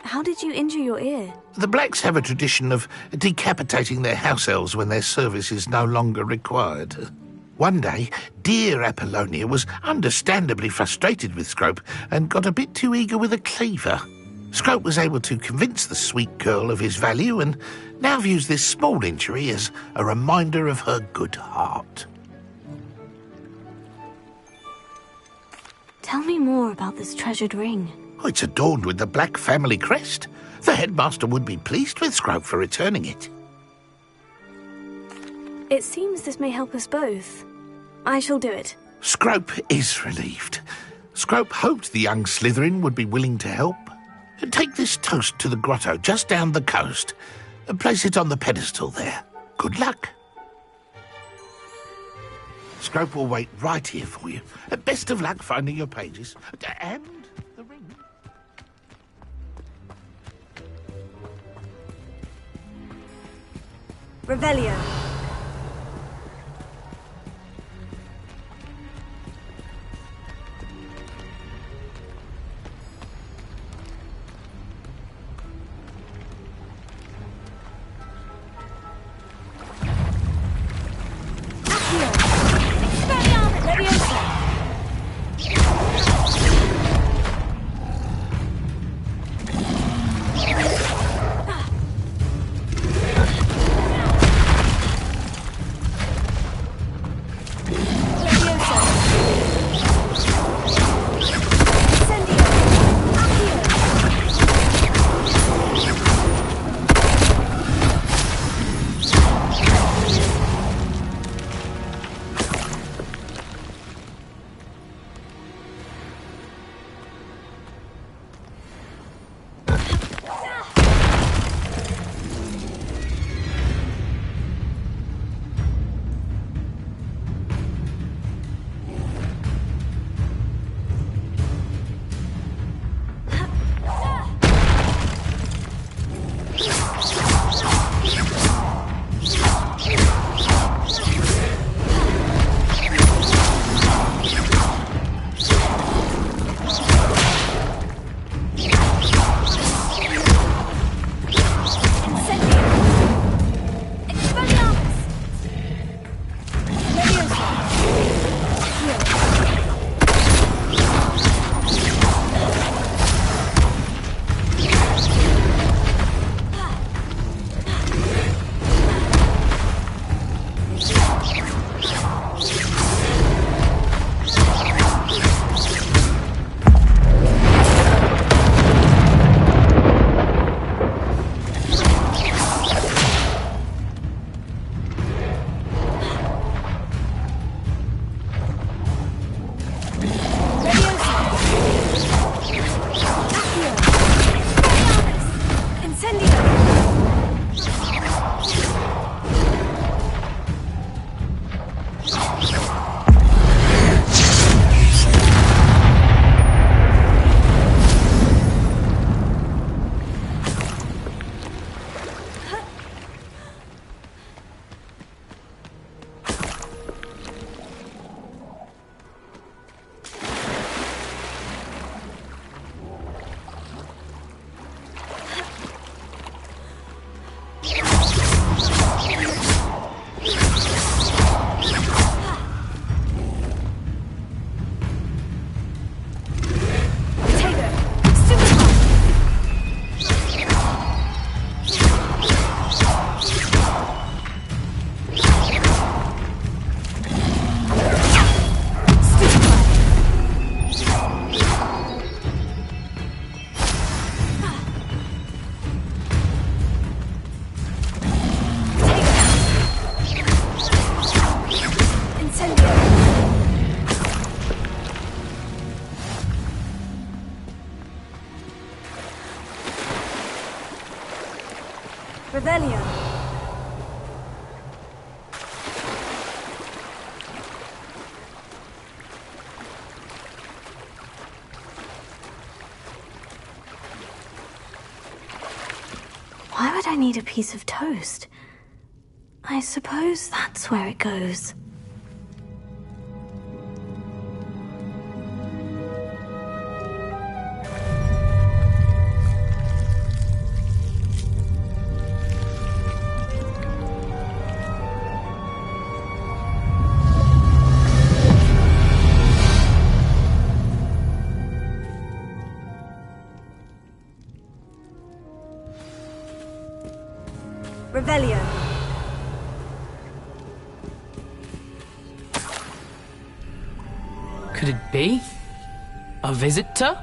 How did you injure your ear? The Blacks have a tradition of decapitating their house elves when their service is no longer required. One day, dear Apollonia was understandably frustrated with Scrope and got a bit too eager with a cleaver. Scrope was able to convince the sweet girl of his value and now views this small injury as a reminder of her good heart. Tell me more about this treasured ring. Oh, it's adorned with the Black family crest. The headmaster would be pleased with Scrope for returning it. It seems this may help us both. I shall do it. Scrope is relieved. Scrope hoped the young Slytherin would be willing to help. Take this toast to the grotto just down the coast and place it on the pedestal there. Good luck. Scrope will wait right here for you. Best of luck finding your pages. And the ring. Revelio. Revelio. Why would I need a piece of toast? I suppose that's where it goes. Revelio. Could it be? A visitor?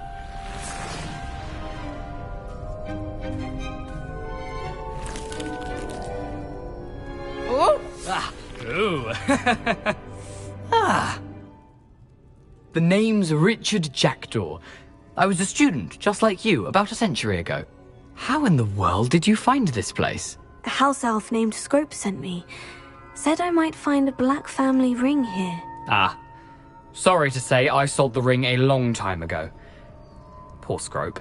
Oh! Ah. Ooh. Ah. The name's Richard Jackdaw. I was a student, just like you, about a century ago. How in the world did you find this place? A house elf named Scrope sent me. Said I might find a black family ring here. Ah. Sorry to say, I sold the ring a long time ago. Poor Scrope.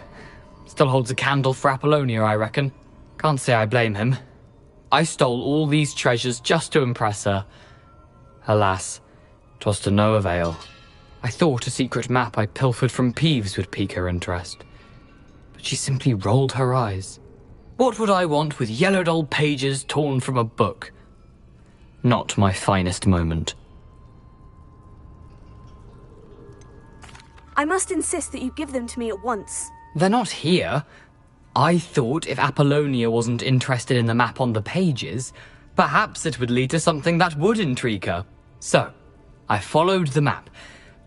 Still holds a candle for Apollonia, I reckon. Can't say I blame him. I stole all these treasures just to impress her. Alas, 'twas to no avail. I thought a secret map I pilfered from Peeves would pique her interest. But she simply rolled her eyes. What would I want with yellowed old pages torn from a book? Not my finest moment. I must insist that you give them to me at once. They're not here. I thought if Apollonia wasn't interested in the map on the pages, perhaps it would lead to something that would intrigue her. So, I followed the map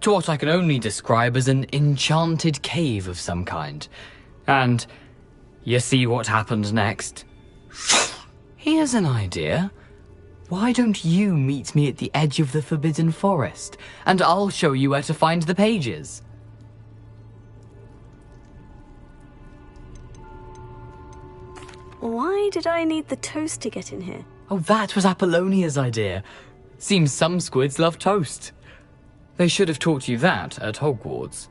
to what I can only describe as an enchanted cave of some kind. And you see what happened next? Here's an idea. Why don't you meet me at the edge of the Forbidden Forest, and I'll show you where to find the pages? Why did I need the toast to get in here? Oh, that was Apollonia's idea. Seems some squids love toast. They should have taught you that at Hogwarts.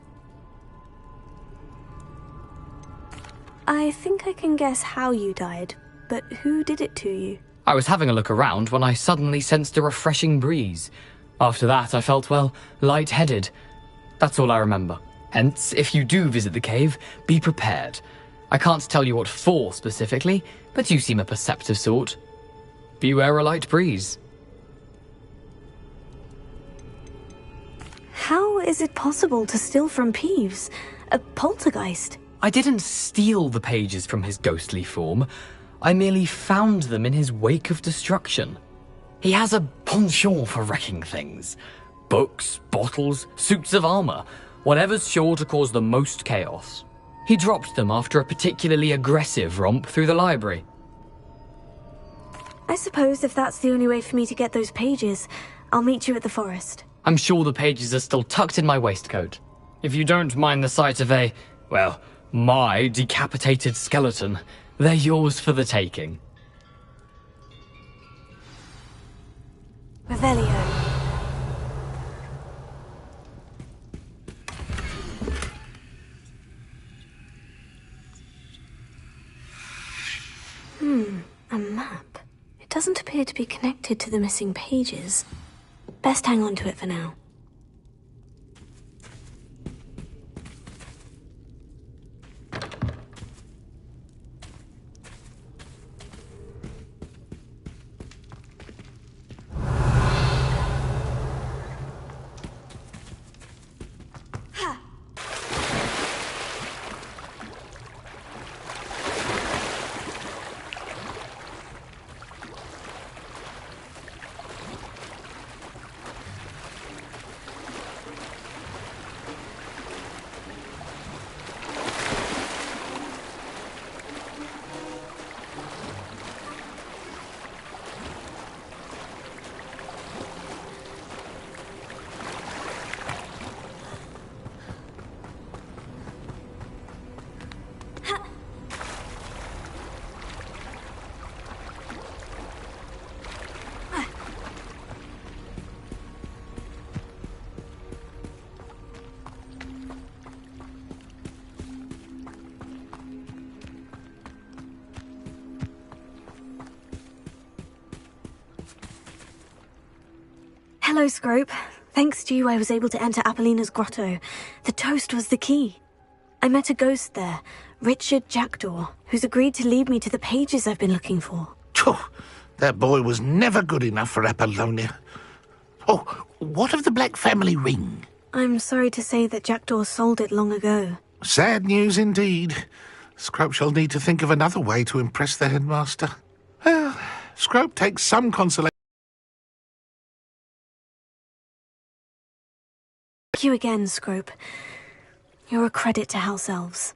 I think I can guess how you died, but who did it to you? I was having a look around when I suddenly sensed a refreshing breeze. After that, I felt, well, lightheaded. That's all I remember. Hence, if you do visit the cave, be prepared. I can't tell you what for specifically, but you seem a perceptive sort. Beware a light breeze. How is it possible to steal from Peeves? A poltergeist? I didn't steal the pages from his ghostly form. I merely found them in his wake of destruction. He has a penchant for wrecking things. Books, bottles, suits of armor, whatever's sure to cause the most chaos. He dropped them after a particularly aggressive romp through the library. I suppose if that's the only way for me to get those pages, I'll meet you at the forest. I'm sure the pages are still tucked in my waistcoat. If you don't mind the sight of a, well, my decapitated skeleton, they're yours for the taking. Revelio. A map. It doesn't appear to be connected to the missing pages. Best hang on to it for now. Hello, Scrope. Thanks to you, I was able to enter Apollina's grotto. The toast was the key. I met a ghost there, Richard Jackdaw, who's agreed to lead me to the pages I've been looking for. That boy was never good enough for Apollonia. Oh, what of the Black family ring? I'm sorry to say that Jackdaw sold it long ago. Sad news indeed. Scrope shall need to think of another way to impress the headmaster. Well, Scrope takes some consolation. Thank you again, Scrope. You're a credit to House Elves.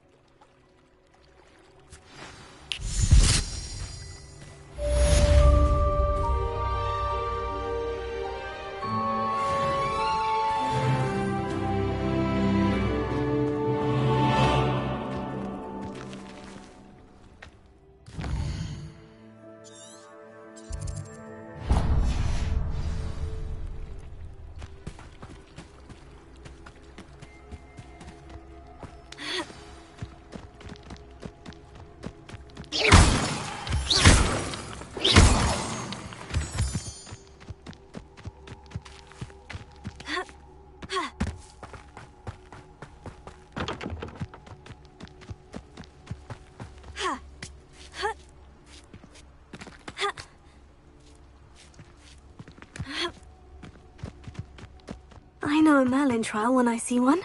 I know a Merlin trial when I see one.